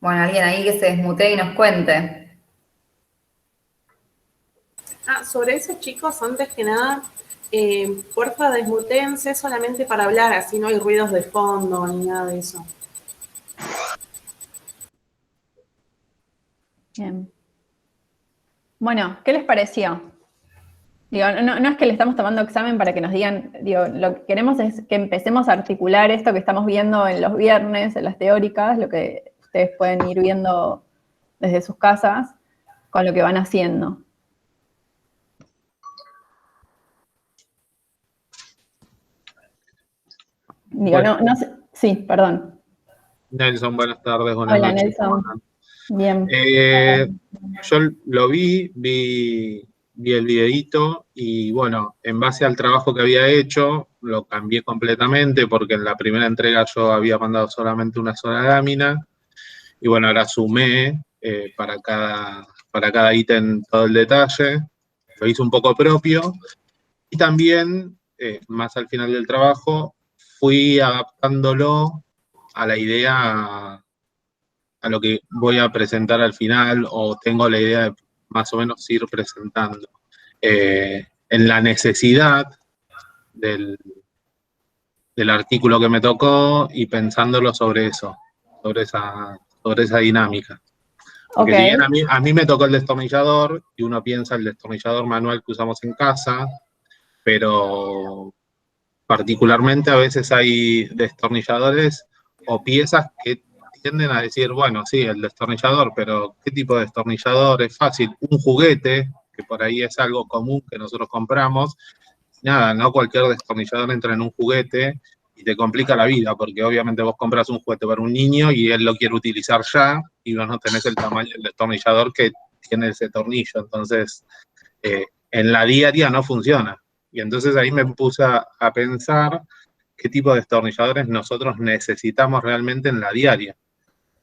Bueno, alguien ahí que se desmutee y nos cuente. Sobre eso, chicos, antes que nada, porfa, desmutéense solamente para hablar, así no hay ruidos de fondo ni nada de eso. Bien. Bueno, ¿qué les pareció? Digo, no es que le estamos tomando examen para que nos digan, digo, lo que queremos es que empecemos a articular esto que estamos viendo en los viernes, en las teóricas, lo que ustedes pueden ir viendo desde sus casas, con lo que van haciendo. Digo, Bueno, no sé, sí, perdón. Nelson, buenas tardes, buenas Hola, noches. Nelson. Bien. Yo lo vi el videíto y bueno, en base al trabajo que había hecho, lo cambié completamente porque en la primera entrega yo había mandado solamente una sola lámina y bueno, ahora sumé para cada ítem todo el detalle, lo hice un poco propio y también, más al final del trabajo, fui adaptándolo a la idea a lo que voy a presentar al final o tengo la idea de más o menos ir presentando. En la necesidad del artículo que me tocó y pensándolo sobre eso, sobre esa dinámica. Porque si bien a mí me tocó el destornillador y uno piensa el destornillador manual que usamos en casa, pero particularmente a veces hay destornilladores o piezas que tienden a decir, bueno, sí, el destornillador, pero ¿qué tipo de destornillador? Es fácil, un juguete, que por ahí es algo común que nosotros compramos. Nada, no cualquier destornillador entra en un juguete y te complica la vida, porque obviamente vos compras un juguete para un niño y él lo quiere utilizar ya y vos no tenés el tamaño del destornillador que tiene ese tornillo. Entonces, en la diaria no funciona. Y entonces ahí me puse a pensar qué tipo de destornilladores nosotros necesitamos realmente en la diaria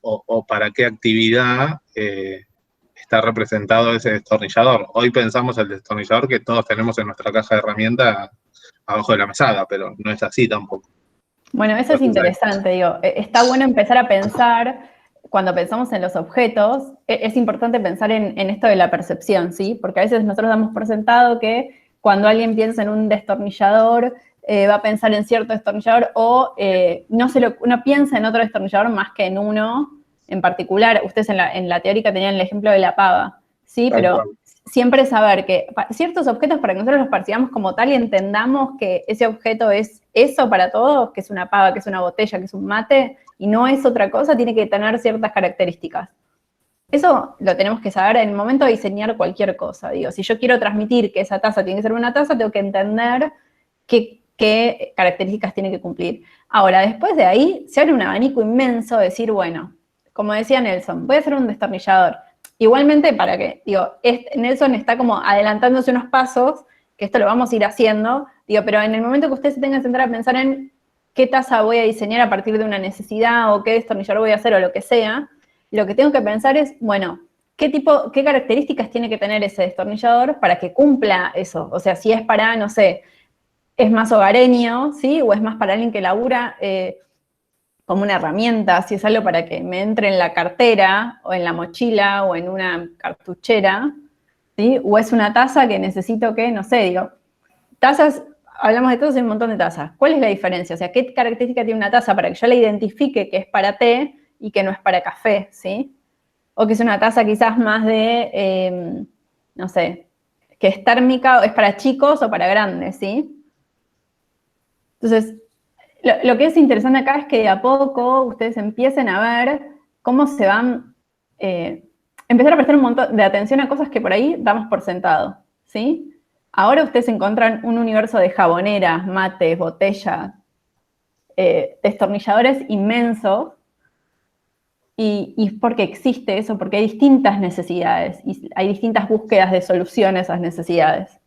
o para qué actividad está representado ese destornillador. Hoy pensamos el destornillador que todos tenemos en nuestra caja de herramientas abajo de la mesada, pero no es así tampoco. Bueno, eso es interesante, digo, está bueno empezar a pensar, cuando pensamos en los objetos, es importante pensar en esto de la percepción, ¿sí? Porque a veces nosotros damos por sentado que cuando alguien piensa en un destornillador, va a pensar en cierto destornillador o no piensa en otro destornillador más que en uno en particular. Ustedes en la teórica tenían el ejemplo de la pava, ¿sí? Pero siempre saber que ciertos objetos, para que nosotros los percibamos como tal y entendamos que ese objeto es eso para todos, que es una pava, que es una botella, que es un mate, y no es otra cosa, tiene que tener ciertas características. Eso lo tenemos que saber en el momento de diseñar cualquier cosa. Digo, si yo quiero transmitir que esa taza tiene que ser una taza, tengo que entender qué características tiene que cumplir. Ahora, después de ahí, se abre un abanico inmenso de decir, bueno, como decía Nelson, voy a hacer un destornillador. Igualmente, para que, digo, Nelson está como adelantándose unos pasos, que esto lo vamos a ir haciendo, digo, pero en el momento que ustedes se tengan que sentar a pensar en qué taza voy a diseñar a partir de una necesidad o qué destornillador voy a hacer o lo que sea, lo que tengo que pensar es, bueno, qué características tiene que tener ese destornillador para que cumpla eso. O sea, si es para, no sé, es más hogareño, ¿sí? O es más para alguien que labura como una herramienta, si es algo para que me entre en la cartera, o en la mochila, o en una cartuchera, ¿sí? O es una taza que necesito que, no sé, digo, tazas, hablamos de tazas, hay un montón de tazas. ¿Cuál es la diferencia? O sea, ¿qué característica tiene una taza para que yo la identifique que es para té y que no es para café, ¿sí? O que es una taza quizás más de, no sé, que es térmica, o es para chicos o para grandes, ¿sí? Entonces, lo que es interesante acá es que de a poco ustedes empiecen a ver cómo se van, empezar a prestar un montón de atención a cosas que por ahí damos por sentado, ¿sí? Ahora ustedes encuentran un universo de jaboneras, mates, botellas, destornilladores inmensos, y es porque existe eso, porque hay distintas necesidades, y hay distintas búsquedas de soluciones a esas necesidades.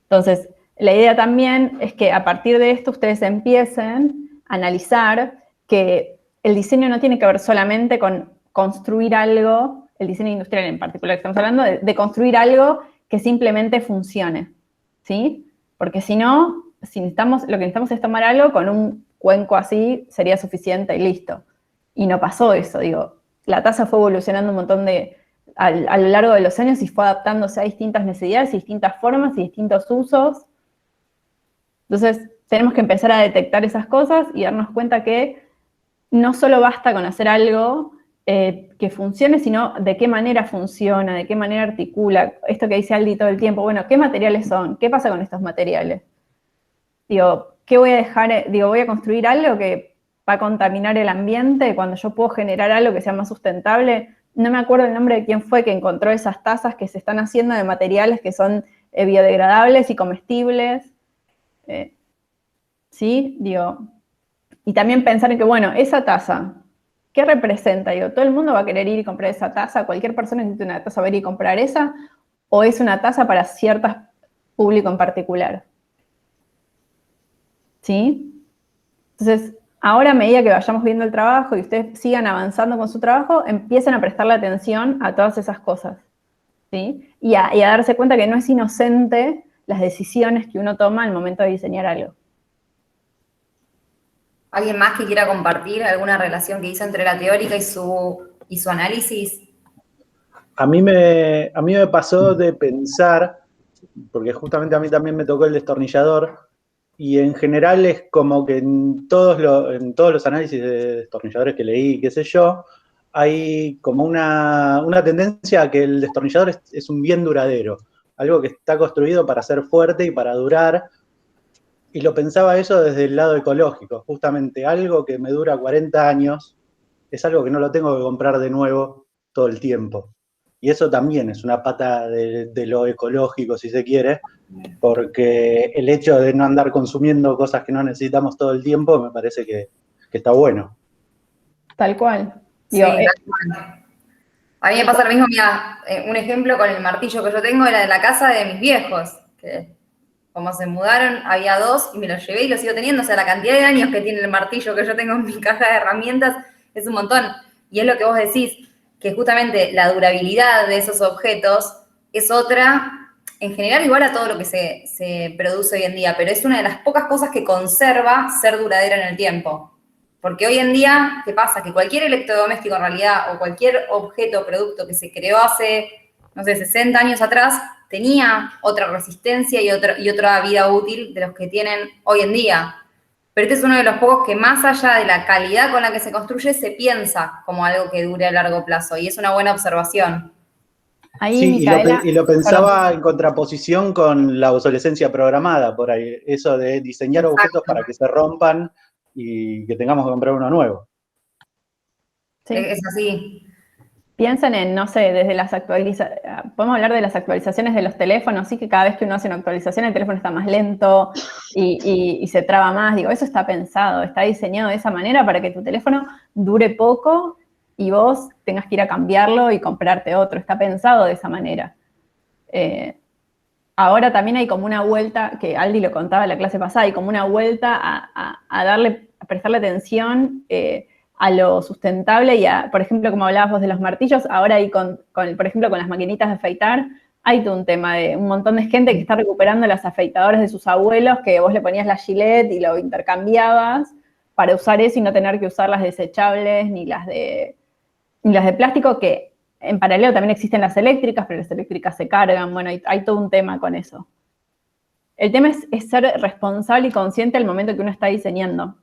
Entonces, la idea también es que a partir de esto ustedes empiecen a analizar que el diseño no tiene que ver solamente con construir algo, el diseño industrial en particular que estamos hablando, de construir algo que simplemente funcione, ¿sí? Porque si no, lo que necesitamos es tomar algo con un cuenco así, sería suficiente y listo. Y no pasó eso, digo. la taza fue evolucionando un montón a lo largo de los años y fue adaptándose a distintas necesidades, y distintas formas y distintos usos. Entonces, tenemos que empezar a detectar esas cosas y darnos cuenta que no solo basta con hacer algo que funcione, sino de qué manera funciona, de qué manera articula. Esto que dice Aldi todo el tiempo, bueno, ¿qué materiales son? ¿Qué pasa con estos materiales? Digo, ¿qué voy a dejar? Digo, ¿voy a construir algo que va a contaminar el ambiente cuando yo puedo generar algo que sea más sustentable? No me acuerdo el nombre de quién fue que encontró esas tazas que se están haciendo de materiales que son biodegradables y comestibles. ¿Sí? Digo, y también pensar en que, bueno, esa taza, ¿qué representa? Digo, ¿todo el mundo va a querer ir y comprar esa taza? ¿Cualquier persona necesita una taza va a ir y comprar esa? ¿O es una taza para cierto público en particular? ¿Sí? Entonces, ahora a medida que vayamos viendo el trabajo y ustedes sigan avanzando con su trabajo, empiecen a prestarle atención a todas esas cosas, ¿sí? Y a darse cuenta que no es inocente las decisiones que uno toma al momento de diseñar algo. ¿Alguien más que quiera compartir alguna relación que hizo entre la teórica y su análisis? A mí me pasó de pensar, porque justamente a mí también me tocó el destornillador, y en general es como que en todos los análisis de destornilladores que leí, qué sé yo, hay como una tendencia a que el destornillador es un bien duradero, algo que está construido para ser fuerte y para durar. Y lo pensaba eso desde el lado ecológico, justamente algo que me dura 40 años es algo que no lo tengo que comprar de nuevo todo el tiempo. Y eso también es una pata de lo ecológico, si se quiere, porque el hecho de no andar consumiendo cosas que no necesitamos todo el tiempo me parece que está bueno. Tal cual. Sí, Digo, tal cual. A mí me pasa lo mismo, mira, un ejemplo con el martillo que yo tengo era de la casa de mis viejos, que como se mudaron, había dos y me los llevé y los sigo teniendo. O sea, la cantidad de años que tiene el martillo que yo tengo en mi caja de herramientas es un montón. Y es lo que vos decís, que justamente la durabilidad de esos objetos es otra, en general igual a todo lo que se produce hoy en día, pero es una de las pocas cosas que conserva ser duradera en el tiempo. Porque hoy en día, ¿qué pasa? Que cualquier electrodoméstico en realidad, o cualquier objeto o producto que se creó hace, no sé, 60 años atrás, tenía otra resistencia y otra vida útil de los que tienen hoy en día. Pero este es uno de los pocos que más allá de la calidad con la que se construye, se piensa como algo que dure a largo plazo. Y es una buena observación. ahí, Sí, Micaela, y lo pensaba en contraposición con la obsolescencia programada, por ahí, eso de diseñar objetos para que se rompan y que tengamos que comprar uno nuevo. sí. Es así. Piensen en, no sé, desde las actualizaciones, podemos hablar de las actualizaciones de los teléfonos, sí, que cada vez que uno hace una actualización el teléfono está más lento y se traba más. Digo, eso está pensado, está diseñado de esa manera para que tu teléfono dure poco y vos tengas que ir a cambiarlo y comprarte otro. Está pensado de esa manera. Ahora también hay como una vuelta, que Aldi lo contaba en la clase pasada, hay como una vuelta a prestarle atención a lo sustentable y por ejemplo, como hablabas vos de los martillos, ahora hay por ejemplo, con las maquinitas de afeitar, hay todo un tema de un montón de gente que está recuperando las afeitadoras de sus abuelos, que vos le ponías la Gillette y lo intercambiabas para usar eso y no tener que usar las desechables ni las de plástico, que en paralelo también existen las eléctricas, pero las eléctricas se cargan. Bueno, hay todo un tema con eso. El tema es ser responsable y consciente al momento que uno está diseñando.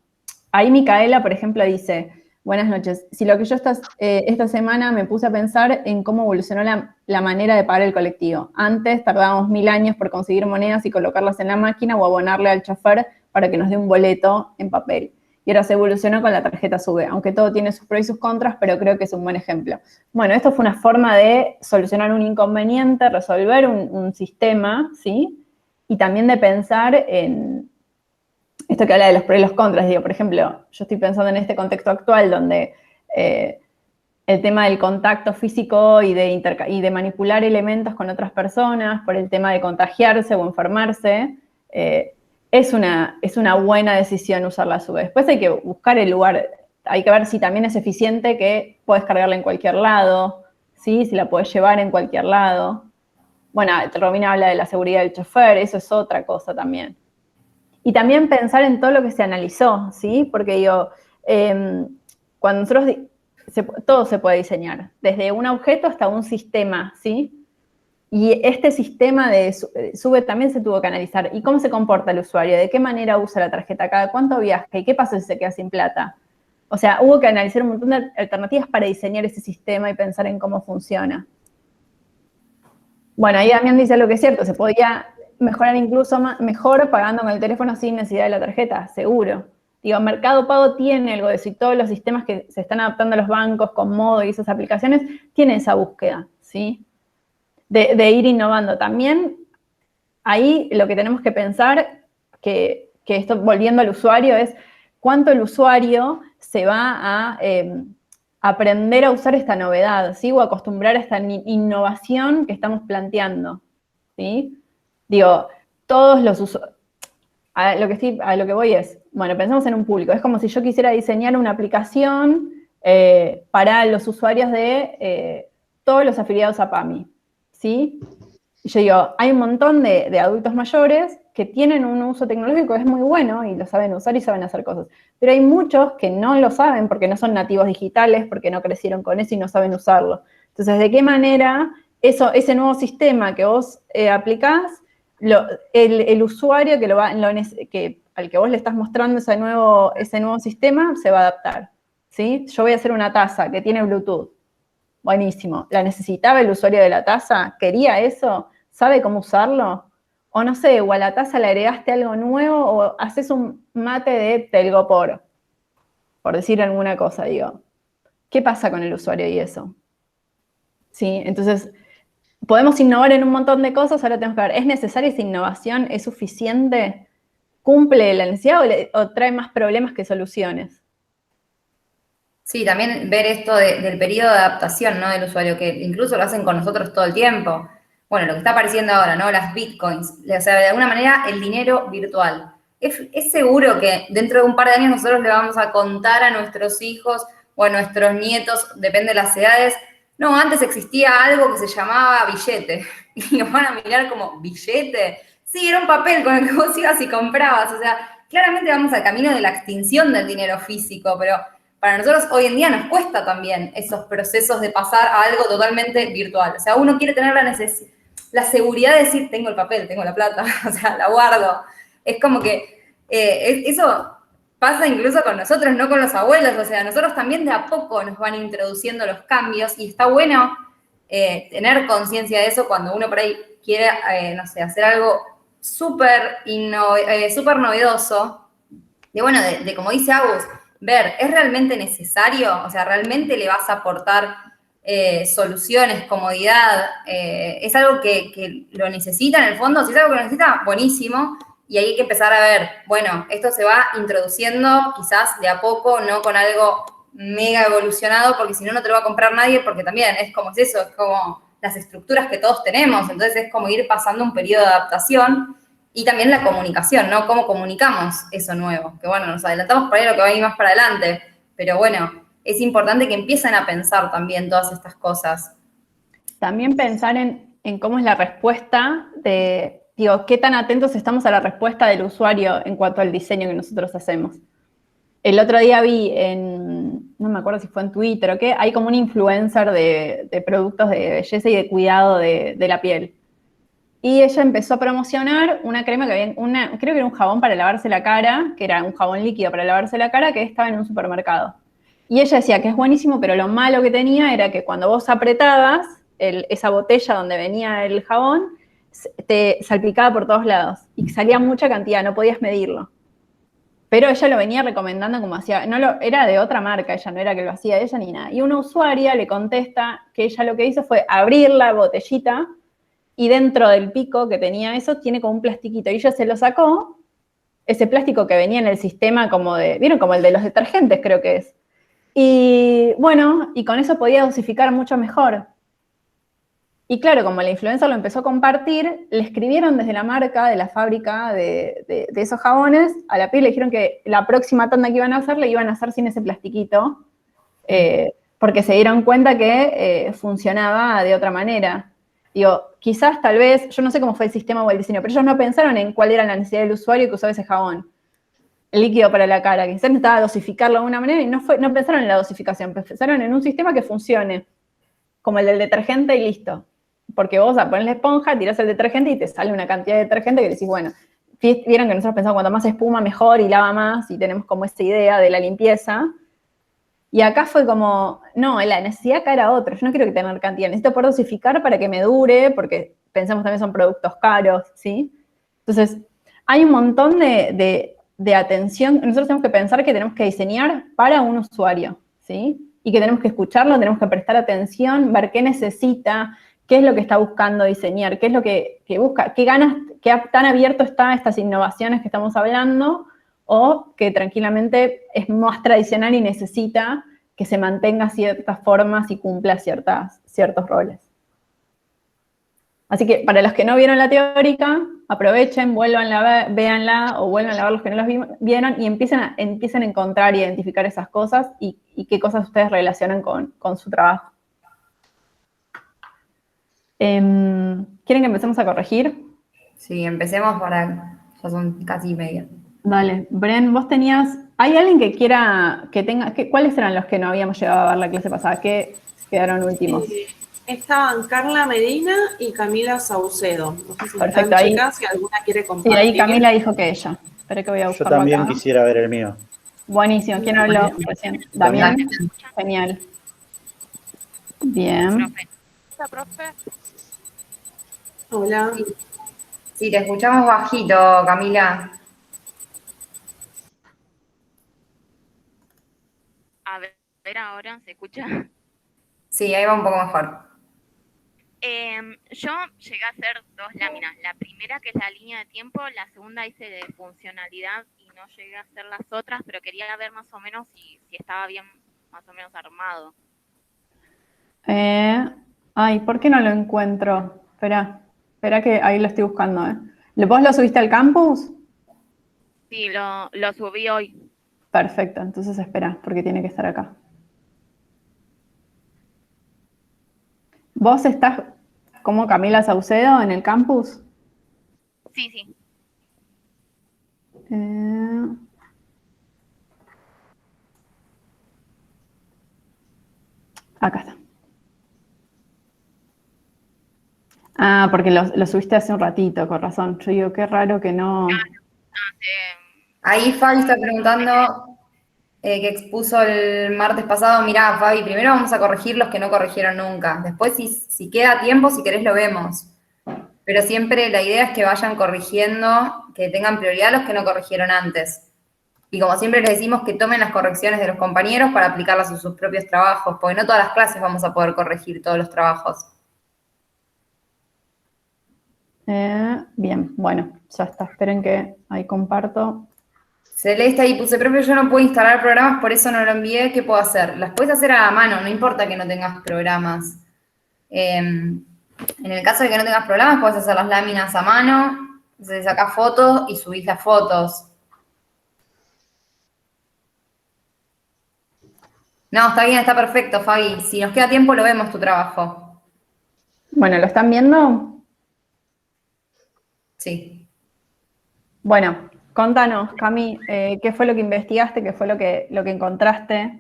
Ahí Micaela, por ejemplo, dice: buenas noches, si lo que yo esta semana me puse a pensar en cómo evolucionó la manera de pagar el colectivo. Antes tardábamos 1000 años por conseguir monedas y colocarlas en la máquina o abonarle al chofer para que nos dé un boleto en papel. Y ahora se evolucionó con la tarjeta SUBE, aunque todo tiene sus pros y sus contras, pero creo que es un buen ejemplo. Bueno, esto fue una forma de solucionar un inconveniente, resolver un sistema, ¿sí? Y también de pensar en esto que habla de los pros y los contras. Digo, por ejemplo, yo estoy pensando en este contexto actual donde el tema del contacto físico y de manipular elementos con otras personas por el tema de contagiarse o enfermarse, es una buena decisión usar la SUBE. Después hay que buscar el lugar, hay que ver si también es eficiente, que puedes cargarla en cualquier lado, ¿sí? Si la puedes llevar en cualquier lado. Bueno, Romina habla de la seguridad del chofer, eso es otra cosa también. Y también pensar en todo lo que se analizó, ¿sí? Porque digo, cuando nosotros todo se puede diseñar, desde un objeto hasta un sistema, ¿sí? Y este sistema de sube también se tuvo que analizar. ¿Y cómo se comporta el usuario? ¿De qué manera usa la tarjeta? ¿Cada cuánto viaja? ¿Y qué pasa si se queda sin plata? O sea, hubo que analizar un montón de alternativas para diseñar ese sistema y pensar en cómo funciona. Bueno, ahí Damián dice lo que es cierto, se podía mejorar incluso mejor pagando con el teléfono sin necesidad de la tarjeta, seguro. Digo, Mercado Pago tiene algo de eso y todos los sistemas que se están adaptando a los bancos con Modo y esas aplicaciones tienen esa búsqueda, ¿sí? De ir innovando. También ahí lo que tenemos que pensar, que esto volviendo al usuario, es cuánto el usuario se va a aprender a usar esta novedad, ¿sí? O acostumbrar a esta innovación que estamos planteando, ¿sí? Digo, todos los usuarios, a lo que voy es, bueno, pensemos en un público, es como si yo quisiera diseñar una aplicación para los usuarios de todos los afiliados a PAMI, ¿sí? Y yo digo, hay un montón de adultos mayores que tienen un uso tecnológico que es muy bueno y lo saben usar y saben hacer cosas. Pero hay muchos que no lo saben porque no son nativos digitales, porque no crecieron con eso y no saben usarlo. Entonces, ¿de qué manera ese nuevo sistema que vos aplicás, el usuario al que vos le estás mostrando ese nuevo sistema se va a adaptar? ¿Sí? Yo voy a hacer una taza que tiene Bluetooth. Buenísimo. ¿La necesitaba el usuario de la taza? ¿Quería eso? ¿Sabe cómo usarlo? O no sé, o a la taza le agregaste algo nuevo o haces un mate de telgopor, por decir alguna cosa, digo. ¿Qué pasa con el usuario y eso? ¿Sí? Entonces, podemos innovar en un montón de cosas, ahora tenemos que ver, ¿es necesaria esa innovación? ¿Es suficiente? ¿Cumple la necesidad o trae más problemas que soluciones? Sí, también ver esto del periodo de adaptación, ¿no? Del usuario, que incluso lo hacen con nosotros todo el tiempo. Bueno, lo que está apareciendo ahora, ¿no? Las bitcoins, o sea, de alguna manera el dinero virtual. ¿Es seguro que dentro de un par de años nosotros le vamos a contar a nuestros hijos o a nuestros nietos, depende de las edades, no, antes existía algo que se llamaba billete? Y nos van a mirar como, ¿billete? Sí, era un papel con el que vos ibas y comprabas. O sea, claramente vamos al camino de la extinción del dinero físico, pero para nosotros hoy en día nos cuesta también esos procesos de pasar a algo totalmente virtual. O sea, uno quiere tener la seguridad de decir, tengo el papel, tengo la plata, o sea, la guardo. Es como que eso pasa incluso con nosotros, no con los abuelos. O sea, nosotros también de a poco nos van introduciendo los cambios y está bueno tener conciencia de eso cuando uno por ahí quiere, no sé, hacer algo súper novedoso. De como dice Agus, ver, ¿es realmente necesario? O sea, ¿realmente le vas a aportar soluciones, comodidad? ¿Es algo que lo necesita en el fondo? Si es algo que lo necesita, buenísimo. Y ahí hay que empezar a ver, bueno, esto se va introduciendo quizás de a poco, no con algo mega evolucionado, porque si no, no te lo va a comprar nadie, porque también es como eso, es como las estructuras que todos tenemos. Entonces es como ir pasando un periodo de adaptación. Y también la comunicación, ¿no? Cómo comunicamos eso nuevo. Que bueno, nos adelantamos por ahí lo que va a ir más para adelante. Pero bueno, es importante que empiecen a pensar también todas estas cosas. También pensar en cómo es la respuesta qué tan atentos estamos a la respuesta del usuario en cuanto al diseño que nosotros hacemos. El otro día vi no me acuerdo si fue en Twitter o qué, hay como un influencer de productos de belleza y de cuidado de la piel. Y ella empezó a promocionar una crema que había, creo que era un jabón para lavarse la cara, que era un jabón líquido para lavarse la cara, que estaba en un supermercado. Y ella decía que es buenísimo, pero lo malo que tenía era que cuando vos apretabas esa botella donde venía el jabón, te salpicaba por todos lados. Y salía mucha cantidad, no podías medirlo. Pero ella lo venía recomendando como hacía, era de otra marca, ella no era que lo hacía ella ni nada. Y una usuaria le contesta que ella lo que hizo fue abrir la botellita, y dentro del pico que tenía eso, tiene como un plastiquito. Y ella se lo sacó, ese plástico que venía en el sistema ¿vieron? Como el de los detergentes, creo que es. Y bueno, y con eso podía dosificar mucho mejor. Y claro, como la influencer lo empezó a compartir, le escribieron desde la marca, de la fábrica de esos jabones, a la piel le dijeron que la próxima tanda que iban a hacer, le iban a hacer sin ese plastiquito, porque se dieron cuenta que funcionaba de otra manera. Digo, quizás, tal vez, yo no sé cómo fue el sistema o el diseño, pero ellos no pensaron en cuál era la necesidad del usuario que usaba ese jabón. líquido para la cara, quizás necesitaba dosificarlo de una manera y no pensaron en la dosificación, pensaron en un sistema que funcione, como el del detergente y listo. Porque vos pones la esponja, tirás el detergente y te sale una cantidad de detergente que decís, bueno, vieron que nosotros pensamos cuanto más espuma mejor y lava más y tenemos como esa idea de la limpieza. Y acá fue como, no, la necesidad acá era otra, yo no quiero que tener cantidad, necesito poder dosificar para que me dure, porque pensamos también son productos caros, ¿sí? Entonces, hay un montón de atención, nosotros tenemos que pensar que tenemos que diseñar para un usuario, ¿sí? Y que tenemos que escucharlo, tenemos que prestar atención, ver qué necesita, qué es lo que está buscando diseñar, qué es lo que busca, qué ganas, qué tan abierto está a estas innovaciones que estamos hablando, o que tranquilamente es más tradicional y necesita que se mantenga ciertas formas y cumpla ciertos roles. Así que para los que no vieron la teórica, aprovechen, véanla o vuelvan a ver los que no los vieron y empiecen a encontrar y identificar esas cosas y qué cosas ustedes relacionan con su trabajo. ¿Quieren que empecemos a corregir? Sí, empecemos ya son casi media. Dale, Bren, vos tenías, ¿hay alguien que quiera, cuáles eran los que no habíamos llegado a ver la clase pasada? ¿Qué quedaron últimos? Estaban Carla Medina y Camila Saucedo. No sé si Perfecto, están ahí, chicas, si alguna quiere compartir. Sí, ahí Camila dijo que ella. Espera que voy a buscarlo. Yo también acá. quisiera ver el mío. Buenísimo, ¿quién habló recién? Damián. Genial. Bien. Hola, profe. Hola. Sí, te escuchamos bajito, Camila. A ver ahora, ¿se escucha? Sí, ahí va un poco mejor. Yo llegué a hacer 2 láminas. La primera, que es la línea de tiempo, la segunda hice de funcionalidad y no llegué a hacer las otras, pero quería ver más o menos si estaba bien, más o menos armado. ¿Por qué no lo encuentro? Espera que ahí lo estoy buscando. ¿Vos lo subiste al campus? Sí, lo subí hoy. Perfecto, entonces espera, porque tiene que estar acá. ¿Vos estás como Camila Saucedo en el campus? Sí. Acá está. Ah, porque lo subiste hace un ratito, con razón. Yo digo, qué raro que no... Ahí Fabi está preguntando que expuso el martes pasado. Mirá, Fabi, primero vamos a corregir los que no corrigieron nunca. Después, si queda tiempo, si querés lo vemos. Pero siempre la idea es que vayan corrigiendo, que tengan prioridad los que no corrigieron antes. Y como siempre les decimos que tomen las correcciones de los compañeros para aplicarlas a sus propios trabajos, porque no todas las clases vamos a poder corregir todos los trabajos. Bien, bueno, ya está. Esperen que ahí comparto. Celeste, ahí puse, profe, yo no puedo instalar programas, por eso no lo envié. ¿Qué puedo hacer? Las puedes hacer a mano, no importa que no tengas programas. En el caso de que no tengas programas, puedes hacer las láminas a mano, se sacás fotos y subís las fotos. No, está bien, está perfecto, Fabi. Si nos queda tiempo, lo vemos tu trabajo. Bueno, ¿lo están viendo? Sí. Bueno, contanos, Cami, ¿qué fue lo que investigaste? ¿Qué fue lo que encontraste?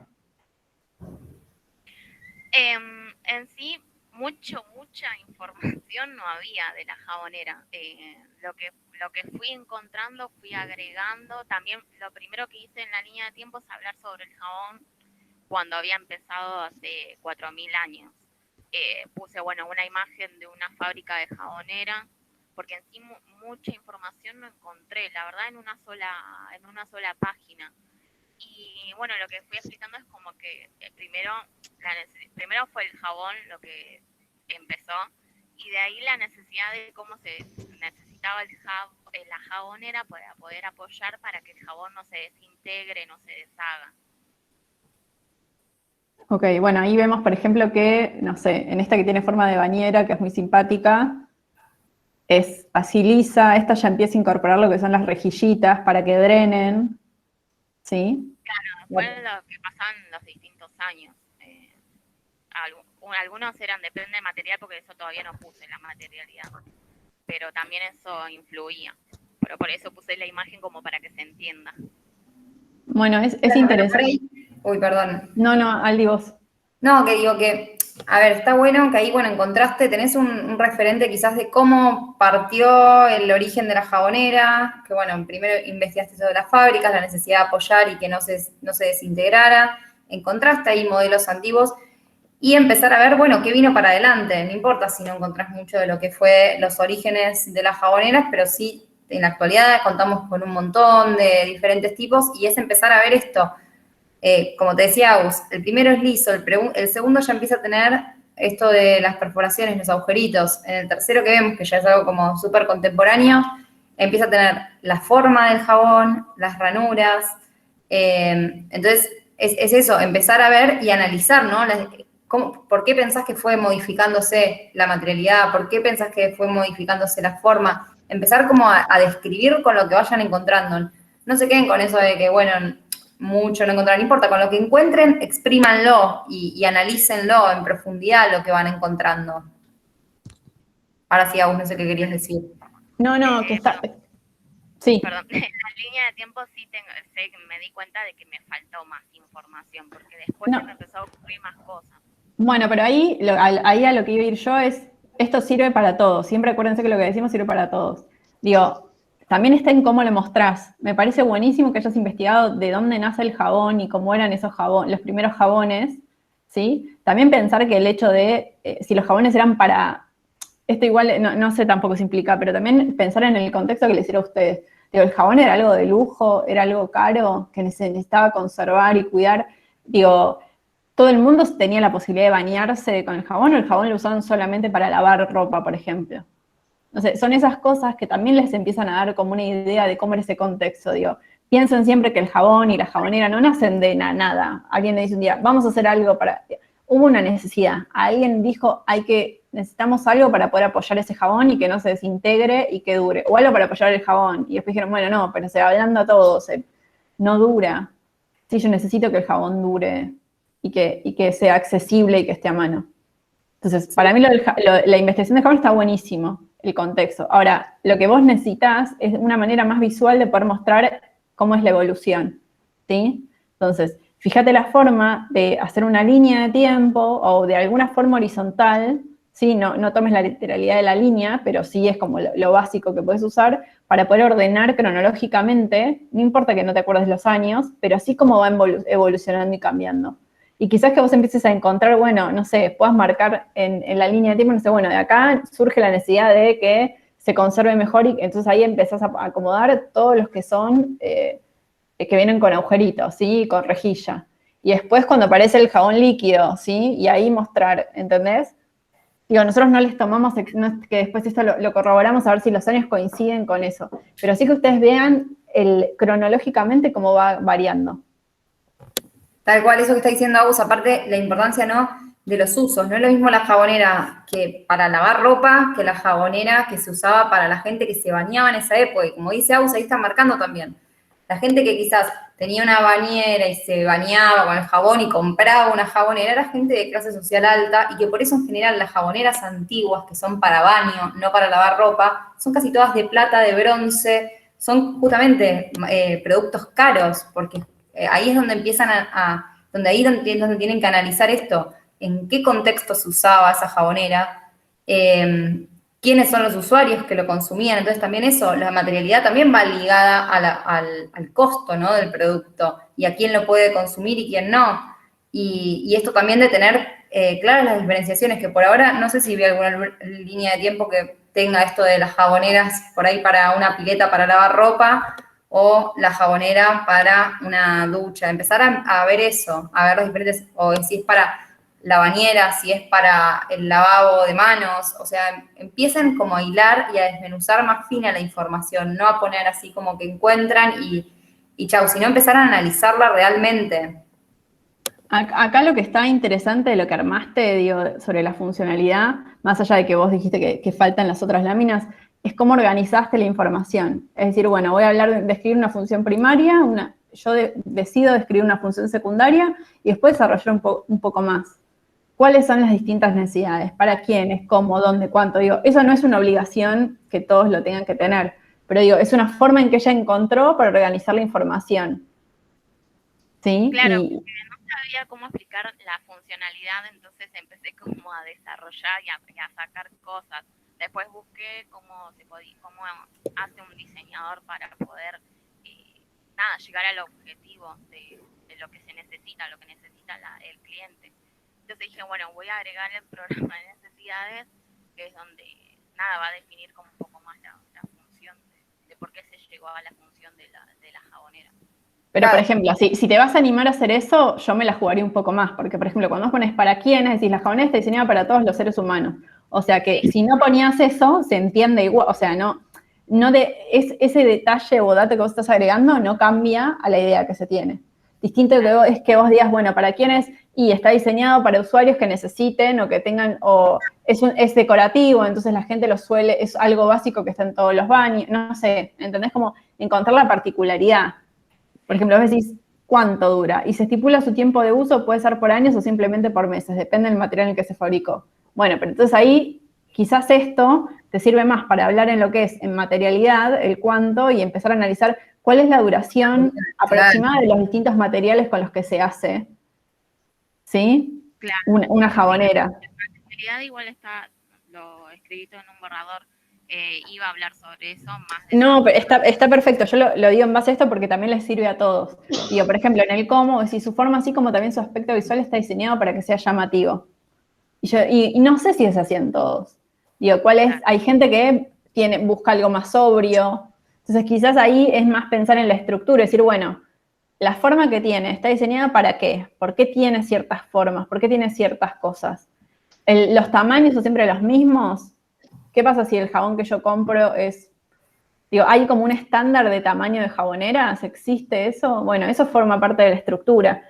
En sí, mucha información no había de la jabonera. Lo que fui encontrando, fui agregando. También lo primero que hice en la línea de tiempo es hablar sobre el jabón cuando había empezado hace 4.000 años. Puse, una imagen de una fábrica de jabonera, porque en sí mucha información no encontré, la verdad, en una sola página. Y lo que fui explicando es como que primero fue el jabón lo que empezó, y de ahí la necesidad de cómo se necesitaba la jabonera para poder apoyar para que el jabón no se desintegre, no se deshaga. Ok, bueno, ahí vemos, por ejemplo, que, no sé, en esta que tiene forma de bañera, que es muy simpática, es así lisa. Esta ya empieza a incorporar lo que son las rejillitas para que drenen, ¿sí? Claro, fue lo que pasaban en los distintos años. Algunos depende del material, porque eso todavía no puse la materialidad, pero también eso influía. Pero por eso puse la imagen como para que se entienda. Bueno, es Por interesante. ahí- Uy, perdón. No, Aldi, vos. No, que digo que, a ver, está bueno que ahí, bueno, encontraste, tenés un referente quizás de cómo partió el origen de la jabonera, que bueno, primero investigaste sobre las fábricas, la necesidad de apoyar y que no se desintegrara, encontraste ahí modelos antiguos y empezar a ver, bueno, qué vino para adelante. No importa si no encontrás mucho de lo que fue los orígenes de las jaboneras, pero sí, en la actualidad contamos con un montón de diferentes tipos y es empezar a ver esto. Como te decía Agus, el primero es liso, el segundo ya empieza a tener esto de las perforaciones, los agujeritos. En el tercero que vemos, que ya es algo como súper contemporáneo, empieza a tener la forma del jabón, las ranuras. Entonces, es eso, empezar a ver y analizar, ¿no? ¿Por qué pensás que fue modificándose la materialidad? ¿Por qué pensás que fue modificándose la forma? Empezar como a describir con lo que vayan encontrando. No se queden con eso de que, bueno, mucho no encontraron, no importa, con lo que encuentren, exprímanlo y analícenlo en profundidad lo que van encontrando. Ahora sí, Agus, no sé qué querías decir. No, que está... Sí. Perdón, en la línea de tiempo sí me di cuenta de que me faltó más información, porque después se me empezó a ocurrir más cosas. Bueno, pero ahí a lo que iba a ir yo es, esto sirve para todos, siempre acuérdense que lo que decimos sirve para todos. Digo, también está en cómo lo mostrás. Me parece buenísimo que hayas investigado de dónde nace el jabón y cómo eran esos los primeros jabones, ¿sí? También pensar que el hecho de, si los jabones eran para, esto igual no sé tampoco se implica, pero también pensar en el contexto que les hiciera a ustedes. Digo, el jabón era algo de lujo, era algo caro, que se necesitaba conservar y cuidar. Digo, todo el mundo tenía la posibilidad de bañarse con el jabón, o el jabón lo usaban solamente para lavar ropa, por ejemplo. No sé, son esas cosas que también les empiezan a dar como una idea de cómo era ese contexto, digo. Piensen siempre que el jabón y la jabonera no nacen de nada. Alguien le dice un día, vamos a hacer algo para... Hubo una necesidad. Alguien dijo, necesitamos algo para poder apoyar ese jabón y que no se desintegre y que dure. O algo para apoyar el jabón. Y después dijeron, bueno, no, pero se ablanda todo, no dura. Sí, yo necesito que el jabón dure y que sea accesible y que esté a mano. Entonces, para mí la investigación de jabón está buenísimo, el contexto. Ahora, lo que vos necesitas es una manera más visual de poder mostrar cómo es la evolución, ¿sí? Entonces, fíjate la forma de hacer una línea de tiempo o de alguna forma horizontal, ¿sí? No tomes la literalidad de la línea, pero sí es como lo básico que puedes usar para poder ordenar cronológicamente, no importa que no te acuerdes los años, pero así como va evolucionando y cambiando. Y quizás que vos empieces a encontrar, bueno, no sé, puedas marcar en la línea de tiempo, no sé, bueno, de acá surge la necesidad de que se conserve mejor y entonces ahí empezás a acomodar todos los que son, que vienen con agujeritos, ¿sí? Con rejilla. Y después cuando aparece el jabón líquido, ¿sí? Y ahí mostrar, ¿entendés? Digo, nosotros no les tomamos, no es que después esto lo corroboramos a ver si los años coinciden con eso, pero sí que ustedes vean cronológicamente cómo va variando. Tal cual, eso que está diciendo Agus, aparte la importancia, ¿no?, de los usos. No es lo mismo la jabonera que para lavar ropa que la jabonera que se usaba para la gente que se bañaba en esa época. Y como dice Agus, ahí está marcando también. La gente que quizás tenía una bañera y se bañaba con el jabón y compraba una jabonera, era gente de clase social alta y que por eso en general las jaboneras antiguas, que son para baño, no para lavar ropa, son casi todas de plata, de bronce, son justamente productos caros, porque ahí es donde empiezan donde tienen que analizar esto, en qué contexto se usaba esa jabonera, quiénes son los usuarios que lo consumían. Entonces también eso, la materialidad también va ligada al costo, ¿no?, del producto y a quién lo puede consumir y quién no. Y esto también de tener claras las diferenciaciones, que por ahora no sé si vi alguna línea de tiempo que tenga esto de las jaboneras por ahí para una pileta para lavar ropa o la jabonera para una ducha. Empezar a ver eso, a ver los diferentes, o si es para la bañera, si es para el lavabo de manos, o sea, empiezan como a hilar y a desmenuzar más fina la información, no a poner así como que encuentran y chau, sino empezar a analizarla realmente. Acá lo que está interesante de lo que armaste, digo, sobre la funcionalidad, más allá de que vos dijiste que faltan las otras láminas, es cómo organizaste la información. Es decir, bueno, voy a hablar de escribir una función primaria, yo decido describir una función secundaria y después desarrollar un poco más. ¿Cuáles son las distintas necesidades? ¿Para quiénes? ¿Cómo? ¿Dónde? ¿Cuánto? Digo, eso no es una obligación que todos lo tengan que tener, pero digo, es una forma en que ella encontró para organizar la información. ¿sí? Claro, Y, porque no sabía cómo explicar la funcionalidad, entonces empecé como a desarrollar y a sacar cosas. Después busqué cómo hace un diseñador para poder llegar al objetivo de lo que se necesita, lo que necesita el cliente. Entonces dije, bueno, voy a agregar el programa de necesidades, que es donde va a definir como un poco más la función de por qué se llegó a la función de la jabonera. pero, por ejemplo, si te vas a animar a hacer eso, yo me la jugaría un poco más, porque, por ejemplo, cuando vos pones para quiénes, decís, la jabonera está diseñada para todos los seres humanos. O sea que Sí. si no ponías eso, se entiende igual, o sea, ese detalle o dato que vos estás agregando no cambia a la idea que se tiene. Distinto es que vos digas, bueno, ¿para quiénes? Y está diseñado para usuarios que necesiten o que tengan, o es decorativo, entonces la gente lo suele, es algo básico que está en todos los baños, no sé, ¿entendés? Como encontrar la particularidad. Por ejemplo, vos decís, ¿cuánto dura? Y se estipula su tiempo de uso, puede ser por años o simplemente por meses, depende del material en el que se fabricó. Bueno, pero entonces ahí quizás esto te sirve más para hablar en lo que es en materialidad, el cuánto, y empezar a analizar cuál es la duración aproximada de los distintos materiales con los que se hace, ¿sí? Claro. Una jabonera. En realidad igual lo escrito en un borrador, iba a hablar sobre eso más de No, pero está perfecto. Yo lo digo en base a esto porque también les sirve a todos. Digo, por ejemplo, en el cómo, si su forma así como también su aspecto visual está diseñado para que sea llamativo. Y no sé si es así en todos. Digo, hay gente que busca algo más sobrio. Entonces quizás ahí es más pensar en la estructura, decir, bueno, la forma que tiene, ¿está diseñada para qué? ¿Por qué tiene ciertas formas? ¿Por qué tiene ciertas cosas? ¿Los tamaños son siempre los mismos? ¿Qué pasa si el jabón que yo compro es... Digo, ¿hay como un estándar de tamaño de jaboneras? ¿Existe eso? Bueno, eso forma parte de la estructura.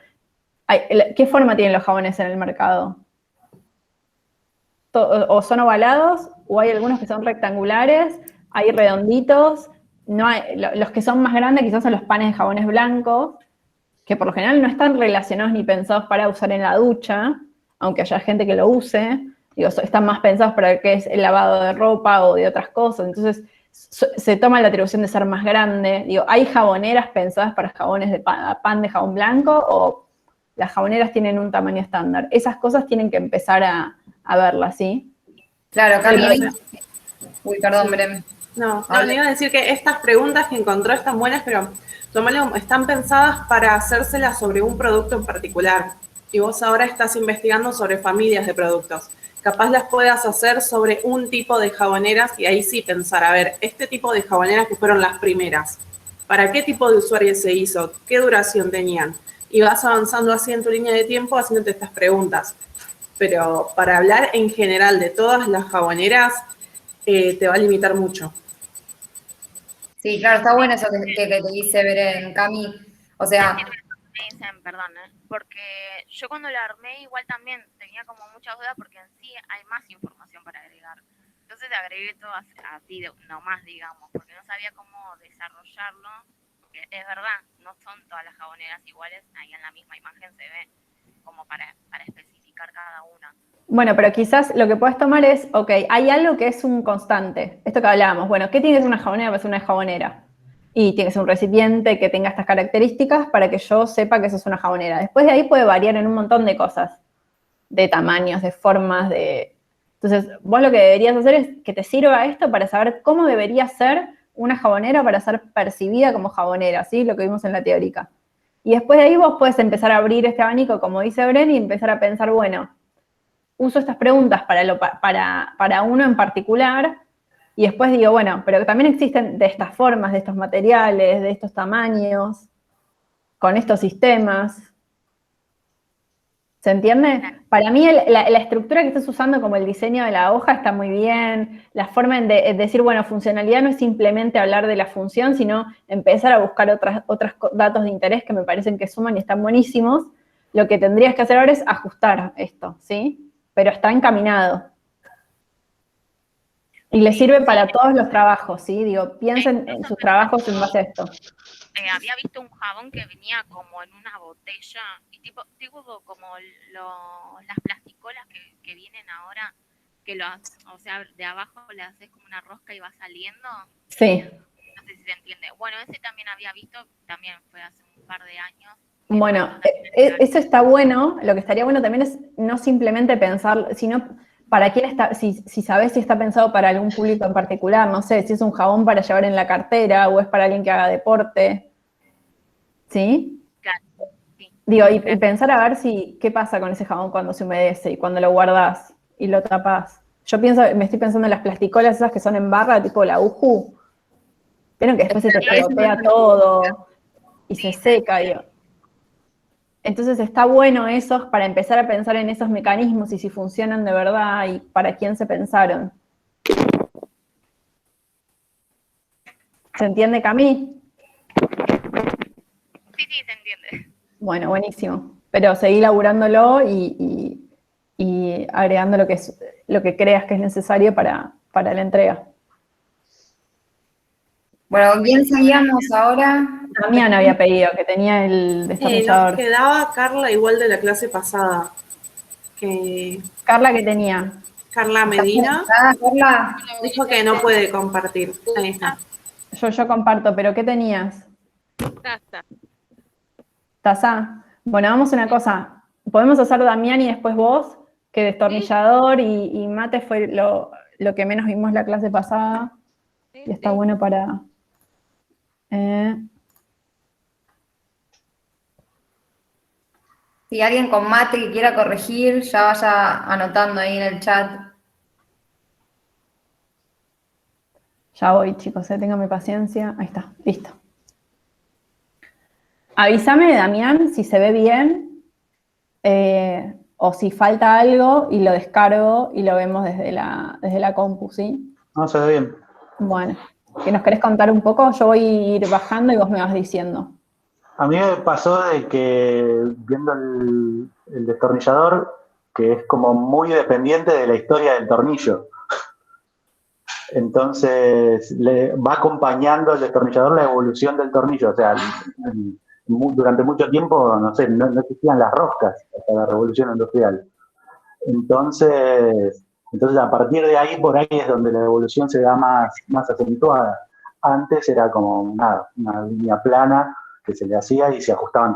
¿Qué forma tienen los jabones en el mercado? O son ovalados, o hay algunos que son rectangulares, hay redonditos, los que son más grandes quizás son los panes de jabones blancos, que por lo general no están relacionados ni pensados para usar en la ducha, aunque haya gente que lo use. Digo, están más pensados para lo que es el lavado de ropa o de otras cosas. Entonces, se toma la atribución de ser más grande. Digo, ¿hay jaboneras pensadas para jabones de pan de jabón blanco o las jaboneras tienen un tamaño estándar? Esas cosas tienen que empezar a verlas, ¿sí? Claro, Cami. Sí. Uy, perdón, Brem. No, le iba a decir que estas preguntas que encontró están buenas, pero están pensadas para hacérselas sobre un producto en particular. Y vos ahora estás investigando sobre familias de productos. Capaz las puedas hacer sobre un tipo de jaboneras y ahí sí pensar, a ver, este tipo de jaboneras que fueron las primeras, ¿para qué tipo de usuario se hizo? ¿Qué duración tenían? Y vas avanzando así en tu línea de tiempo haciéndote estas preguntas. Pero para hablar en general de todas las jaboneras, te va a limitar mucho. Sí, claro, está bueno eso que te dice Beren, Cami. O sea, me dicen, perdón, porque yo cuando la armé igual también tenía como muchas dudas porque en sí hay más información para agregar. Entonces agregué todo así nomás, digamos, porque no sabía cómo desarrollarlo. Porque es verdad, no son todas las jaboneras iguales, ahí en la misma imagen se ve como para especificar cada una. Bueno, pero quizás lo que puedes tomar es, ok, hay algo que es un constante. Esto que hablábamos, bueno, ¿qué tiene que ser una jabonera para ser una jabonera? Y tiene que ser un recipiente que tenga estas características para que yo sepa que eso es una jabonera. Después de ahí puede variar en un montón de cosas, de tamaños, de formas, de... Entonces, vos lo que deberías hacer es que te sirva esto para saber cómo debería ser una jabonera para ser percibida como jabonera, ¿sí? Lo que vimos en la teórica. Y después de ahí vos puedes empezar a abrir este abanico, como dice Bren, y empezar a pensar, bueno, uso estas preguntas para uno en particular y después digo, bueno, pero también existen de estas formas, de estos materiales, de estos tamaños, con estos sistemas. ¿Se entiende? Para mí la estructura que estás usando como el diseño de la hoja está muy bien, la forma de decir, bueno, funcionalidad no es simplemente hablar de la función, sino empezar a buscar otros datos de interés que me parecen que suman y están buenísimos. Lo que tendrías que hacer ahora es ajustar esto, ¿sí? Pero está encaminado. Y le sirve para todos los trabajos, ¿sí? Digo, piensen en sus trabajos en base a esto. Había visto un jabón que venía como en una botella y tipo como las plasticolas que vienen ahora, que o sea, de abajo le haces como una rosca y va saliendo. Sí. No sé si se entiende. Bueno, ese también había visto, también fue hace un par de años, Bueno, eso está bueno. Lo que estaría bueno también es no simplemente pensar, sino para quién está, si sabes si está pensado para algún público en particular, no sé, si es un jabón para llevar en la cartera o es para alguien que haga deporte, ¿sí? Claro, sí. Digo, y pensar a ver qué pasa con ese jabón cuando se humedece y cuando lo guardas y lo tapas. Yo me estoy pensando en las plasticolas esas que son en barra, tipo la Uju. Vieron que después se te pegotea todo y se seca, digo. Entonces está bueno esos para empezar a pensar en esos mecanismos y si funcionan de verdad y para quién se pensaron. ¿Se entiende, Cami? Sí, se entiende. Bueno, buenísimo. Pero seguí laburándolo y agregando lo que creas que es necesario para la entrega. Bueno, ¿quién seguíamos ahora? Damián había pedido, que tenía el Nos destornillador. quedaba Carla igual de la clase pasada. Carla, ¿qué tenía? Carla Medina Carla. dijo que no puede compartir. Ahí está. Yo comparto, pero ¿qué tenías? Taza. ¿Taza? Bueno, vamos a una cosa. Podemos hacer Damián y después vos, que destornillador y mate fue lo que menos vimos la clase pasada. Y está bueno para... Si alguien con mate que quiera corregir, ya vaya anotando ahí en el chat. Ya voy, chicos, ténganme paciencia. Ahí está, listo. Avísame, Damián, si se ve bien o si falta algo y lo descargo y lo vemos desde la compu, ¿sí? No, se ve bien. Bueno, ¿que nos querés contar un poco? Yo voy a ir bajando y vos me vas diciendo. A mí me pasó de que viendo el destornillador, que es como muy dependiente de la historia del tornillo. Entonces le va acompañando el destornillador la evolución del tornillo. O sea, durante mucho tiempo, no sé, no existían las roscas hasta la revolución industrial. Entonces a partir de ahí, por ahí es donde la evolución se da más acentuada. Antes era como una línea plana que se le hacía y se ajustaban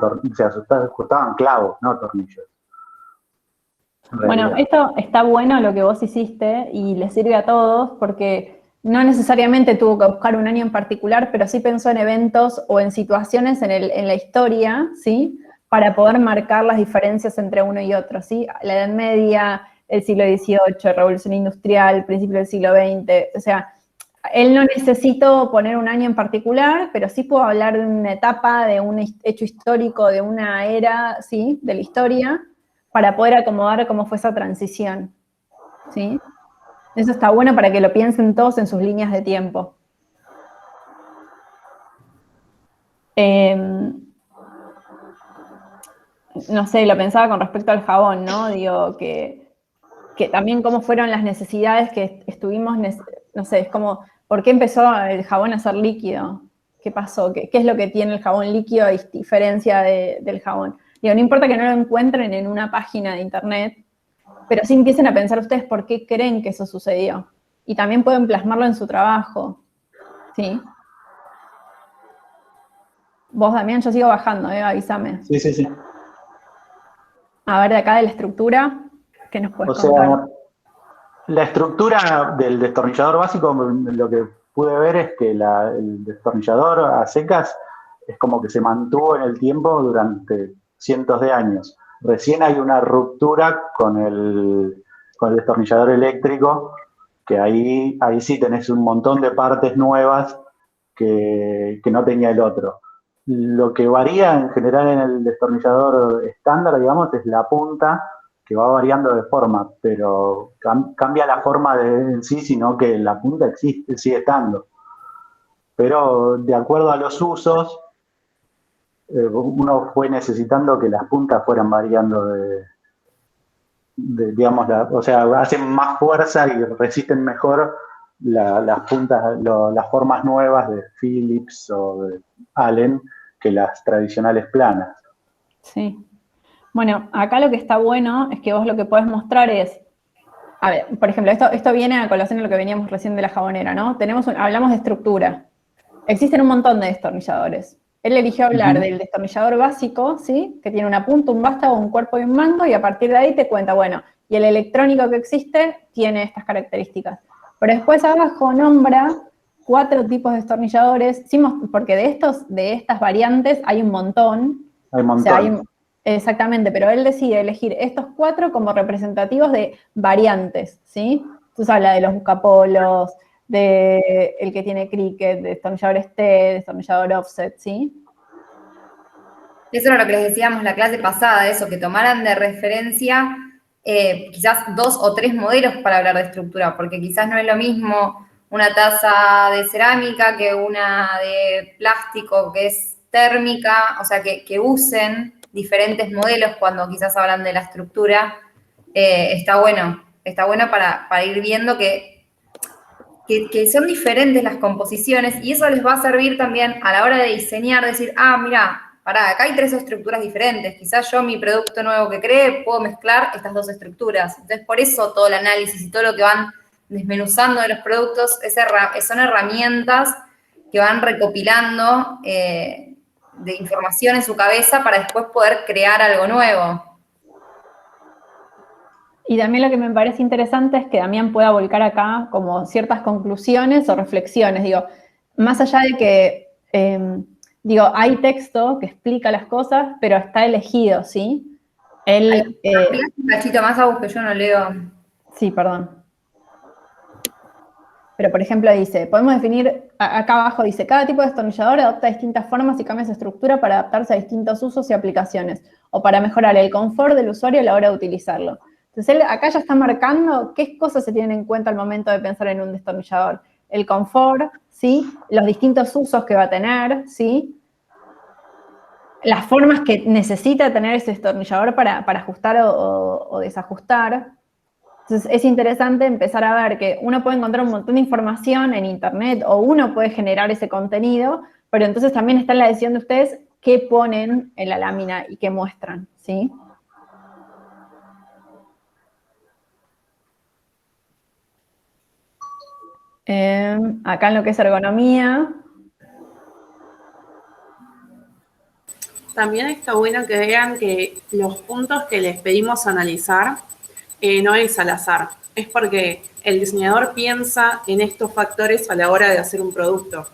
clavos, no tornillos. Bueno, esto está bueno lo que vos hiciste y le sirve a todos porque no necesariamente tuvo que buscar un año en particular, pero sí pensó en eventos o en situaciones en la historia, ¿sí? Para poder marcar las diferencias entre uno y otro, ¿sí? La Edad Media, el siglo XVIII, Revolución Industrial, principio del siglo XX, o sea, él no necesitó poner un año en particular, pero sí puedo hablar de una etapa, de un hecho histórico, de una era, ¿sí? De la historia, para poder acomodar cómo fue esa transición, ¿sí? Eso está bueno para que lo piensen todos en sus líneas de tiempo. No sé, lo pensaba con respecto al jabón, ¿no? Digo, que también cómo fueron las necesidades que estuvimos, no sé, es como, ¿por qué empezó el jabón a ser líquido? ¿Qué pasó? ¿Qué es lo que tiene el jabón líquido a diferencia del jabón? Digo, no importa que no lo encuentren en una página de internet, pero sí empiecen a pensar ustedes por qué creen que eso sucedió. Y también pueden plasmarlo en su trabajo, ¿sí? Vos, Damián, yo sigo bajando, avísame. Sí. A ver, de acá de la estructura, ¿qué nos puedes contar? O sea, la estructura del destornillador básico, lo que pude ver es que el destornillador a secas es como que se mantuvo en el tiempo durante cientos de años. Recién hay una ruptura con el destornillador eléctrico, que ahí sí tenés un montón de partes nuevas que no tenía el otro. Lo que varía en general en el destornillador estándar, digamos, es la punta, que va variando de forma, pero cambia la forma en sí, sino que la punta existe, sigue estando. Pero de acuerdo a los usos, uno fue necesitando que las puntas fueran variando digamos, o sea, hacen más fuerza y resisten mejor las puntas, las formas nuevas de Phillips o de Allen que las tradicionales planas. Sí. Bueno, acá lo que está bueno es que vos lo que podés mostrar es, a ver, por ejemplo, esto viene a colación de lo que veníamos recién de la jabonera, ¿no? Hablamos de estructura. Existen un montón de destornilladores. Él eligió hablar del destornillador básico, ¿sí? Que tiene una punta, un vástago, un cuerpo y un mango, y a partir de ahí te cuenta, bueno, y el electrónico que existe tiene estas características. Pero después abajo nombra 4 tipos de destornilladores, porque de estas variantes hay un montón. Hay un O sea, montón. exactamente, pero él decide elegir estos 4 como representativos de variantes, ¿sí? Entonces habla de los buscapolos, de el que tiene cricket, de destornilladores T, destornillador offset, ¿sí? Eso era lo que les decíamos la clase pasada, eso, que tomaran de referencia quizás 2 o 3 modelos para hablar de estructura, porque quizás no es lo mismo una taza de cerámica que una de plástico que es térmica, o sea, que usen diferentes modelos cuando quizás hablan de la estructura. Está bueno para ir viendo que son diferentes las composiciones y eso les va a servir también a la hora de diseñar, decir, mira, pará, acá hay 3 estructuras diferentes, quizás yo mi producto nuevo que cree puedo mezclar estas 2 estructuras. Entonces, por eso todo el análisis y todo lo que van desmenuzando de los productos son herramientas que van recopilando de información en su cabeza para después poder crear algo nuevo. Y también lo que me parece interesante es que Damián pueda volcar acá como ciertas conclusiones o reflexiones. Digo, más allá de que, hay texto que explica las cosas, pero está elegido, ¿sí? Él... un cachito más, Agus, que yo no leo. Sí, perdón. Pero, por ejemplo, dice, podemos definir, acá abajo dice, cada tipo de destornillador adopta distintas formas y cambia su estructura para adaptarse a distintos usos y aplicaciones, o para mejorar el confort del usuario a la hora de utilizarlo. Entonces, él acá ya está marcando qué cosas se tienen en cuenta al momento de pensar en un destornillador. El confort, ¿sí? Los distintos usos que va a tener, ¿sí? Las formas que necesita tener ese destornillador para ajustar o desajustar. Entonces, es interesante empezar a ver que uno puede encontrar un montón de información en internet o uno puede generar ese contenido, pero entonces también está en la decisión de ustedes qué ponen en la lámina y qué muestran, ¿sí? Acá en lo que es ergonomía. También está bueno que vean que los puntos que les pedimos analizar no es al azar, es porque el diseñador piensa en estos factores a la hora de hacer un producto.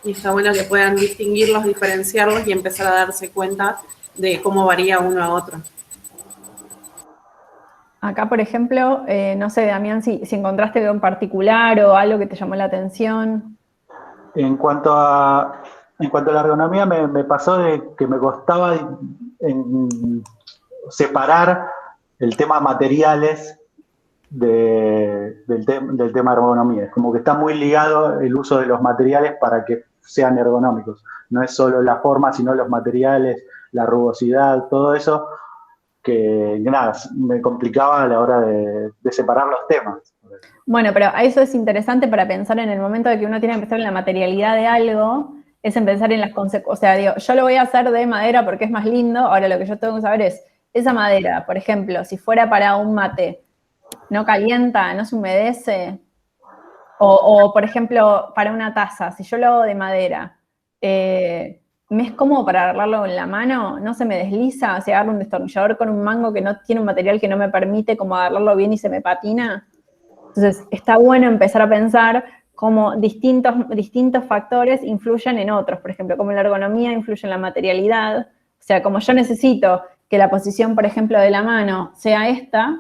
Y está bueno que puedan distinguirlos, diferenciarlos y empezar a darse cuenta de cómo varía uno a otro. Acá, por ejemplo, no sé, Damián, si encontraste algo en particular o algo que te llamó la atención. En cuanto a la ergonomía, me pasó de que me costaba separar el tema materiales del tema ergonomía. Es como que está muy ligado el uso de los materiales para que sean ergonómicos. No es solo la forma, sino los materiales, la rugosidad, todo eso, que nada, me complicaba a la hora de separar los temas. Bueno, pero eso es interesante para pensar en el momento de que uno tiene que pensar en la materialidad de algo, es en pensar en las consecuencias. O sea, digo, yo lo voy a hacer de madera porque es más lindo, ahora lo que yo tengo que saber es, esa madera, por ejemplo, si fuera para un mate, ¿no calienta, no se humedece? O por ejemplo, para una taza, si yo lo hago de madera, ¿me es cómodo para agarrarlo en la mano? ¿No se me desliza? O sea, agarro un destornillador con un mango que no tiene un material que no me permite como agarrarlo bien y se me patina. Entonces, está bueno empezar a pensar cómo distintos factores influyen en otros. Por ejemplo, cómo la ergonomía influye en la materialidad. O sea, como yo necesito que la posición, por ejemplo, de la mano sea esta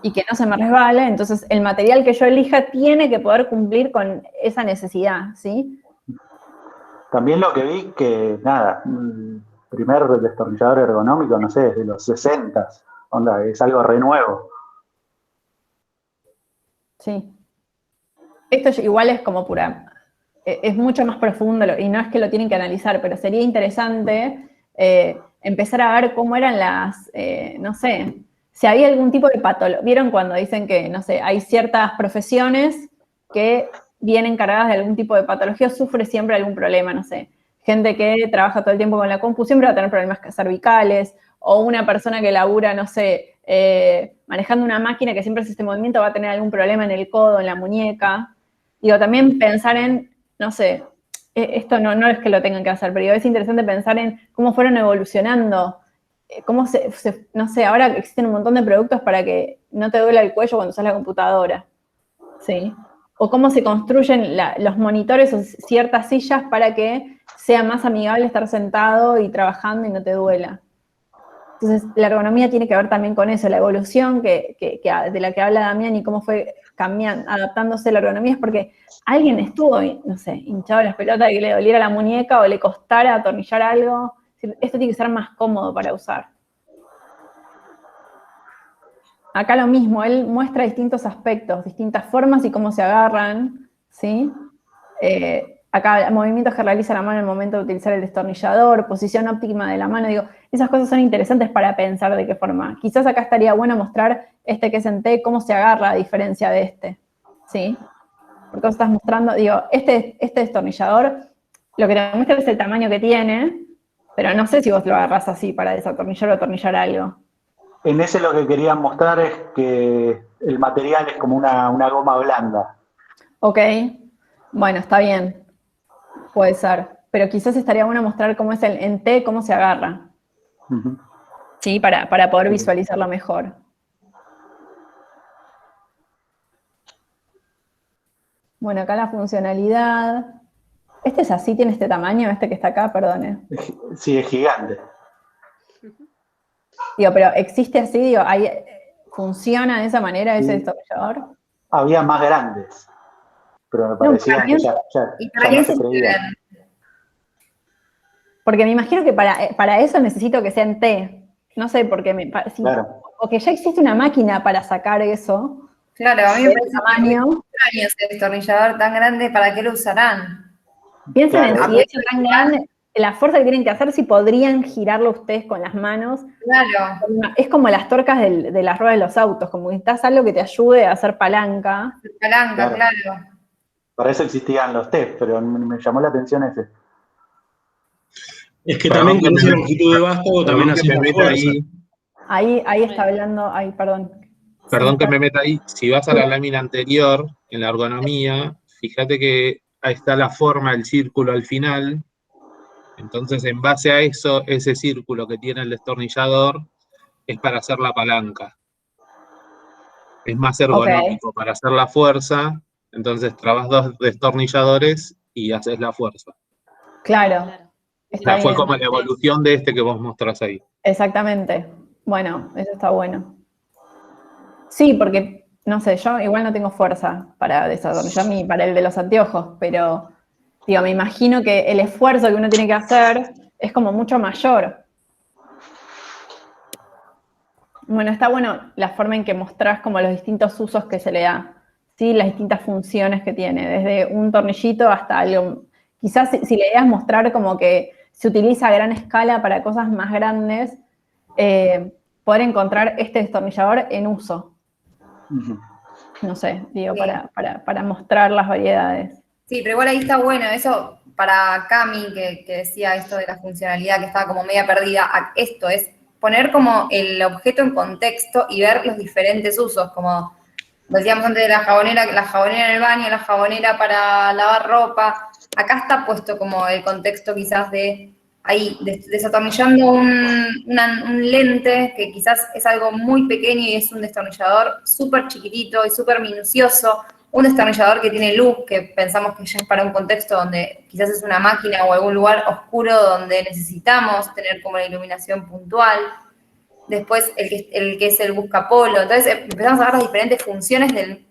y que no se me resbale, entonces el material que yo elija tiene que poder cumplir con esa necesidad, ¿sí? También lo que vi que, nada, el primer destornillador ergonómico, no sé, desde los 60, onda, es algo re nuevo. Sí. Esto igual es como es mucho más profundo y no es que lo tienen que analizar, pero sería interesante empezar a ver cómo eran no sé, si había algún tipo de patología. ¿Vieron cuando dicen que, no sé, hay ciertas profesiones que vienen cargadas de algún tipo de patología o sufre siempre algún problema, no sé? Gente que trabaja todo el tiempo con la compu siempre va a tener problemas cervicales, o una persona que labura, no sé, manejando una máquina que siempre hace este movimiento va a tener algún problema en el codo, en la muñeca. Digo, también pensar en, no sé, esto no es que lo tengan que hacer, pero digo, es interesante pensar en cómo fueron evolucionando, cómo no sé, ahora existen un montón de productos para que no te duela el cuello cuando usas la computadora, ¿sí? O cómo se construyen los monitores o ciertas sillas para que sea más amigable estar sentado y trabajando y no te duela. Entonces, la ergonomía tiene que ver también con eso, la evolución de la que habla Damián y cómo fue cambiando, adaptándose la ergonomía, es porque alguien estuvo, no sé, hinchado las pelotas de que le doliera la muñeca o le costara atornillar algo. Esto tiene que ser más cómodo para usar. Acá lo mismo, él muestra distintos aspectos, distintas formas y cómo se agarran, ¿sí? Acá movimientos que realiza la mano en el momento de utilizar el destornillador, posición óptima de la mano, digo, esas cosas son interesantes para pensar de qué forma. Quizás acá estaría bueno mostrar este que es en T, cómo se agarra a diferencia de este, ¿sí? Porque vos estás mostrando, digo, este destornillador, lo que te muestra es el tamaño que tiene, pero no sé si vos lo agarrás así para desatornillar o atornillar algo. En ese lo que querían mostrar es que el material es como una goma blanda. Ok, bueno, está bien. Puede ser, pero quizás estaría bueno mostrar cómo es en T, cómo se agarra. Uh-huh. Sí, para poder visualizarlo mejor. Bueno, acá la funcionalidad. ¿Este es así? ¿Tiene este tamaño? Este que está acá, perdone. Sí, es gigante. Digo, pero ¿existe así? Digo, ¿funciona de esa manera ese destornillador? Había más grandes, pero me parecía que ya no se creía. Porque me imagino que para eso necesito que sea en T. No sé, porque claro. O que ya existe una máquina para sacar eso. Claro, a mí me parece tamaño. muy extraño ese destornillador tan grande, ¿para qué lo usarán? Piensen en si eso es tan grande, la fuerza que tienen que hacer, si podrían girarlo ustedes con las manos. Claro. Es como las torcas de las ruedas de los autos, como que necesitas algo que te ayude a hacer palanca. Palanca, claro. Para eso existían los test, pero me llamó la atención ese. Es que también con esa longitud de vástago también haces la fuerza. Ahí está hablando, perdón. Perdón que me meta ahí. Si vas a la lámina anterior, en la ergonomía, fíjate que ahí está la forma del círculo al final. Entonces, en base a eso, ese círculo que tiene el destornillador es para hacer la palanca. Es más ergonómico para hacer la fuerza. Entonces, trabas 2 destornilladores y haces la fuerza. Claro. Está fue como la evolución de este que vos mostrás ahí. Exactamente. Bueno, eso está bueno. Sí, porque, no sé, yo igual no tengo fuerza para desatornillar ni para el de los anteojos, pero, digo, me imagino que el esfuerzo que uno tiene que hacer es como mucho mayor. Bueno, está bueno la forma en que mostrás como los distintos usos que se le da, ¿sí? Las distintas funciones que tiene, desde un tornillito hasta algo. Quizás si la idea es mostrar como que se utiliza a gran escala para cosas más grandes, poder encontrar este destornillador en uso. No sé, digo, Sí. para mostrar las variedades. Sí, pero igual ahí está bueno, eso para Cami, que decía esto de la funcionalidad, que estaba como media perdida, esto es poner como el objeto en contexto y ver los diferentes usos, como decíamos antes de la jabonera en el baño, la jabonera para lavar ropa. Acá está puesto como el contexto quizás de ahí, desatornillando un lente que quizás es algo muy pequeño y es un destornillador súper chiquitito y súper minucioso. Un destornillador que tiene luz, que pensamos que ya es para un contexto donde quizás es una máquina o algún lugar oscuro donde necesitamos tener como la iluminación puntual. Después el que es el buscapolo. Entonces empezamos a ver las diferentes funciones del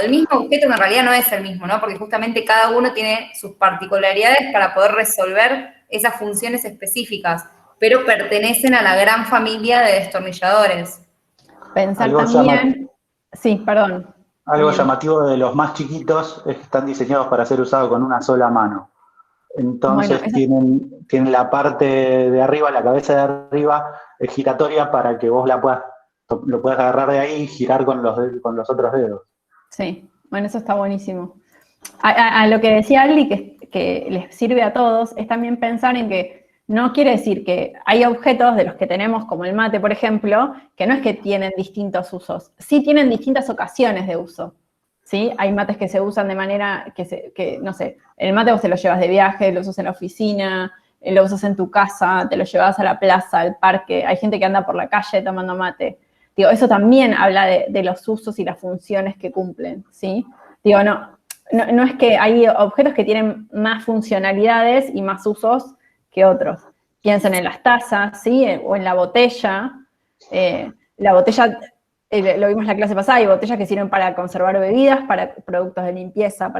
mismo objeto, que en realidad no es el mismo, ¿no? Porque justamente cada uno tiene sus particularidades para poder resolver esas funciones específicas, pero pertenecen a la gran familia de destornilladores. Pensar también... Sí, perdón. Algo llamativo de los más chiquitos es que están diseñados para ser usados con una sola mano. Entonces tienen la parte de arriba, la cabeza de arriba, es giratoria para que vos lo puedas agarrar de ahí y girar con los otros dedos. Sí, bueno, eso está buenísimo. A lo que decía Ali, que les sirve a todos, es también pensar en que no quiere decir que hay objetos de los que tenemos, como el mate, por ejemplo, que no es que tienen distintos usos, sí tienen distintas ocasiones de uso, ¿sí? Hay mates que se usan de manera que no sé, el mate vos te lo llevas de viaje, lo usas en la oficina, lo usas en tu casa, te lo llevas a la plaza, al parque, hay gente que anda por la calle tomando mate. Digo, eso también habla de los usos y las funciones que cumplen, ¿sí? Digo, no es que hay objetos que tienen más funcionalidades y más usos que otros. Piensen en las tazas, ¿sí? O en la botella. La botella, lo vimos en la clase pasada, hay botellas que sirven para conservar bebidas, para productos de limpieza,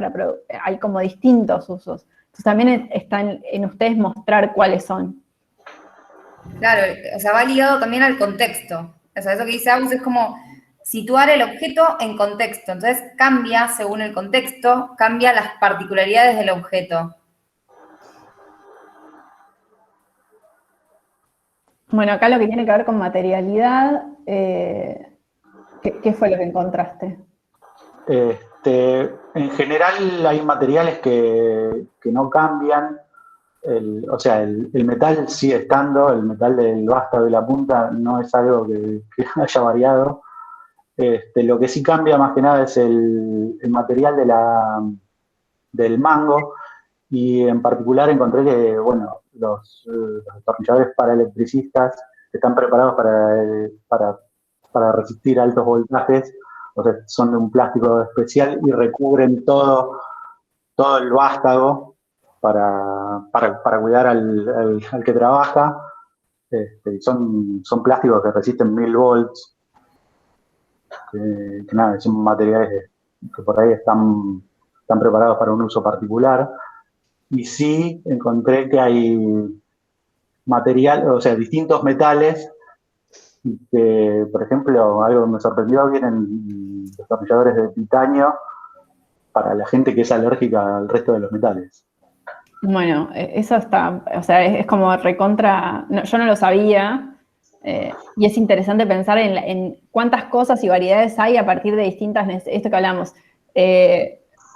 hay como distintos usos. Entonces también está en ustedes mostrar cuáles son. Claro, o sea, va ligado también al contexto. O sea, eso que dice Agus es como situar el objeto en contexto. Entonces cambia según el contexto, cambia las particularidades del objeto. Bueno, acá lo que tiene que ver con materialidad, ¿qué fue lo que encontraste? En general hay materiales que no cambian. O sea, el metal sigue estando, el metal del vástago y la punta no es algo que haya variado. Lo que sí cambia más que nada es el material del mango, y en particular encontré que, bueno, los destornilladores para electricistas están preparados para resistir altos voltajes, o sea, son de un plástico especial y recubren todo el vástago para cuidar al que trabaja. Son plásticos que resisten 1000 volts, que nada, son materiales que por ahí están preparados para un uso particular. Y sí encontré que hay material, o sea, distintos metales que, por ejemplo, algo que me sorprendió, vienen destornilladores de titanio para la gente que es alérgica al resto de los metales. Bueno, eso está, o sea, es como recontra, yo no lo sabía, y es interesante pensar en cuántas cosas y variedades hay a partir de distintas, esto que hablamos,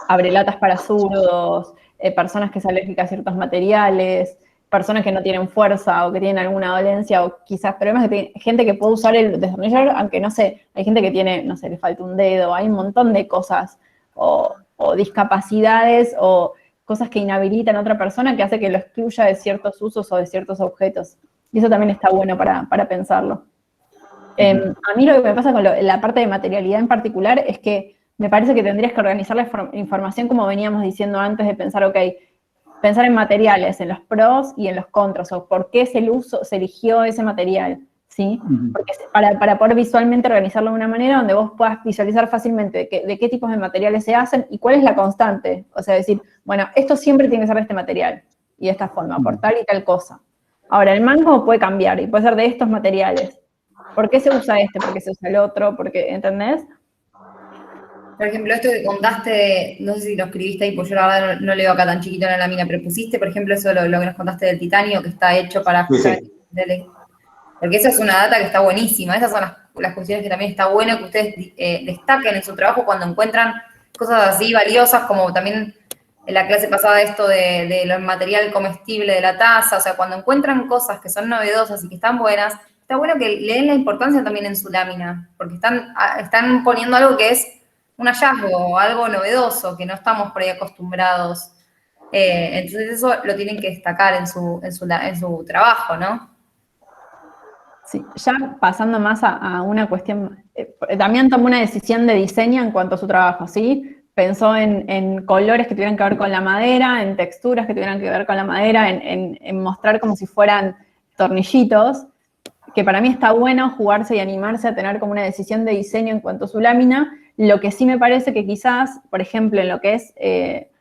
abrelatas para zurdos, personas que son alérgicas a ciertos materiales, personas que no tienen fuerza o que tienen alguna dolencia o quizás problemas, gente que puede usar el destornillador, aunque no sé, hay gente que tiene, no sé, le falta un dedo, hay un montón de cosas, o discapacidades, o cosas que inhabilitan a otra persona que hace que lo excluya de ciertos usos o de ciertos objetos. Y eso también está bueno para pensarlo. A mí lo que me pasa con la parte de materialidad en particular es que me parece que tendrías que organizar la información como veníamos diciendo antes de pensar, ok, pensar en materiales, en los pros y en los contras, o por qué se eligió ese material, ¿sí? Porque para poder visualmente organizarlo de una manera donde vos puedas visualizar fácilmente de qué tipos de materiales se hacen y cuál es la constante. O sea, decir, bueno, esto siempre tiene que ser de este material y de esta forma, por tal y tal cosa. Ahora, el mango puede cambiar y puede ser de estos materiales. ¿Por qué se usa este? ¿Por qué se usa el otro? Porque, ¿entendés? Por ejemplo, esto que contaste, no sé si lo escribiste ahí, pues yo la verdad no leo acá tan chiquito en la lámina, pero pusiste, por ejemplo, eso lo que nos contaste del titanio, que está hecho para... Sí. Porque esa es una data que está buenísima. Esas son las cuestiones que también está bueno que ustedes destaquen en su trabajo cuando encuentran cosas así valiosas, como también en la clase pasada esto de lo material comestible de la taza. O sea, cuando encuentran cosas que son novedosas y que están buenas, está bueno que le den la importancia también en su lámina, porque están poniendo algo que es un hallazgo, algo novedoso, que no estamos por ahí acostumbrados. Entonces eso lo tienen que destacar en su trabajo, ¿no? Sí, ya pasando más a una cuestión, Damián tomó una decisión de diseño en cuanto a su trabajo, ¿sí? Pensó en colores que tuvieran que ver con la madera, en texturas que tuvieran que ver con la madera, en mostrar como si fueran tornillitos, que para mí está bueno jugarse y animarse a tener como una decisión de diseño en cuanto a su lámina. Lo que sí me parece que quizás, por ejemplo, en lo que es,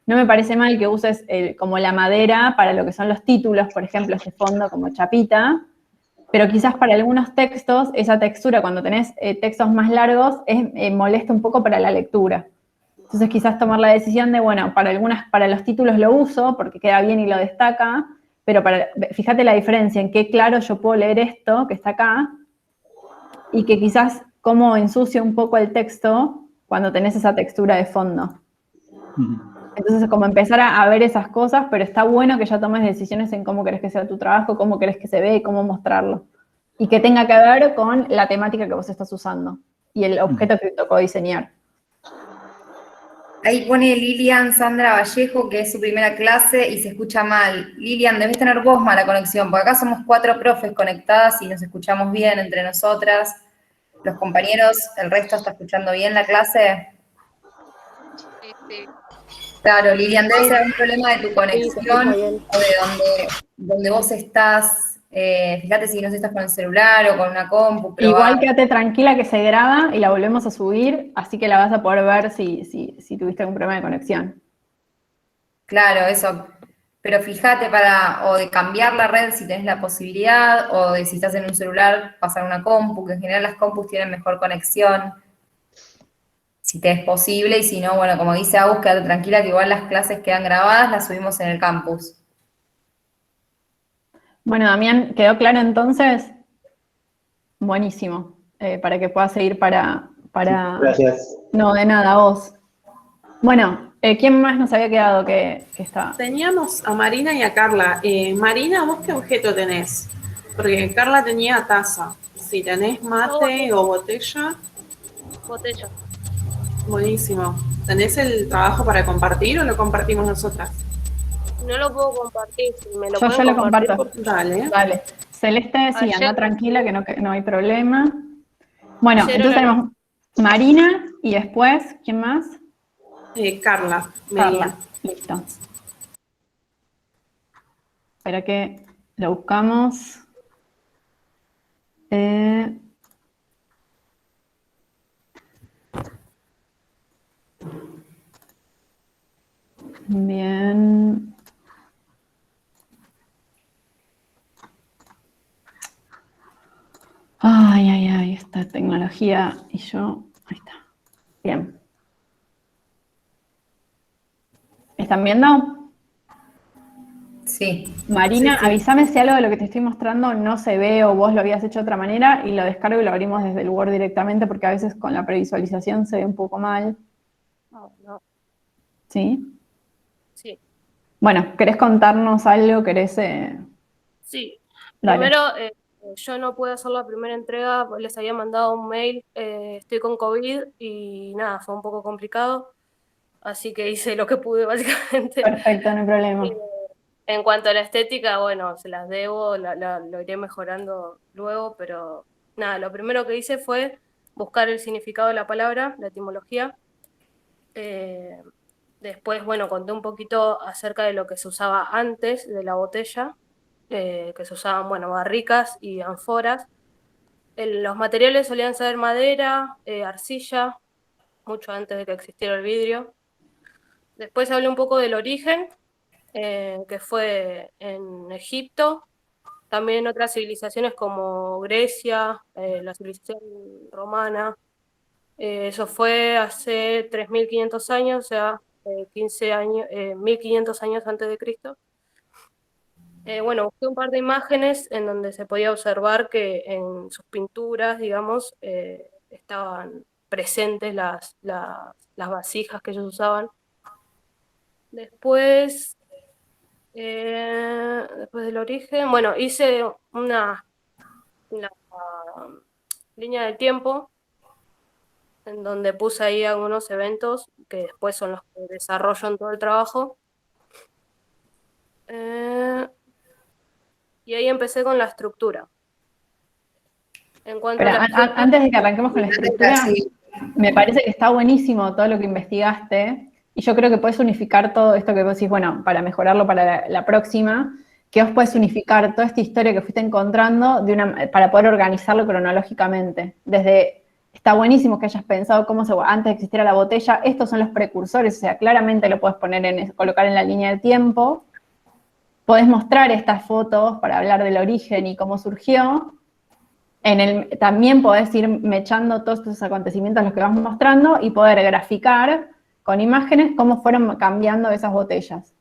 no me parece mal que uses como la madera para lo que son los títulos, por ejemplo, este fondo como chapita, pero quizás para algunos textos, esa textura, cuando tenés textos más largos, molesta un poco para la lectura. Entonces quizás tomar la decisión de, bueno, para los títulos lo uso, porque queda bien y lo destaca, pero fíjate la diferencia en qué claro yo puedo leer esto, que está acá, y que quizás cómo ensucia un poco el texto cuando tenés esa textura de fondo. Entonces, como empezar a ver esas cosas, pero está bueno que ya tomes decisiones en cómo querés que sea tu trabajo, cómo querés que se vea y cómo mostrarlo. Y que tenga que ver con la temática que vos estás usando y el objeto que te tocó diseñar. ahí pone Lilian Sandra Vallejo, que es su primera clase y se escucha mal. Lilian, debes tener vos mala conexión, porque acá somos 4 profes conectadas y nos escuchamos bien entre nosotras. Los compañeros, ¿el resto está escuchando bien la clase? Sí. Claro, Lilian, debe ser un problema de tu conexión Sí, o de donde vos estás. Fíjate si no estás con el celular o con una compu. Igual quédate tranquila que se graba y la volvemos a subir, así que la vas a poder ver si tuviste algún problema de conexión. Claro, eso. Pero fíjate o de cambiar la red si tenés la posibilidad, o de si estás en un celular, pasar una compu, que en general las compus tienen mejor conexión, si te es posible, y si no, bueno, como dice Agus, quédate tranquila que igual las clases quedan grabadas, las subimos en el campus. Bueno, Damián, ¿quedó claro entonces? Buenísimo, para que puedas seguir para... Gracias. No, de nada, vos. Bueno, ¿quién más nos había quedado que está? Teníamos a Marina y a Carla. Marina, ¿vos qué objeto tenés? Porque Carla tenía taza. Si tenés mate o botella, Botella. buenísimo. ¿Tenés el trabajo para compartir o lo compartimos nosotras? No lo puedo compartir, si me lo Yo pueden lo compartir, comparto. Dale. Dale. Celeste, sí, Ayer- anda tranquila, que no hay problema. Bueno, Ayer entonces era- tenemos Marina y después, ¿quién más? Carla. Carla. Listo. Espera que lo buscamos. Bien. Ay, esta tecnología y yo. Ahí está. Bien. ¿Están viendo? Sí. Marina, Sí. avísame si algo de lo que te estoy mostrando no se ve o vos lo habías hecho de otra manera y lo descargo y lo abrimos desde el Word directamente porque a veces con la previsualización se ve un poco mal. No. ¿Sí? Sí. Bueno, ¿querés contarnos algo? ¿Querés...? Sí. Dale. Primero, yo no pude hacer la primera entrega, les había mandado un mail, estoy con COVID y nada, fue un poco complicado, así que hice lo que pude básicamente. Perfecto, no hay problema. En cuanto a la estética, bueno, se las debo, lo iré mejorando luego, pero nada, lo primero que hice fue buscar el significado de la palabra, la etimología. Después, bueno, conté un poquito acerca de lo que se usaba antes de la botella, que se usaban, bueno, barricas y ánforas. Los materiales solían ser madera, arcilla, mucho antes de que existiera el vidrio. Después hablé un poco del origen, que fue en Egipto, también en otras civilizaciones como Grecia, la civilización romana. Eso fue hace 3.500 años, o sea, 15 años, 1.500 años antes de Cristo. Bueno, busqué un par de imágenes en donde se podía observar que en sus pinturas, digamos, estaban presentes las vasijas que ellos usaban. Después del origen, bueno, hice una línea del tiempo en donde puse ahí algunos eventos que después son los que desarrollo en todo el trabajo. Y ahí empecé con la estructura. En cuanto a la estructura, antes de que arranquemos con la estructura, me parece que está buenísimo todo lo que investigaste y yo creo que puedes unificar todo esto que vos decís, bueno, para mejorarlo para la próxima, que vos puedes unificar toda esta historia que fuiste encontrando para poder organizarlo cronológicamente. Está buenísimo que hayas pensado antes de existiera la botella, estos son los precursores, o sea, claramente lo puedes colocar en la línea de tiempo, podés mostrar estas fotos para hablar del origen y cómo surgió. También podés ir mechando todos estos acontecimientos los que vas mostrando y poder graficar con imágenes cómo fueron cambiando esas botellas.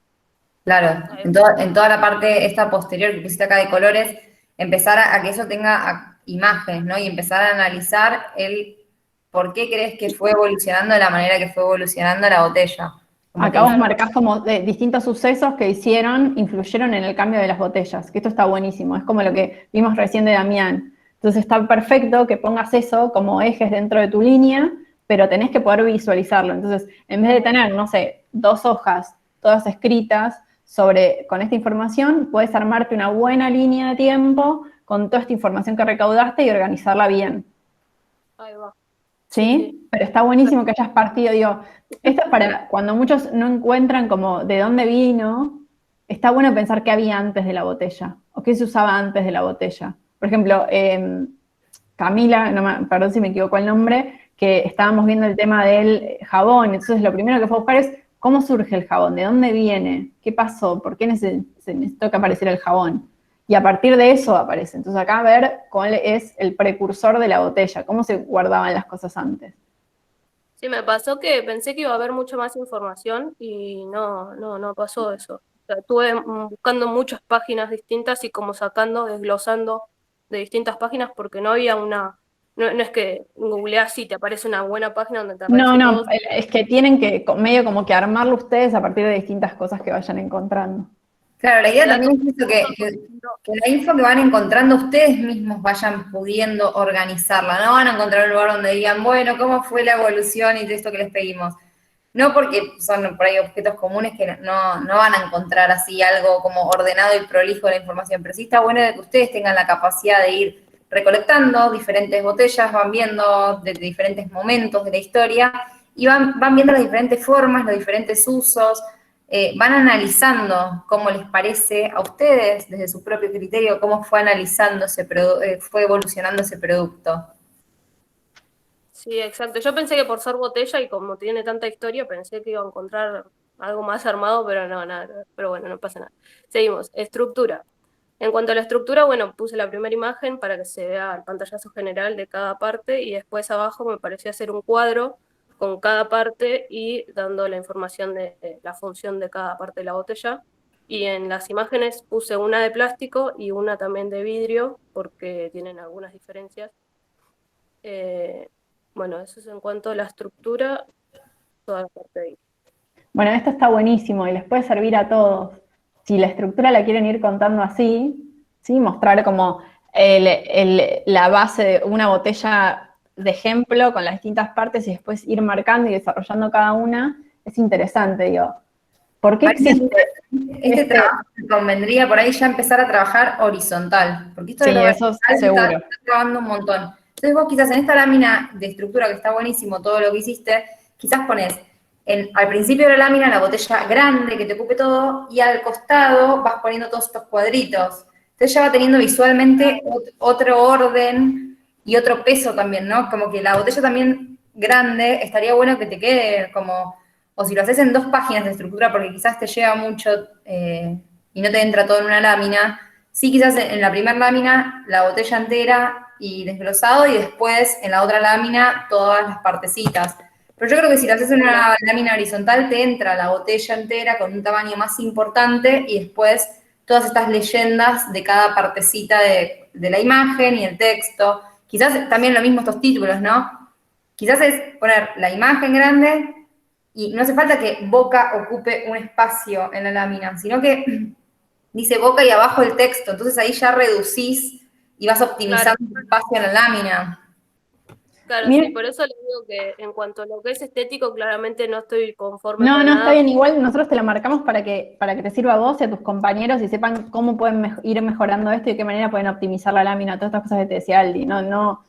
Claro, en toda la parte esta posterior que pusiste acá de colores, empezar a que eso tenga imágenes, ¿no? Y empezar a analizar el por qué crees que fue evolucionando de la manera que fue evolucionando la botella. Acá vos marcás como distintos sucesos que influyeron en el cambio de las botellas, que esto está buenísimo, es como lo que vimos recién de Damián. Entonces está perfecto que pongas eso como ejes dentro de tu línea pero tenés que poder visualizarlo. Entonces, en vez de tener, no sé, 2 hojas todas escritas con esta información, puedes armarte una buena línea de tiempo con toda esta información que recaudaste y organizarla bien. Ahí va. ¿Sí? Pero está buenísimo que hayas partido, digo, esto es para cuando muchos no encuentran como de dónde vino, está bueno pensar qué había antes de la botella, o qué se usaba antes de la botella. Por ejemplo, Camila, perdón si me equivoco el nombre, que estábamos viendo el tema del jabón, entonces lo primero que fue a buscar es cómo surge el jabón, de dónde viene, qué pasó, por qué se necesitó que apareciera el jabón. Y a partir de eso aparece. Entonces acá ver cuál es el precursor de la botella, cómo se guardaban las cosas antes. Sí, me pasó que pensé que iba a haber mucha más información y no pasó eso. O sea, estuve buscando muchas páginas distintas y como sacando, desglosando de distintas páginas porque no había una... No es que googleás y te aparece una buena página donde te aparece todo. Es que tienen que medio como que armarlo ustedes a partir de distintas cosas que vayan encontrando. Claro, la idea también es eso, que la info que van encontrando ustedes mismos vayan pudiendo organizarla. No van a encontrar un lugar donde digan, bueno, ¿cómo fue la evolución y de esto que les pedimos? No porque son por ahí objetos comunes que no van a encontrar así algo como ordenado y prolijo de la información, pero sí está bueno de que ustedes tengan la capacidad de ir recolectando diferentes botellas, van viendo de diferentes momentos de la historia y van viendo las diferentes formas, los diferentes usos, van analizando cómo les parece a ustedes, desde su propio criterio, cómo fue analizando fue evolucionando ese producto. Sí, exacto. Yo pensé que por ser botella y como tiene tanta historia, pensé que iba a encontrar algo más armado, pero no, nada. Pero bueno, no pasa nada. Seguimos. Estructura. En cuanto a la estructura, bueno, puse la primera imagen para que se vea el pantallazo general de cada parte y después abajo me pareció hacer un cuadro con cada parte y dando la información de la función de cada parte de la botella. Y en las imágenes puse una de plástico y una también de vidrio porque tienen algunas diferencias. Bueno, eso es en cuanto a la estructura, toda la parte de ahí. Bueno, esto está buenísimo y les puede servir a todos. Si la estructura la quieren ir contando así, ¿sí? Mostrar como la base de una botella de ejemplo con las distintas partes y después ir marcando y desarrollando cada una, es interesante, digo. ¿Por qué existe? Este trabajo convendría por ahí ya empezar a trabajar horizontal, porque esto sí, de lo eso seguro. está trabajando un montón. Entonces vos quizás en esta lámina de estructura, que está buenísimo todo lo que hiciste, quizás pones al principio de la lámina la botella grande que te ocupe todo, y al costado vas poniendo todos estos cuadritos. Entonces ya va teniendo visualmente otro orden y otro peso también, ¿no? Como que la botella también grande, estaría bueno que te quede como, o si lo haces en 2 páginas de estructura, porque quizás te lleva mucho y no te entra todo en una lámina, sí quizás en la primera lámina la botella entera y desglosado, y después en la otra lámina todas las partecitas. Pero yo creo que si lo haces en una lámina horizontal, te entra la botella entera con un tamaño más importante y después todas estas leyendas de cada partecita de la imagen y el texto. Quizás también lo mismo estos títulos, ¿no? Quizás es poner la imagen grande y no hace falta que boca ocupe un espacio en la lámina, sino que dice boca y abajo el texto. Entonces ahí ya reducís y vas optimizando el espacio en la lámina. Claro, Miren, sí, por eso les digo que en cuanto a lo que es estético, claramente no estoy conforme no, con no, nada. está bien, igual nosotros te lo marcamos para que te sirva a vos y a tus compañeros y sepan cómo pueden ir mejorando esto y de qué manera pueden optimizar la lámina, todas estas cosas que te decía Aldi, no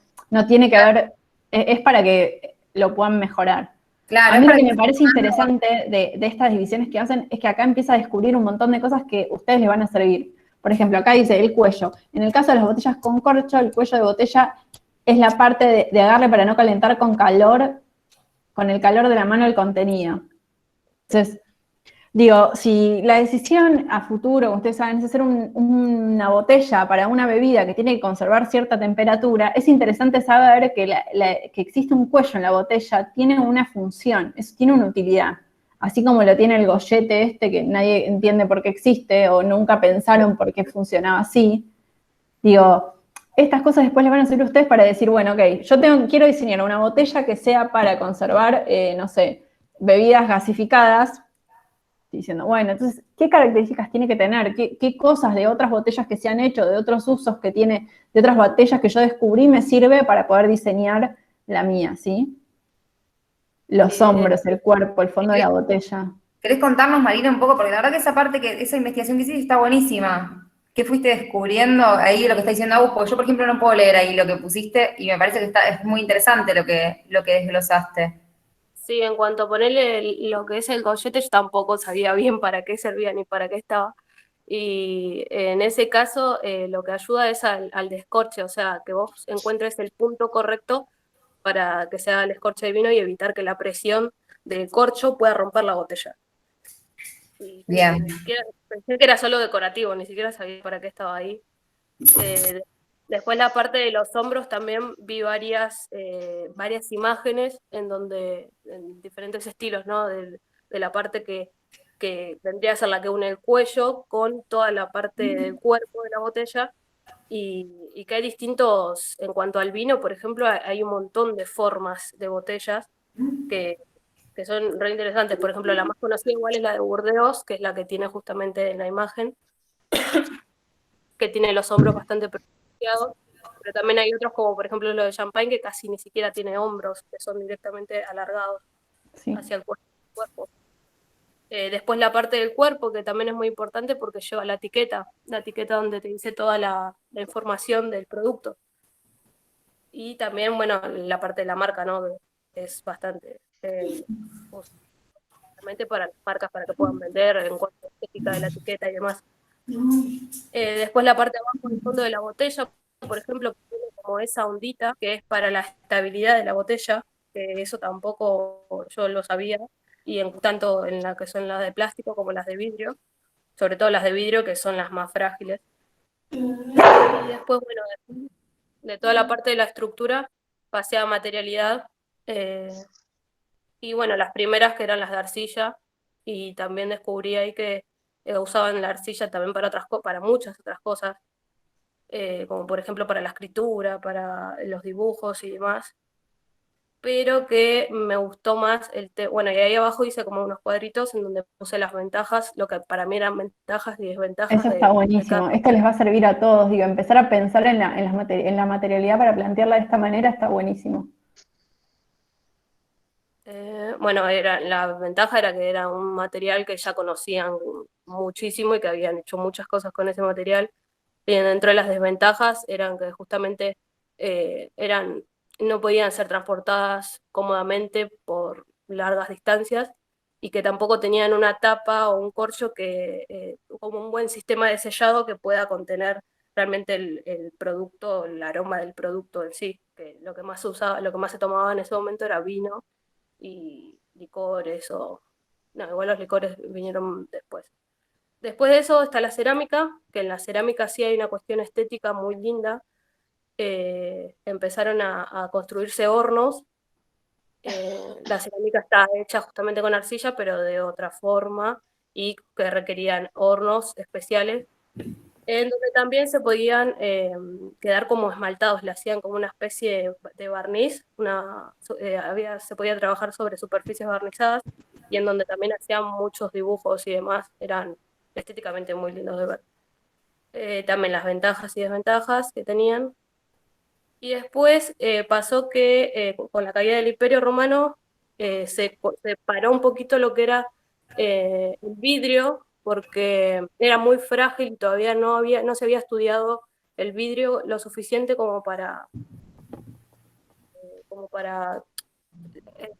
tiene que ver, es para que lo puedan mejorar. Claro, a mí lo que me parece interesante de estas divisiones que hacen es que acá empieza a descubrir un montón de cosas que a ustedes les van a servir. Por ejemplo, acá dice el cuello. En el caso de las botellas con corcho, el cuello de botella es la parte de agarre para no calentar con el calor de la mano el contenido. Entonces, digo, si la decisión a futuro, como ustedes saben, es hacer una botella para una bebida que tiene que conservar cierta temperatura, es interesante saber que existe un cuello en la botella, tiene una función, tiene una utilidad. Así como lo tiene el gollete que nadie entiende por qué existe o nunca pensaron por qué funcionaba así. Digo, estas cosas después les van a servir a ustedes para decir, bueno, ok, quiero diseñar una botella que sea para conservar, no sé, bebidas gasificadas. Diciendo, bueno, entonces, ¿qué características tiene que tener? ¿Qué cosas de otras botellas que se han hecho, de otros usos que tiene, de otras botellas que yo descubrí me sirve para poder diseñar la mía, ¿sí? los hombros, el cuerpo, el fondo de la botella. ¿Querés contarnos, Marina, un poco? Porque la verdad que esa parte, esa investigación que hiciste está buenísima. ¿Qué fuiste descubriendo ahí de lo que está diciendo Agus? Porque yo, por ejemplo, no puedo leer ahí lo que pusiste y me parece que es muy interesante lo que desglosaste. Sí, en cuanto a ponerle lo que es el collete, yo tampoco sabía bien para qué servía ni para qué estaba. Y en ese caso, lo que ayuda es al descorche, o sea, que vos encuentres el punto correcto para que se haga el escorche de vino y evitar que la presión del corcho pueda romper la botella. Y Bien. pensé que era solo decorativo, ni siquiera sabía para qué estaba ahí. Después la parte de los hombros también vi varias imágenes en diferentes estilos, ¿no? De la parte que vendría a ser la que une el cuello con toda la parte del cuerpo de la botella y que hay distintos, en cuanto al vino, por ejemplo, hay un montón de formas de botellas que son re interesantes. Por ejemplo, la más conocida igual es la de Burdeos, que es la que tiene justamente en la imagen, que tiene los hombros bastante pronunciados, pero también hay otros como por ejemplo lo de Champagne, que casi ni siquiera tiene hombros, que son directamente alargados hacia el cuerpo. Después la parte del cuerpo, que también es muy importante porque lleva la etiqueta donde te dice toda la información del producto. Y también, bueno, la parte de la marca, ¿no? Es bastante para las marcas, para que puedan vender en cuanto a la estética de la etiqueta y demás. Después la parte de abajo del fondo de la botella, por ejemplo, tiene como esa ondita que es para la estabilidad de la botella, que eso tampoco yo lo sabía, y tanto en la que son las de plástico como las de vidrio, sobre todo las de vidrio que son las más frágiles. Y después, bueno, de toda la parte de la estructura pasé a materialidad, y bueno, las primeras que eran las de arcilla, y también descubrí ahí que usaban la arcilla también para muchas otras cosas, como por ejemplo para la escritura, para los dibujos y demás, pero que me gustó más bueno, y ahí abajo hice como unos cuadritos en donde puse las ventajas, lo que para mí eran ventajas y desventajas. Eso está buenísimo. Esto les va a servir a todos, digo, empezar a pensar en la materialidad para plantearla de esta manera está buenísimo. Bueno, la ventaja era que era un material que ya conocían muchísimo y que habían hecho muchas cosas con ese material. Y dentro de las desventajas eran que justamente no podían ser transportadas cómodamente por largas distancias y que tampoco tenían una tapa o un corcho como un buen sistema de sellado que pueda contener realmente el producto, el aroma del producto en sí, que lo que más se usaba, lo que más se tomaba en ese momento era vino y licores no, igual los licores vinieron después. Después de eso está la cerámica, que en la cerámica sí hay una cuestión estética muy linda. Empezaron a construirse hornos. La cerámica está hecha justamente con arcilla, pero de otra forma, y que requerían hornos especiales, en donde también se podían quedar como esmaltados, le hacían como una especie de barniz, se podía trabajar sobre superficies barnizadas, y en donde también hacían muchos dibujos y demás, eran estéticamente muy lindos de ver. También las ventajas y desventajas que tenían. Y después pasó que con la caída del Imperio Romano se paró un poquito lo que era el vidrio, porque era muy frágil y todavía no se había estudiado el vidrio lo suficiente como para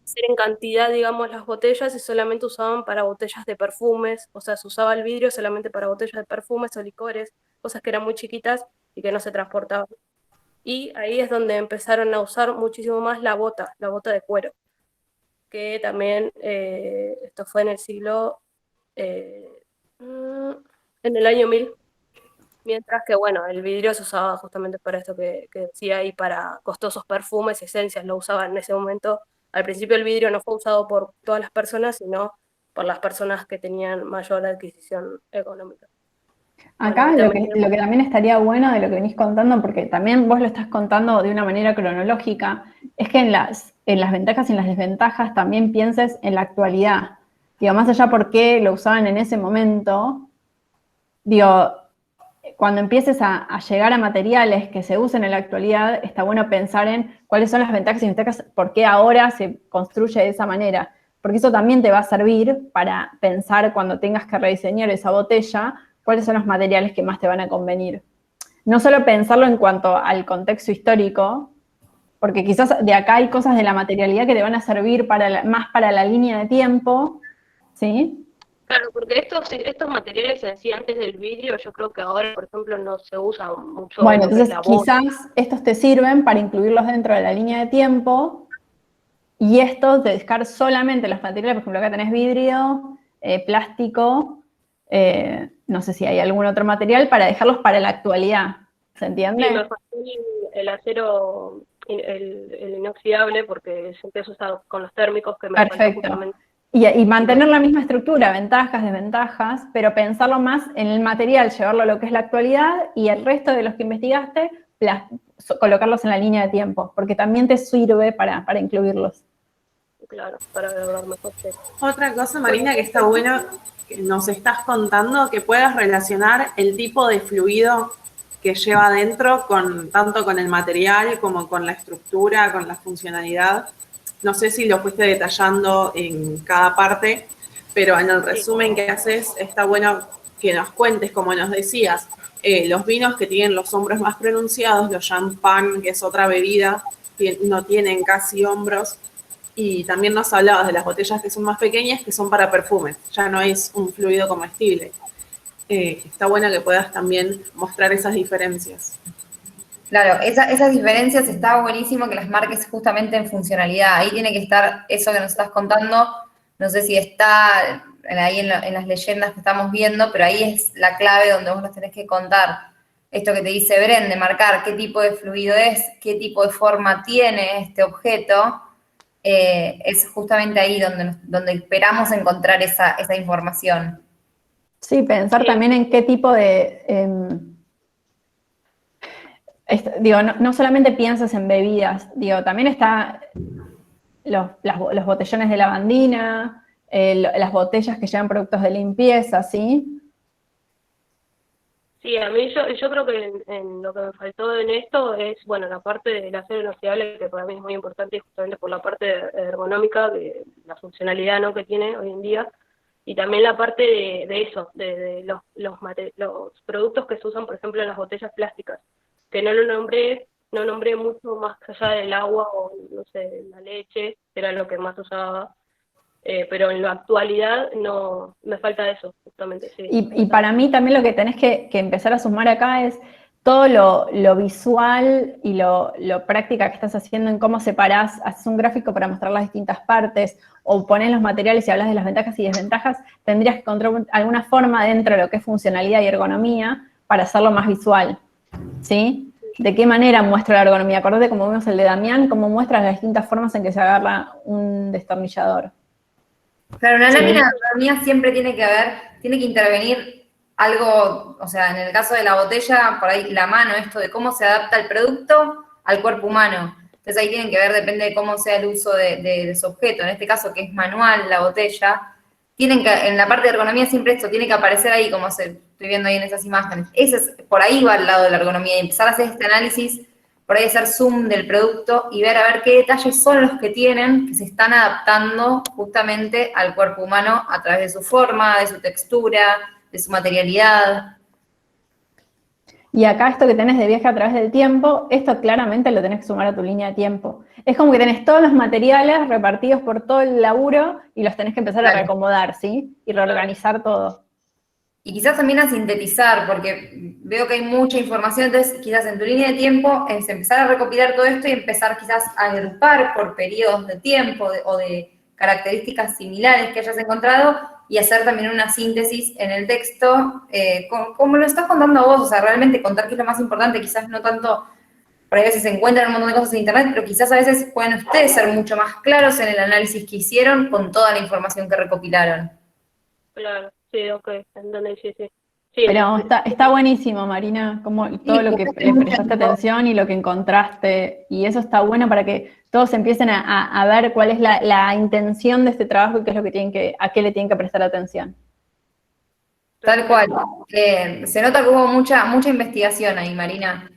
hacer en cantidad, digamos, las botellas, y solamente usaban para botellas de perfumes, o sea, se usaba el vidrio solamente para botellas de perfumes o licores, cosas que eran muy chiquitas y que no se transportaban. Y ahí es donde empezaron a usar muchísimo más la bota de cuero, que también esto fue en el siglo, en el año 1000, mientras que, bueno, el vidrio se usaba justamente para esto que decía, y para costosos perfumes, esencias, lo usaban en ese momento. Al principio el vidrio no fue usado por todas las personas, sino por las personas que tenían mayor adquisición económica. Acá lo que también estaría bueno de lo que venís contando, porque también vos lo estás contando de una manera cronológica, es que en las ventajas y en las desventajas también pienses en la actualidad. Digo, más allá por qué lo usaban en ese momento, digo, cuando empieces a llegar a materiales que se usen en la actualidad, está bueno pensar en cuáles son las ventajas y desventajas, por qué ahora se construye de esa manera. Porque eso también te va a servir para pensar cuando tengas que rediseñar esa botella, cuáles son los materiales que más te van a convenir. No solo pensarlo en cuanto al contexto histórico, porque quizás de acá hay cosas de la materialidad que te van a servir más para la línea de tiempo, ¿sí? Claro, porque estos materiales en sí antes del vidrio, yo creo que ahora, por ejemplo, no se usa mucho. Bueno, entonces quizás estos te sirven para incluirlos dentro de la línea de tiempo y estos de dejar solamente los materiales, por ejemplo, acá tenés vidrio, plástico, no sé si hay algún otro material, para dejarlos para la actualidad, ¿se entiende? Sí, me faltó el acero, el inoxidable, porque siempre eso está con los térmicos que me faltó justamente. Y mantener la misma estructura, ventajas, desventajas, pero pensarlo más en el material, llevarlo a lo que es la actualidad y el resto de los que investigaste, colocarlos en la línea de tiempo, porque también te sirve para incluirlos. Claro, para ver mejor. Otra cosa, Marina, que está bueno que nos estás contando, que puedas relacionar el tipo de fluido que lleva adentro tanto con el material como con la estructura, con la funcionalidad. No sé si lo fuiste detallando en cada parte, pero en el resumen que haces está bueno que nos cuentes, como nos decías, los vinos que tienen los hombros más pronunciados, los champán, que es otra bebida, no tienen casi hombros, y también nos hablabas de las botellas que son más pequeñas, que son para perfumes, ya no es un fluido comestible. Está bueno que puedas también mostrar esas diferencias. Claro, esas diferencias está buenísimo que las marques justamente en funcionalidad. Ahí tiene que estar eso que nos estás contando. No sé si está ahí en las leyendas que estamos viendo, pero ahí es la clave donde vos nos tenés que contar. Esto que te dice Bren, de marcar qué tipo de fluido es, qué tipo de forma tiene este objeto, es justamente ahí donde esperamos encontrar esa información. Sí, pensar también en qué tipo de... digo, no solamente piensas en bebidas, digo, también está los botellones de lavandina, las botellas que llevan productos de limpieza, ¿sí? Sí, a mí yo creo que en lo que me faltó en esto es, bueno, la parte del acero inoxidable, que para mí es muy importante justamente por la parte ergonómica, de la funcionalidad, ¿no?, que tiene hoy en día, y también la parte de eso, de los productos que se usan, por ejemplo, en las botellas plásticas, que no nombré mucho más allá del agua o, no sé, la leche, era lo que más usaba. Pero en la actualidad no me falta eso, justamente. Sí. Y para mí también lo que tenés que empezar a sumar acá es todo lo visual y lo práctica que estás haciendo en cómo separás, haces un gráfico para mostrar las distintas partes, o ponés los materiales y hablas de las ventajas y desventajas, tendrías que encontrar alguna forma dentro de lo que es funcionalidad y ergonomía para hacerlo más visual, ¿sí? ¿De qué manera muestra la ergonomía? Acordate como vimos el de Damián, cómo muestra las distintas formas en que se agarra un destornillador. Claro, una lámina de ergonomía siempre tiene que intervenir algo, o sea, en el caso de la botella, por ahí la mano, esto de cómo se adapta el producto al cuerpo humano. Entonces ahí tienen que ver, depende de cómo sea el uso de su objeto. En este caso, que es manual la botella, en la parte de ergonomía siempre esto tiene que aparecer ahí, como estoy viendo ahí en esas imágenes. Por ahí va al lado de la ergonomía, y empezar a hacer este análisis, por ahí hacer zoom del producto y ver a ver qué detalles son los que tienen, que se están adaptando justamente al cuerpo humano a través de su forma, de su textura, de su materialidad. Y acá esto que tenés de viaje a través del tiempo, esto claramente lo tenés que sumar a tu línea de tiempo. Es como que tenés todos los materiales repartidos por todo el laburo y los tenés que empezar a reacomodar, ¿sí? Y reorganizar todo. Y quizás también a sintetizar, porque veo que hay mucha información, entonces quizás en tu línea de tiempo es empezar a recopilar todo esto y empezar quizás a agrupar por periodos de tiempo o de características similares que hayas encontrado y hacer también una síntesis en el texto, como lo estás contando vos, o sea, realmente contar qué es lo más importante, quizás no tanto, por ahí a veces se encuentran un montón de cosas en internet, pero quizás a veces pueden ustedes ser mucho más claros en el análisis que hicieron con toda la información que recopilaron. Claro. Sí, ok, entendés, sí. Pero está buenísimo, Marina, como todo lo que le prestaste atención y lo que encontraste, y eso está bueno para que todos empiecen a ver cuál es la intención de este trabajo y qué es lo que a qué le tienen que prestar atención. Tal cual. Se nota que hubo mucha investigación ahí, Marina.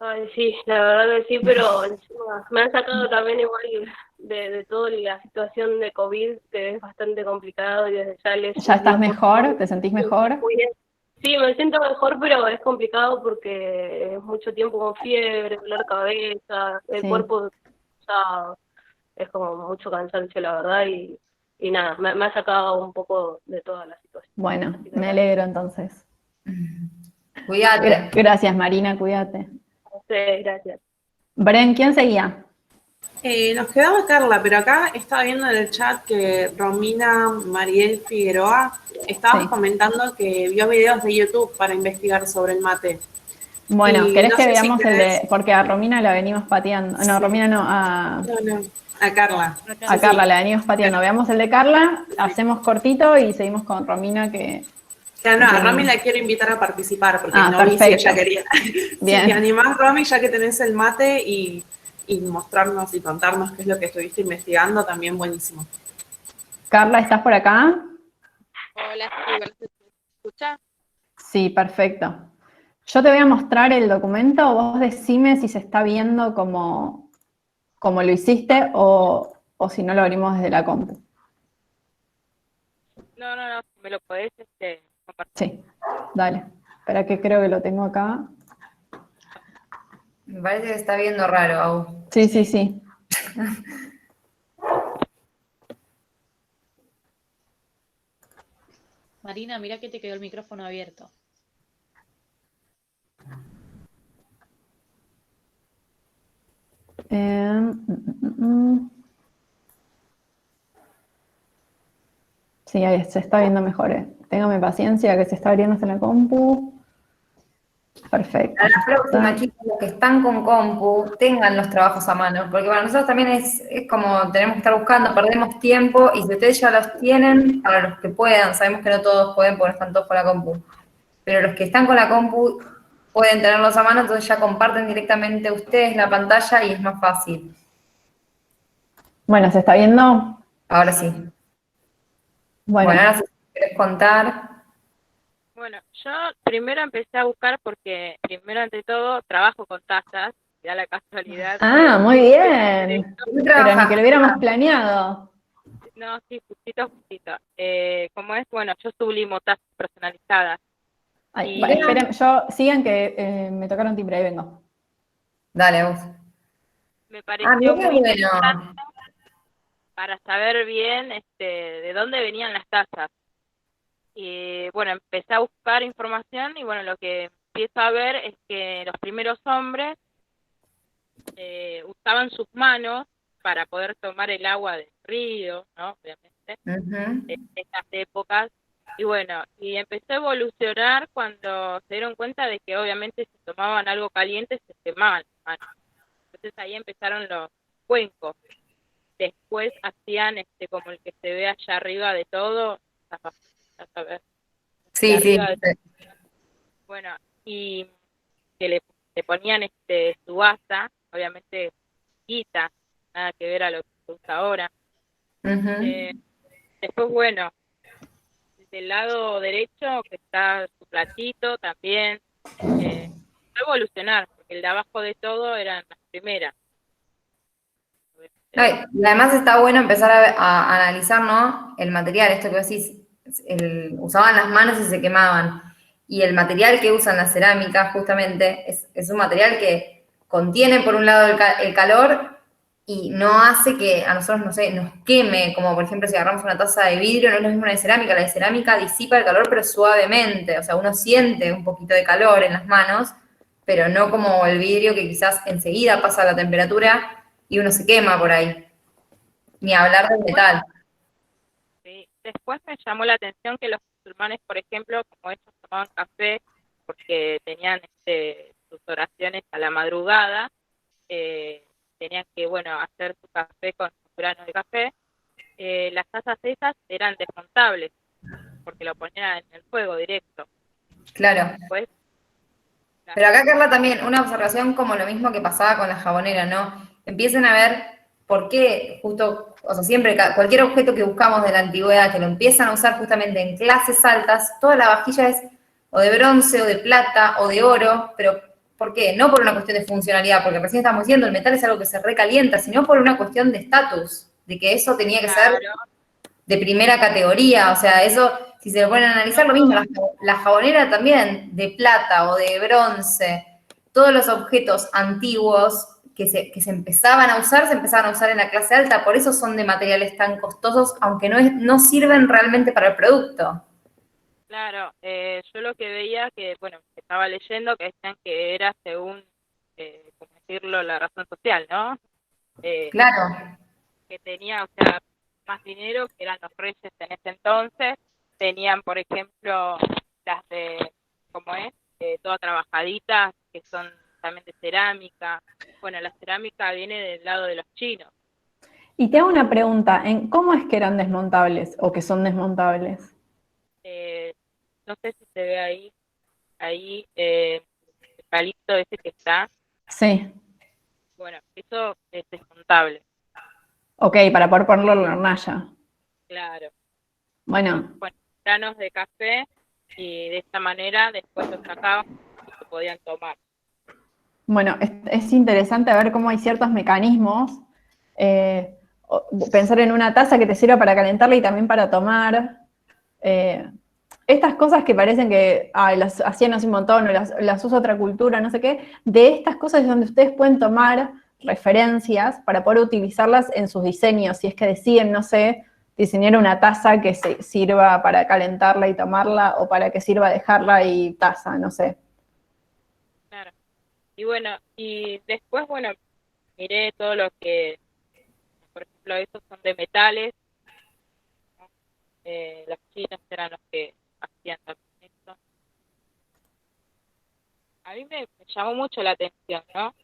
Ay, sí, la verdad que sí, pero encima me han sacado también igual de toda la situación de COVID, que es bastante complicado y desde ya les... ¿Ya estás mejor? ¿Te sentís mejor? Muy bien. Sí, me siento mejor, pero es complicado porque es mucho tiempo con fiebre, dolor de cabeza, el Sí. cuerpo ya es como mucho cansancio, la verdad, y nada, me ha sacado un poco de toda la situación. Bueno, Así que me nada. alegro entonces. Cuídate. Gracias, Marina, cuídate. Sí, gracias. Bren, ¿quién seguía? Nos quedaba Carla, pero acá estaba viendo en el chat que Romina Mariel Figueroa estaba Sí. comentando que vio videos de YouTube para investigar sobre el mate. Bueno, Y ¿querés no que sé si veamos el querés- de...? Porque a Romina la venimos pateando. No, Sí. Romina no, a No, a Carla. Carla la venimos pateando. Veamos el de Carla, hacemos cortito y seguimos con Romina que... No, a que- Romy la quiero invitar a participar porque Ah, no vi si perfecto. ella quería. Bien. Si te animás, Romy, ya que tenés el mate y mostrarnos y contarnos qué es lo que estuviste investigando, también buenísimo. Carla, ¿estás por acá? Hola, sí, ¿se escucha? Sí, perfecto. Yo te voy a mostrar el documento, vos decime si se está viendo como lo hiciste o si no lo abrimos desde la compu. No, me lo podés compartir. Sí, dale. Espera que creo que lo tengo acá. Me parece que está viendo raro, Au. Sí. Marina, mira que te quedó el micrófono abierto. Sí, ahí se está viendo mejor. Téngame paciencia que se está abriendo hasta la compu. Perfecto. A la próxima, chicos, los que están con compu, tengan los trabajos a mano, porque para nosotros también es como tenemos que estar buscando, perdemos tiempo, y si ustedes ya los tienen, para los que puedan, sabemos que no todos pueden porque no están todos con la compu, pero los que están con la compu pueden tenerlos a mano, entonces ya comparten directamente ustedes la pantalla y es más fácil. Bueno, ¿se está viendo? Ahora sí. Bueno, ahora sí, si querés contar. Bueno, yo primero empecé a buscar porque, primero ante todo, trabajo con tazas, da la casualidad. Ah, muy bien. Pero ni que lo hubiéramos planeado. No, sí, justito. Como es, bueno, yo sublimo tazas personalizadas. Ay, Y- esperen, sigan que me tocaron timbre, ahí vengo. Dale, vos. Me pareció mira muy qué bueno. interesante para saber bien de dónde venían las tazas. Y bueno, empecé a buscar información y bueno, lo que empiezo a ver es que los primeros hombres usaban sus manos para poder tomar el agua del río, ¿no? Obviamente, en estas épocas. Y bueno, y empezó a evolucionar cuando se dieron cuenta de que obviamente si tomaban algo caliente se quemaban las manos. Entonces ahí empezaron los cuencos. Después hacían como el que se ve allá arriba de todo, a saber. Sí. Bueno, y que le ponían su asa, obviamente quita, nada que ver a lo que se usa ahora. Después, bueno, del lado derecho, que está su platito también, va a evolucionar, porque el de abajo de todo eran las primeras. No, y además está bueno empezar a analizar, ¿no? El material, esto que vos decís, usaban las manos y se quemaban. Y el material que usan la cerámica, justamente, es un material que contiene, por un lado, el calor y no hace que a nosotros, no sé, nos queme, como por ejemplo si agarramos una taza de vidrio, no es lo mismo la de cerámica disipa el calor, pero suavemente, o sea, uno siente un poquito de calor en las manos, pero no como el vidrio que quizás enseguida pasa la temperatura y uno se quema por ahí. Ni hablar del metal. Sí. Después me llamó la atención que los musulmanes, por ejemplo, como ellos tomaban café, porque tenían sus oraciones a la madrugada, tenían que, bueno, hacer su café con su grano de café, las tazas esas eran desmontables, porque lo ponían en el fuego directo. Claro. Después, pero acá, Carla, también una observación como lo mismo que pasaba con la jabonera, ¿no? Empiecen a ver por qué justo o sea, siempre, cualquier objeto que buscamos de la antigüedad, que lo empiezan a usar justamente en clases altas, toda la vajilla es o de bronce, o de plata, o de oro, pero ¿por qué? No por una cuestión de funcionalidad, porque recién estamos diciendo, el metal es algo que se recalienta, sino por una cuestión de estatus, de que eso tenía que ser de primera categoría, o sea, eso, si se lo ponen a analizar, lo mismo, la jabonera también, de plata o de bronce, todos los objetos antiguos que se empezaban a usar, se empezaban a usar en la clase alta, por eso son de materiales tan costosos, aunque no sirven realmente para el producto. Claro, yo lo que veía que, bueno, estaba leyendo que decían que era según, ¿cómo decirlo?, la razón social, ¿no? Claro. Que tenía, o sea, más dinero, que eran los reyes en ese entonces, tenían, por ejemplo, las de, ¿cómo es? Todas trabajaditas, que son también de cerámica. Bueno, la cerámica viene del lado de los chinos. Y te hago una pregunta, ¿cómo es que eran desmontables o que son desmontables? No sé si se ve ahí el palito ese que está. Sí. Bueno, eso es desmontable. Ok, para poder ponerlo en la hornalla. Claro. Bueno. Granos de café y de esta manera después los sacaban y se podían tomar. Bueno, es interesante ver cómo hay ciertos mecanismos. Pensar en una taza que te sirva para calentarla y también para tomar. Estas cosas que parecen que las hacían hace un montón o las usa otra cultura, no sé qué, de estas cosas es donde ustedes pueden tomar referencias para poder utilizarlas en sus diseños, si es que deciden, no sé, diseñar una taza que sirva para calentarla y tomarla o para que sirva dejarla y taza, no sé. Claro. Y bueno, y después, bueno, miré todo lo que, por ejemplo, estos son de metales, ¿no? Los chinos eran los que hacían también esto. A mí me llamó mucho la atención, ¿no?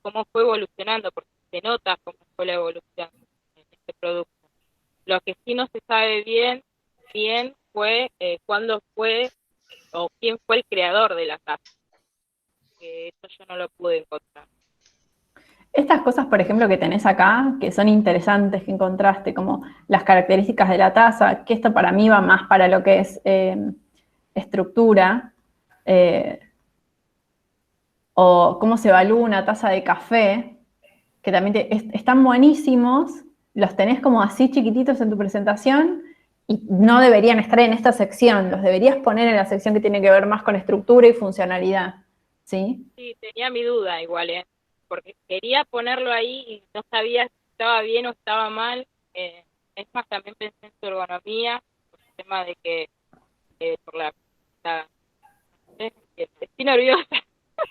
Cómo fue evolucionando, porque se nota cómo fue la evolución en este producto. Lo que sí no se sabe bien fue cuándo fue o quién fue el creador de la taza. Eso yo no lo pude encontrar. Estas cosas, por ejemplo, que tenés acá, que son interesantes, que encontraste, como las características de la taza, que esto para mí va más para lo que es estructura, o cómo se evalúa una taza de café, que también están buenísimos, los tenés como así chiquititos en tu presentación y no deberían estar en esta sección, los deberías poner en la sección que tiene que ver más con estructura y funcionalidad, ¿sí? Sí, tenía mi duda igual, porque quería ponerlo ahí y no sabía si estaba bien o estaba mal. Es más, también pensé en su ergonomía, por el tema de que por la estoy nerviosa.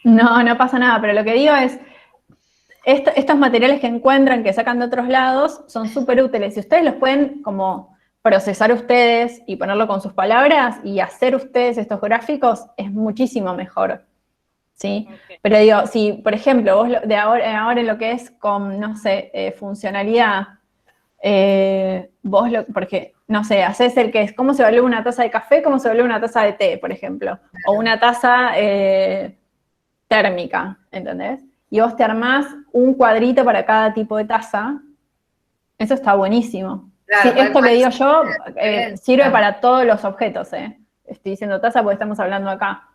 No pasa nada, pero lo que digo es, estos materiales que encuentran, que sacan de otros lados, son súper útiles. Si ustedes los pueden como procesar ustedes y ponerlo con sus palabras y hacer ustedes estos gráficos, es muchísimo mejor, ¿sí? Okay. Pero digo, si, por ejemplo, vos de ahora en lo que es con, no sé, funcionalidad, porque, no sé, haces el que es, ¿cómo se evalúa una taza de café? ¿Cómo se evalúa una taza de té, por ejemplo? O una taza térmica, ¿entendés? Y vos te armás un cuadrito para cada tipo de taza. Eso está buenísimo. Claro, sí, esto que digo yo sirve para todos los objetos, Estoy diciendo taza porque estamos hablando acá.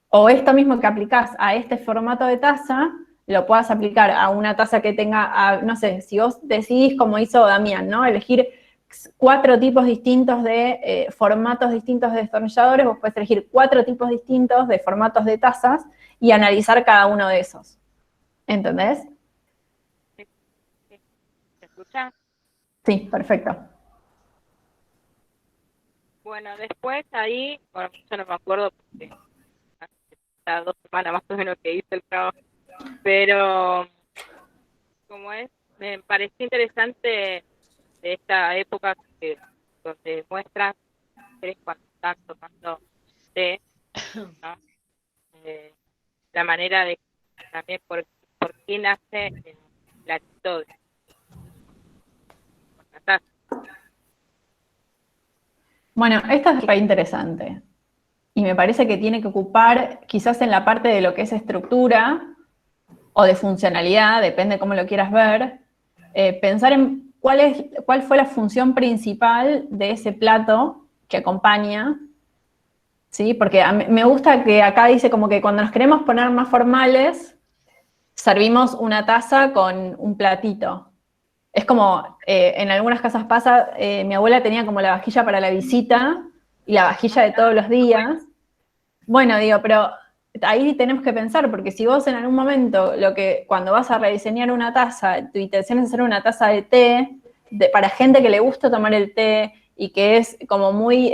O esto mismo que aplicás a este formato de taza, lo puedas aplicar a una taza que tenga, no sé, si vos decidís, como hizo Damián, ¿no? Elegir 4 tipos distintos de formatos distintos de destornilladores, vos podés elegir 4 tipos distintos de formatos de tazas y analizar cada uno de esos. ¿Entendés? Sí. ¿Se escucha? Sí, perfecto. Bueno, después ahí, bueno, yo no me acuerdo porque hace 2 semanas más o menos que hice el trabajo, pero como es, me pareció interesante de esta época donde muestran cuando están tomando té, ¿no? La manera de también por qué nace la actitud de la taza. Bueno, esto es re interesante y me parece que tiene que ocupar quizás en la parte de lo que es estructura o de funcionalidad, depende cómo lo quieras ver, pensar en cuál fue la función principal de ese plato que acompaña, ¿sí? Porque me gusta que acá dice como que cuando nos queremos poner más formales, servimos una taza con un platito. Es como, en algunas casas pasa, mi abuela tenía como la vajilla para la visita y la vajilla de todos los días. Bueno, digo, pero ahí tenemos que pensar, porque si vos en algún momento, cuando vas a rediseñar una taza, tu intención es hacer una taza de té, para gente que le gusta tomar el té y que es como muy...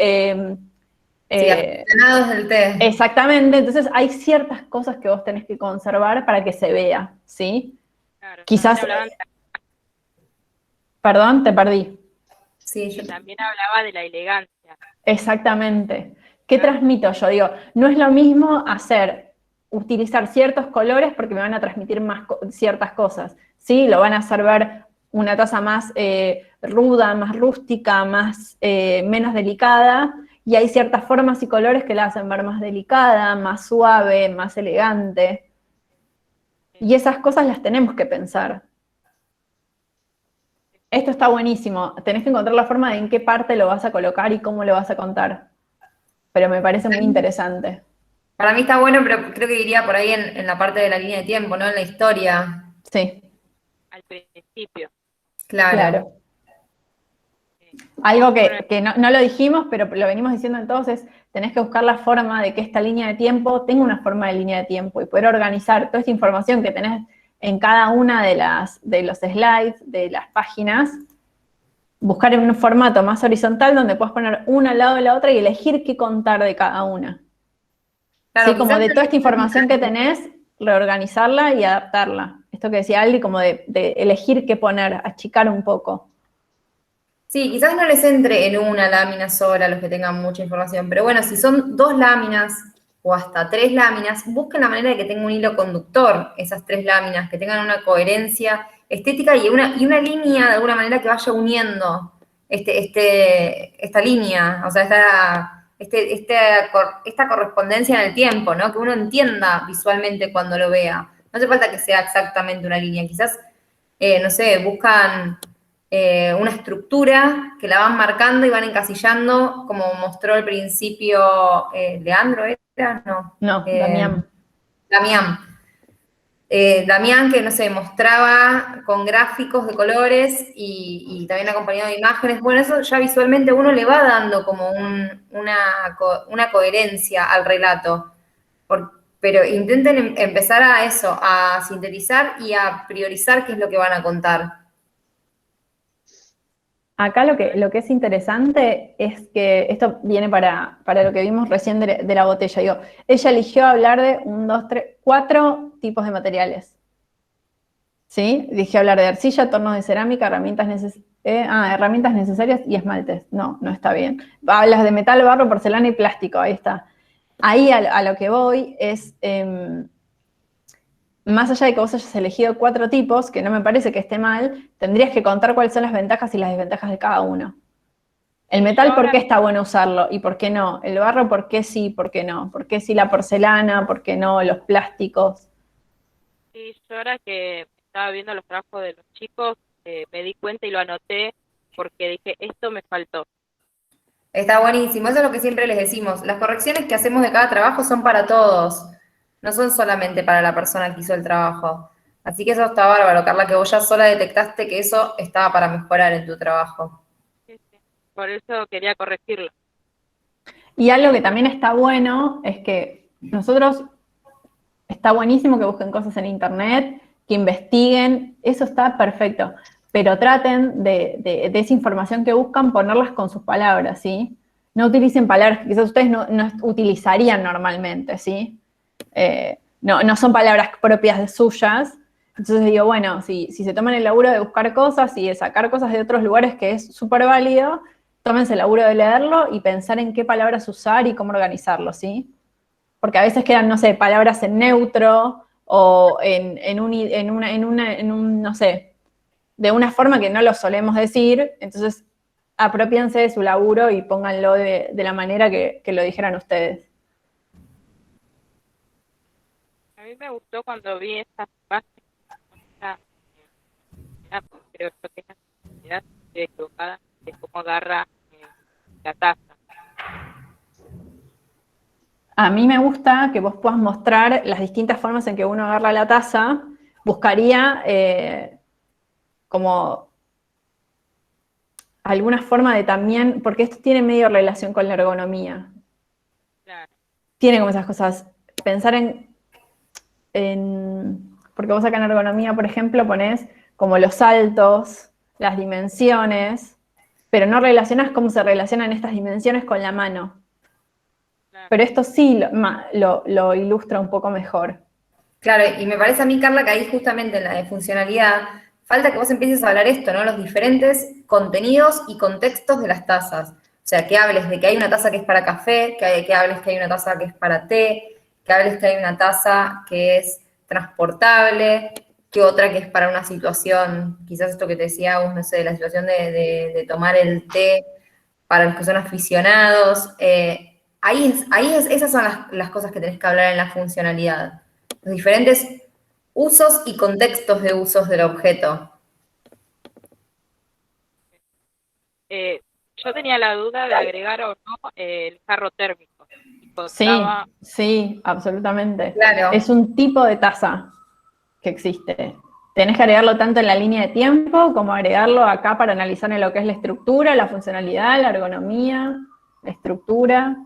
Sí, aficionados del té. Exactamente, entonces hay ciertas cosas que vos tenés que conservar para que se vea, ¿sí? Claro, Quizás... Perdón, te perdí. Sí, yo también hablaba de la elegancia. Exactamente. ¿Qué transmito yo? Digo, no es lo mismo utilizar ciertos colores porque me van a transmitir ciertas cosas, ¿sí? Lo van a hacer ver una taza más ruda, más rústica, menos delicada, y hay ciertas formas y colores que la hacen ver más delicada, más suave, más elegante. Y esas cosas las tenemos que pensar. Esto está buenísimo. Tenés que encontrar la forma de en qué parte lo vas a colocar y cómo lo vas a contar. Pero me parece muy interesante. Para mí está bueno, pero creo que iría por ahí en la parte de la línea de tiempo, ¿no? En la historia. Sí. Al principio. Claro. Algo que no lo dijimos, pero lo venimos diciendo entonces, tenés que buscar la forma de que esta línea de tiempo tenga una forma de línea de tiempo y poder organizar toda esta información que tenés en cada una de los slides, de las páginas, buscar en un formato más horizontal donde puedas poner una al lado de la otra y elegir qué contar de cada una. Claro, ¿sí? Como de toda esta información que tenés, reorganizarla y adaptarla. Esto que decía Aldi, como de elegir qué poner, achicar un poco. Sí, quizás no les entre en una lámina sola los que tengan mucha información, pero bueno, si son 2 láminas o hasta 3 láminas, busquen la manera de que tenga un hilo conductor, esas 3 láminas, que tengan una coherencia estética y una línea de alguna manera que vaya uniendo esta línea, o sea, esta correspondencia en el tiempo, ¿no? Que uno entienda visualmente cuando lo vea. No hace falta que sea exactamente una línea, quizás, no sé, buscan una estructura que la van marcando y van encasillando, como mostró al principio Leandro, ¿era? No, Damián. Damián, que, no sé, mostraba con gráficos de colores y también acompañado de imágenes. Bueno, eso ya visualmente a uno le va dando como una coherencia al relato. Pero intenten empezar a sintetizar y a priorizar qué es lo que van a contar. Acá lo que es interesante es que esto viene para lo que vimos recién de la botella. Digo, ella eligió hablar de 4 tipos de materiales. ¿Sí? Eligió hablar de arcilla, tornos de cerámica, herramientas necesarias y esmaltes. No está bien. Hablas de metal, barro, porcelana y plástico, ahí está. Ahí a lo que voy es... más allá de que vos hayas elegido 4 tipos, que no me parece que esté mal, tendrías que contar cuáles son las ventajas y las desventajas de cada uno. El metal, ¿por qué está bueno usarlo? ¿Y por qué no? El barro, ¿por qué sí? ¿Por qué no? ¿Por qué sí la porcelana? ¿Por qué no los plásticos? Sí, yo ahora que estaba viendo los trabajos de los chicos, me di cuenta y lo anoté porque dije, esto me faltó. Está buenísimo, eso es lo que siempre les decimos. Las correcciones que hacemos de cada trabajo son para todos, no son solamente para la persona que hizo el trabajo. Así que eso está bárbaro, Carla, que vos ya sola detectaste que eso estaba para mejorar en tu trabajo. Sí. Por eso quería corregirlo. Y algo que también está bueno es que nosotros, está buenísimo que busquen cosas en internet, que investiguen, eso está perfecto, pero traten de esa información que buscan ponerlas con sus palabras, ¿sí? No utilicen palabras que quizás ustedes no utilizarían normalmente, ¿sí? No son palabras propias de suyas. Entonces digo, bueno, si se toman el laburo de buscar cosas y de sacar cosas de otros lugares, que es súper válido, tómense el laburo de leerlo y pensar en qué palabras usar y cómo organizarlo, ¿sí? Porque a veces quedan, no sé, palabras en neutro o no sé, de una forma que no lo solemos decir, entonces apropiense de su laburo y pónganlo de la manera que lo dijeran ustedes. A mí me gustó cuando vi estas páginas, creo que es la equivocada de cómo agarra la taza. A mí me gusta que vos puedas mostrar las distintas formas en que uno agarra la taza. Buscaría como alguna forma de también, porque esto tiene medio relación con la ergonomía. Claro. Tiene como esas cosas. Pensar porque vos acá en ergonomía, por ejemplo, ponés como los saltos, las dimensiones, pero no relacionás cómo se relacionan estas dimensiones con la mano. Pero esto sí lo ilustra un poco mejor. Claro, y me parece a mí, Carla, que ahí justamente en la de funcionalidad, falta que vos empieces a hablar esto, ¿no? Los diferentes contenidos y contextos de las tazas. O sea, que hables de que hay una taza que es para café, que hables que hay una taza que es para té, que hables que hay una taza que es transportable, que otra que es para una situación, quizás esto que te decía vos, no sé, la situación de tomar el té para los que son aficionados. Esas son las cosas que tenés que hablar en la funcionalidad. Los diferentes usos y contextos de usos del objeto. Yo tenía la duda de agregar o no el jarro térmico. Sí, absolutamente. Claro. Es un tipo de taza que existe. Tenés que agregarlo tanto en la línea de tiempo como agregarlo acá para analizar en lo que es la estructura, la funcionalidad, la ergonomía, la estructura.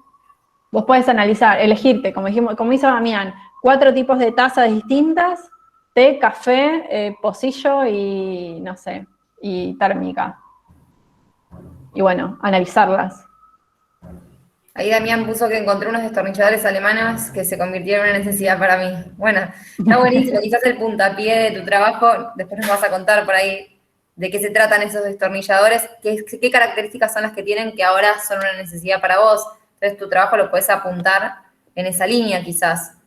Vos podés analizar, elegirte, como hizo Damián, 4 tipos de tazas distintas: té, café, pocillo y, no sé, y térmica. Y bueno, analizarlas. Ahí Damián puso que encontró unos destornilladores alemanes que se convirtieron en una necesidad para mí. Bueno, está buenísimo, quizás el puntapié de tu trabajo, después nos vas a contar por ahí de qué se tratan esos destornilladores, qué características son las que tienen que ahora son una necesidad para vos. Entonces tu trabajo lo puedes apuntar en esa línea quizás.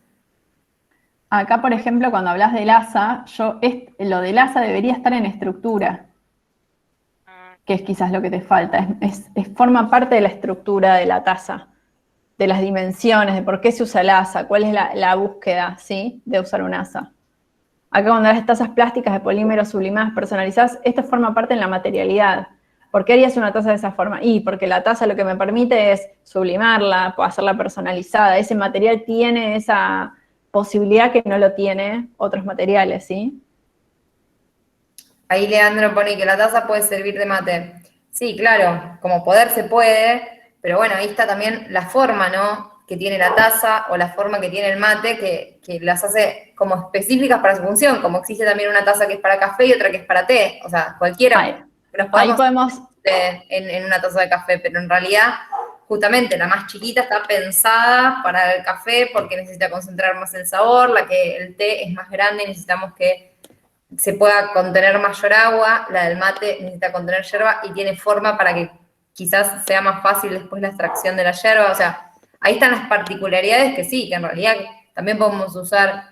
Acá, por ejemplo, cuando hablas del asa, lo del asa debería estar en estructura, que es quizás lo que te falta. Forma parte de la estructura de la taza, de las dimensiones, de por qué se usa el asa, cuál es la búsqueda, ¿sí?, de usar un asa. Acá cuando hablas de tazas plásticas de polímeros sublimadas, personalizadas, esto forma parte en la materialidad. ¿Por qué harías una taza de esa forma? Porque la taza lo que me permite es sublimarla, hacerla personalizada. Ese material tiene esa posibilidad que no lo tiene otros materiales, ¿sí? Ahí Leandro pone que la taza puede servir de mate. Sí, claro, como poder se puede, pero bueno, ahí está también la forma, ¿no?, que tiene la taza o la forma que tiene el mate, que las hace como específicas para su función, como existe también una taza que es para café y otra que es para té. O sea, cualquiera ahí podemos en una taza de café, pero en realidad justamente la más chiquita está pensada para el café porque necesita concentrar más el sabor, la que el té es más grande y necesitamos que se pueda contener mayor agua, la del mate necesita contener yerba y tiene forma para que quizás sea más fácil después la extracción de la yerba. O sea, ahí están las particularidades que sí, que en realidad también podemos usar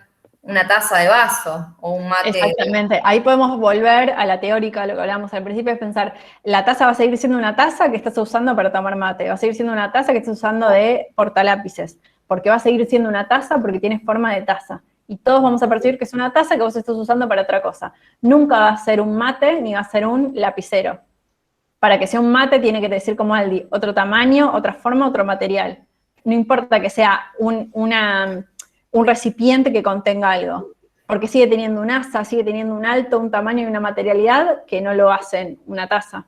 una taza de vaso o un mate. Exactamente, ahí podemos volver a la teórica, lo que hablábamos al principio, es pensar, la taza va a seguir siendo una taza que estás usando para tomar mate, va a seguir siendo una taza que estás usando de portalápices, porque va a seguir siendo una taza porque tiene forma de taza. Y todos vamos a percibir que es una taza que vos estás usando para otra cosa. Nunca va a ser un mate ni va a ser un lapicero. Para que sea un mate tiene que decir como Aldi, otro tamaño, otra forma, otro material. No importa que sea un recipiente que contenga algo, porque sigue teniendo un asa, sigue teniendo un alto, un tamaño y una materialidad que no lo hacen una taza.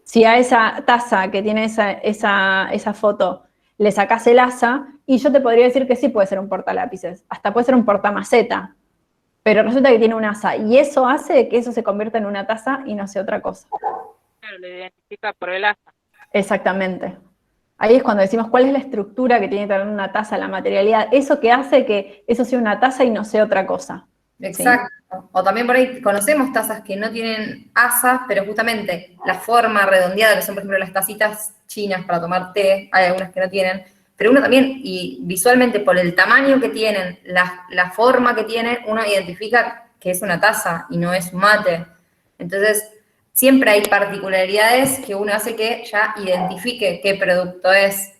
Si a esa taza que tiene esa foto le sacás el asa, y yo te podría decir que sí puede ser un portalápices, hasta puede ser un portamaceta, pero resulta que tiene un asa, y eso hace que eso se convierta en una taza y no sea otra cosa. Claro, lo identifica por el asa. Exactamente. Ahí es cuando decimos cuál es la estructura que tiene que tener una taza, la materialidad, eso que hace que eso sea una taza y no sea otra cosa. Exacto. ¿Sí? O también por ahí conocemos tazas que no tienen asas, pero justamente la forma redondeada, que son por ejemplo las tacitas chinas para tomar té, hay algunas que no tienen, pero uno también, y visualmente por el tamaño que tienen, la forma que tienen, uno identifica que es una taza y no es un mate. Entonces, siempre hay particularidades que uno hace que ya identifique qué producto es.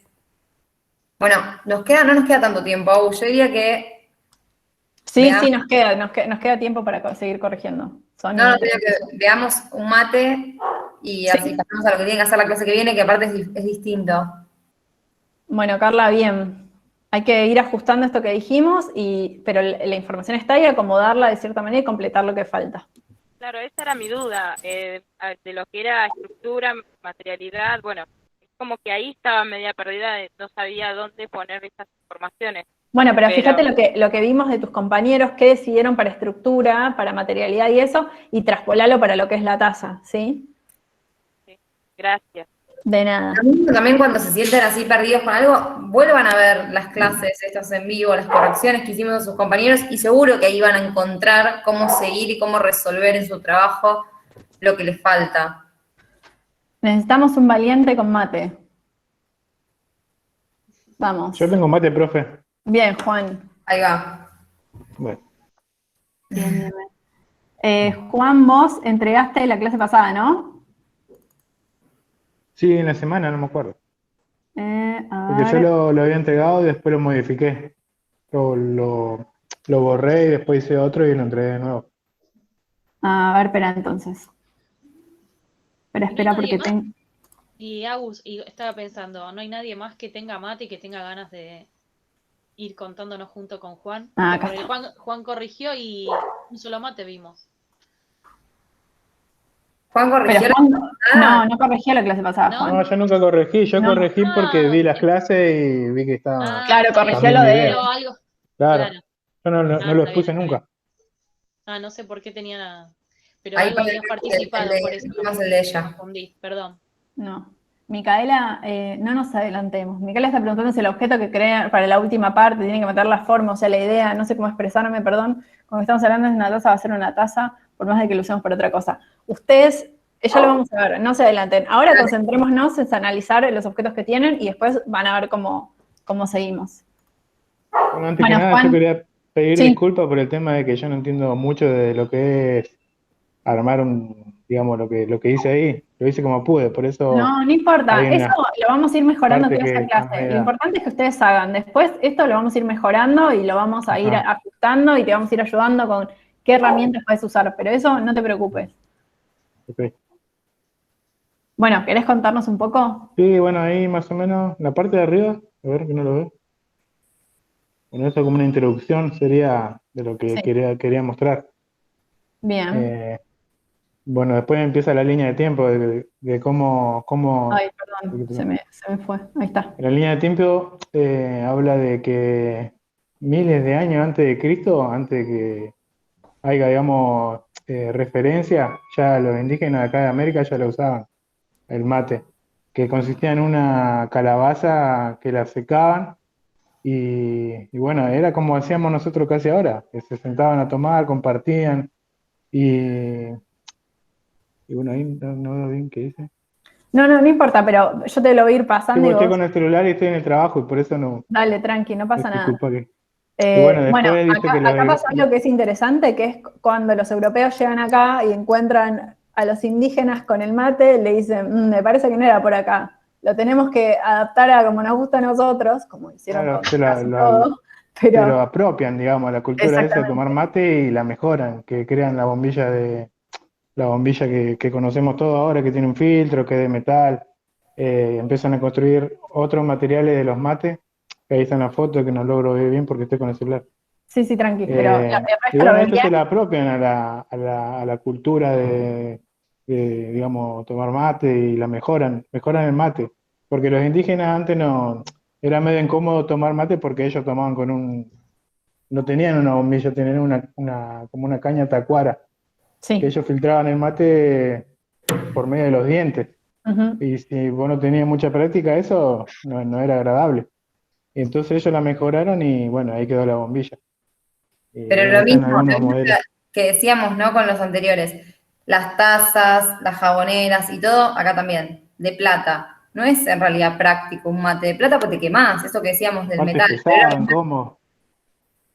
Bueno, no nos queda tanto tiempo, Abu. Yo diría que... Sí, nos queda tiempo para seguir corrigiendo. No, diría que veamos un mate y así pasamos a lo que tiene que hacer la clase que viene, que aparte es distinto. Bueno, Carla, bien. Hay que ir ajustando esto que dijimos, pero la información está ahí, acomodarla de cierta manera y completar lo que falta. Claro, esa era mi duda, de lo que era estructura, materialidad, bueno, es como que ahí estaba media perdida, no sabía dónde poner esas informaciones. Bueno, pero fíjate lo que vimos de tus compañeros, qué decidieron para estructura, para materialidad y eso, y traspolalo para lo que es la tasa, ¿sí? Sí, gracias. De nada. También cuando se sienten así perdidos con algo, vuelvan a ver las clases, estas en vivo, las correcciones que hicimos a sus compañeros, y seguro que ahí van a encontrar cómo seguir y cómo resolver en su trabajo lo que les falta. Necesitamos un valiente con mate. Vamos. Yo tengo mate, profe. Bien, Juan. Ahí va. Bueno. Bien. Juan, vos entregaste la clase pasada, ¿no? Sí, en la semana, no me acuerdo. A Porque ver. yo lo había entregado y después lo modifiqué. Lo borré y después hice otro y lo entregué de nuevo. A ver, espera entonces. Espera porque tengo... Y Agus, y estaba pensando, ¿no hay nadie más que tenga mate y que tenga ganas de ir contándonos junto con Juan? Acá Porque Juan corrigió y un solo mate vimos. Juan corrigió. Pero Juan, no corrigió la clase pasada, Juan. No, yo nunca corregí. Yo corregí porque vi las clases y vi que estaba... Claro, corrigió lo de él. Claro. Yo no lo expuse nunca. No sé por qué tenía nada. Pero Ahí algo habías participado, por eso. El de ella. Confundí, perdón. No. Micaela, no nos adelantemos. Micaela está preguntando si el objeto que crea para la última parte tiene que meter la forma, o sea, la idea, no sé cómo expresarme, perdón. Cuando estamos hablando de una taza, va a ser una taza, por más de que lo usemos para otra cosa. Ustedes, ya lo vamos a ver, no se adelanten. Ahora concentrémonos en analizar los objetos que tienen y después van a ver cómo seguimos. Bueno, antes que nada, Juan, yo quería pedir disculpas por el tema de que yo no entiendo mucho de lo que es armar digamos, lo que hice ahí. Lo hice como pude, por eso... No importa, eso lo vamos a ir mejorando toda esa clase. Lo importante es que ustedes hagan. Después esto lo vamos a ir mejorando y lo vamos a ir ajustando y te vamos a ir ayudando con qué herramientas puedes usar, pero eso no te preocupes. Okay. Bueno, ¿querés contarnos un poco? Sí, bueno, ahí más o menos, la parte de arriba, a ver que no lo veo. Bueno, eso como una introducción sería de lo que quería mostrar. Bien. Bueno, después empieza la línea de tiempo de cómo... Ay, perdón, se me fue. Ahí está. La línea de tiempo habla de que miles de años antes de Cristo, antes de que haya, digamos, referencia, ya los indígenas de acá de América ya lo usaban, el mate, que consistía en una calabaza que la secaban y bueno, era como hacíamos nosotros casi ahora, que se sentaban a tomar, compartían y bueno, ahí no veo bien qué dice. No importa, pero yo te lo voy a ir pasando. Sí, estoy con el celular y estoy en el trabajo y por eso no... Dale, tranqui, no pasa nada. Bueno, dice acá pasa algo que es interesante, que es cuando los europeos llegan acá y encuentran a los indígenas con el mate, le dicen, me parece que no era por acá. Lo tenemos que adaptar a como nos gusta a nosotros, como hicieron con casi todo. Pero lo apropian, digamos, la cultura esa de tomar mate y la mejoran, que crean la bombilla que conocemos todos ahora, que tiene un filtro, que es de metal. Empiezan a construir otros materiales de los mates. Ahí está en la foto que no logro ver bien porque estoy con el celular. Sí, tranqui, pero y bueno, ellos se la apropian a la cultura de, digamos, tomar mate y la mejoran el mate. Porque los indígenas antes no, era medio incómodo tomar mate porque ellos tomaban no tenían una bombilla, tenían como una caña tacuara. Sí. Que ellos filtraban el mate por medio de los dientes. Y si vos no tenías mucha práctica, eso no era agradable. Y entonces ellos la mejoraron y bueno, ahí quedó la bombilla. Pero lo mismo que decíamos, ¿no? Con los anteriores. Las tazas, las jaboneras y todo, acá también, de plata. No es en realidad práctico un mate de plata porque te quemás, eso que decíamos del metal.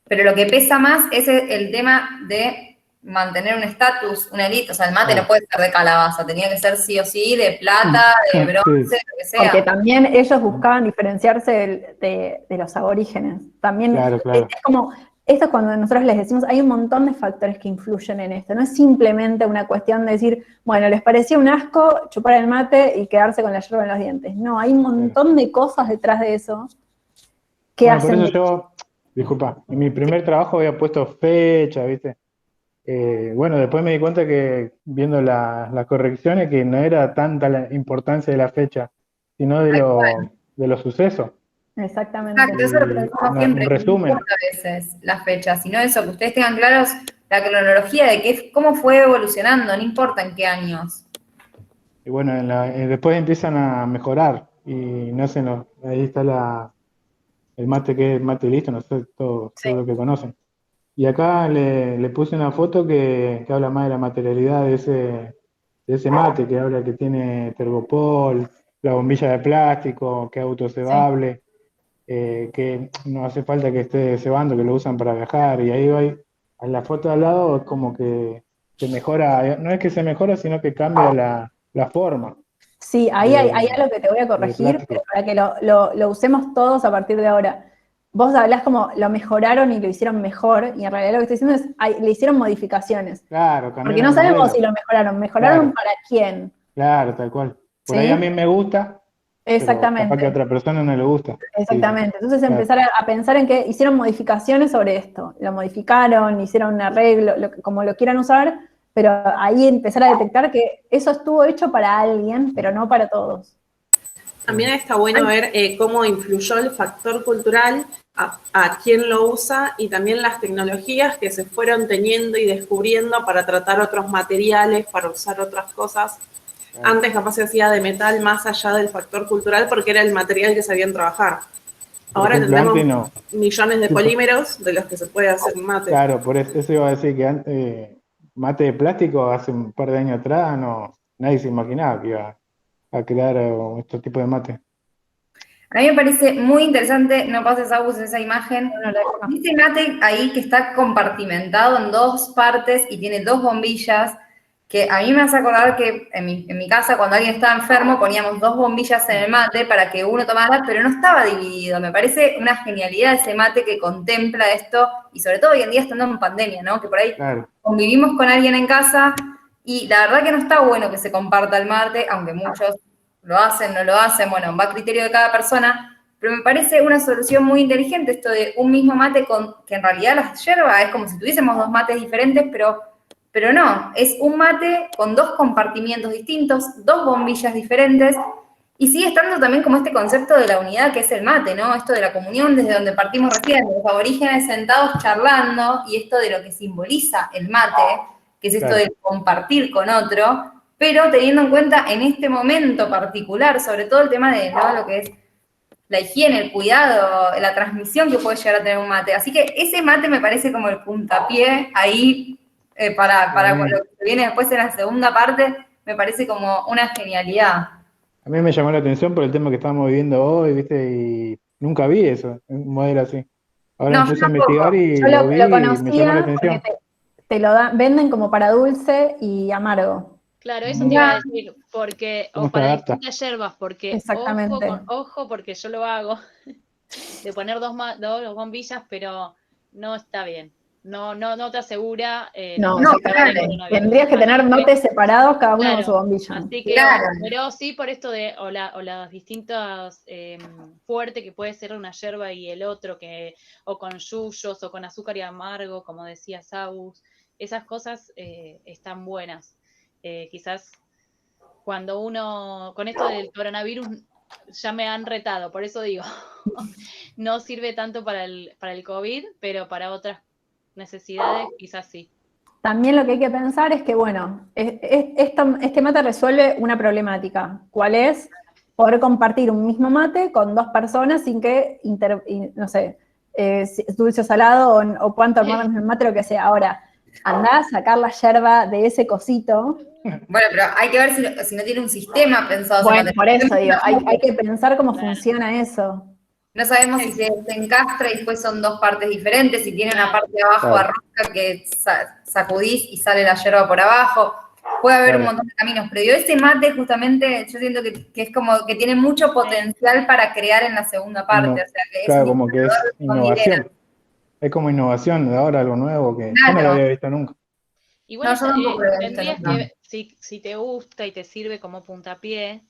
Pero lo que pesa más es el tema de mantener un estatus, una élite. O sea, el mate no puede ser de calabaza, tenía que ser sí o sí de plata, de bronce, lo que sea. Porque también ellos buscaban diferenciarse de los aborígenes. También claro. es como esto es cuando nosotros les decimos, hay un montón de factores que influyen en esto, no es simplemente una cuestión de decir, bueno, les parecía un asco chupar el mate y quedarse con la yerba en los dientes. No, hay un montón de cosas detrás de eso que hacen... Por eso yo, disculpa, en mi primer trabajo había puesto fecha, ¿viste? Bueno, después me di cuenta que viendo las correcciones que no era tanta la importancia de la fecha, sino de los sucesos. Exactamente. Exacto, eso lo pensamos siempre, un que no resumen. importa a veces las fechas, sino eso, que ustedes tengan claros la cronología de cómo fue evolucionando, no importa en qué años. Y bueno, después empiezan a mejorar y nacen ahí está el mate que es el mate listo, no sé, todo lo que conocen. Y acá le puse una foto que habla más de la materialidad de ese mate, que habla que tiene tergopol, la bombilla de plástico, que es autocebable, que no hace falta que esté cebando, que lo usan para viajar, y ahí va, en la foto de al lado es como que se mejora, no es que se mejora, sino que cambia la forma. Sí, ahí hay algo que te voy a corregir, plástico. pero para que lo usemos todos a partir de ahora. Vos hablás como lo mejoraron y lo hicieron mejor, y en realidad lo que estoy diciendo es, le hicieron modificaciones. Claro, Porque no sabemos si lo mejoraron. ¿Mejoraron Claro. para quién? Claro, tal cual. Por ¿Sí? ahí a mí me gusta, Exactamente. pero capaz que a otra persona no le gusta. Exactamente. Entonces Claro. empezar a pensar en que hicieron modificaciones sobre esto. Lo modificaron, hicieron un arreglo, como lo quieran usar, pero ahí empezar a detectar que eso estuvo hecho para alguien, pero no para todos. También está bueno ver cómo influyó el factor cultural a quién lo usa y también las tecnologías que se fueron teniendo y descubriendo para tratar otros materiales, para usar otras cosas. Antes capaz se hacía de metal más allá del factor cultural porque era el material que sabían trabajar. Ahora Por ejemplo, tenemos antes millones de polímeros de los que se puede hacer mate. Claro, por eso iba a decir que antes, mate de plástico hace un par de años atrás, nadie se imaginaba que iba a crear este tipo de mate. A mí me parece muy interesante, no pases Agus esa imagen, ese mate ahí que está compartimentado en dos partes y tiene dos bombillas, que a mí me hace acordar que en mi casa cuando alguien estaba enfermo poníamos dos bombillas en el mate para que uno tomara, pero no estaba dividido. Me parece una genialidad ese mate que contempla esto, y sobre todo hoy en día estando en pandemia, ¿no? Que por ahí convivimos con alguien en casa y la verdad que no está bueno que se comparta el mate, aunque muchos lo hacen, no lo hacen, bueno, va a criterio de cada persona, pero me parece una solución muy inteligente esto de un mismo mate que en realidad la yerba es como si tuviésemos dos mates diferentes, pero no, es un mate con dos compartimientos distintos, dos bombillas diferentes, y sigue estando también como este concepto de la unidad que es el mate, ¿no? Esto de la comunión desde donde partimos recién, los aborígenes sentados charlando, y esto de lo que simboliza el mate, que es esto de compartir con otro, pero teniendo en cuenta en este momento particular, sobre todo el tema de lo que es la higiene, el cuidado, la transmisión que puede llegar a tener un mate. Así que ese mate me parece como el puntapié ahí para lo que viene después en la segunda parte, me parece como una genialidad. A mí me llamó la atención por el tema que estamos viviendo hoy, ¿viste? Y nunca vi eso, un modelo así. Ahora me puse a investigar y yo lo vi lo y me llamó la conocía atención. porque te lo venden como para dulce y amargo. Claro, eso te iba a decir, porque, o para adapta? distintas yerbas, porque Exactamente. ojo, porque yo lo hago, de poner dos bombillas, pero no está bien. No te asegura. Tendrías que tener mates separados, cada uno con su Claro, bombilla. así que, pero sí por esto de, o las distintas fuerte que puede ser una yerba y el otro, o con yuyos, o con azúcar y amargo, como decía Saus, esas cosas están buenas. Quizás cuando con esto del coronavirus ya me han retado, por eso digo, no sirve tanto para el COVID, pero para otras necesidades quizás sí. También lo que hay que pensar es que, bueno, este mate resuelve una problemática. ¿Cuál es? Poder compartir un mismo mate con dos personas sin que, no sé, dulce o salado, o puedan tomar el mate, lo que sea. Ahora, andá a sacar la yerba de ese cosito. Bueno, pero hay que ver si no tiene un sistema pensado. Bueno, por eso digo, hay que pensar cómo funciona eso. No sabemos si se encastra y después son dos partes diferentes, si tiene una parte de abajo de rosca que sacudís y sale la yerba por abajo. Puede haber un montón de caminos, pero yo ese mate justamente, yo siento que es como que tiene mucho potencial para crear en la segunda parte. O sea, que claro, como que es innovación. Es como innovación de ahora, algo nuevo que yo no lo había visto nunca. Igual No, yo tampoco lo había visto tendrías nunca. que, si te gusta y te sirve como puntapié,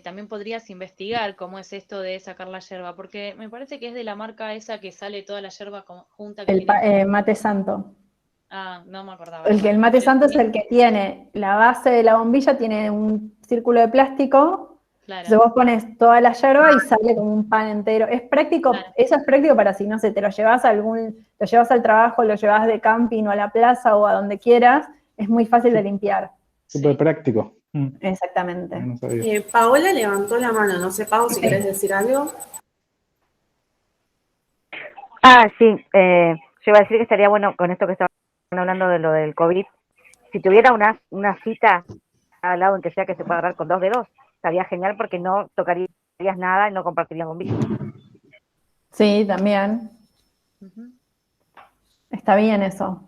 también podrías investigar cómo es esto de sacar la yerba, porque me parece que es de la marca esa que sale toda la yerba junta. Que tiene... mate santo. Ah, no me acordaba. El mate santo es el que tiene la base de la bombilla, tiene un círculo de plástico. Claro. Entonces vos pones toda la yerba y sale como un pan entero. Es práctico, claro. Eso es práctico para si, no sé, te lo llevas lo llevas al trabajo, lo llevas de camping o a la plaza o a donde quieras, es muy fácil de limpiar. Súper práctico. Exactamente. No Paola levantó la mano, no sé, Pau, si querés decir algo. Sí, yo iba a decir que estaría bueno con esto que estaban hablando de lo del COVID. Si tuviera una cita al lado en que sea que se pueda agarrar con 2 dedos, estaría genial porque no tocarías nada y no compartirías bombillas. Sí, también. Está bien eso.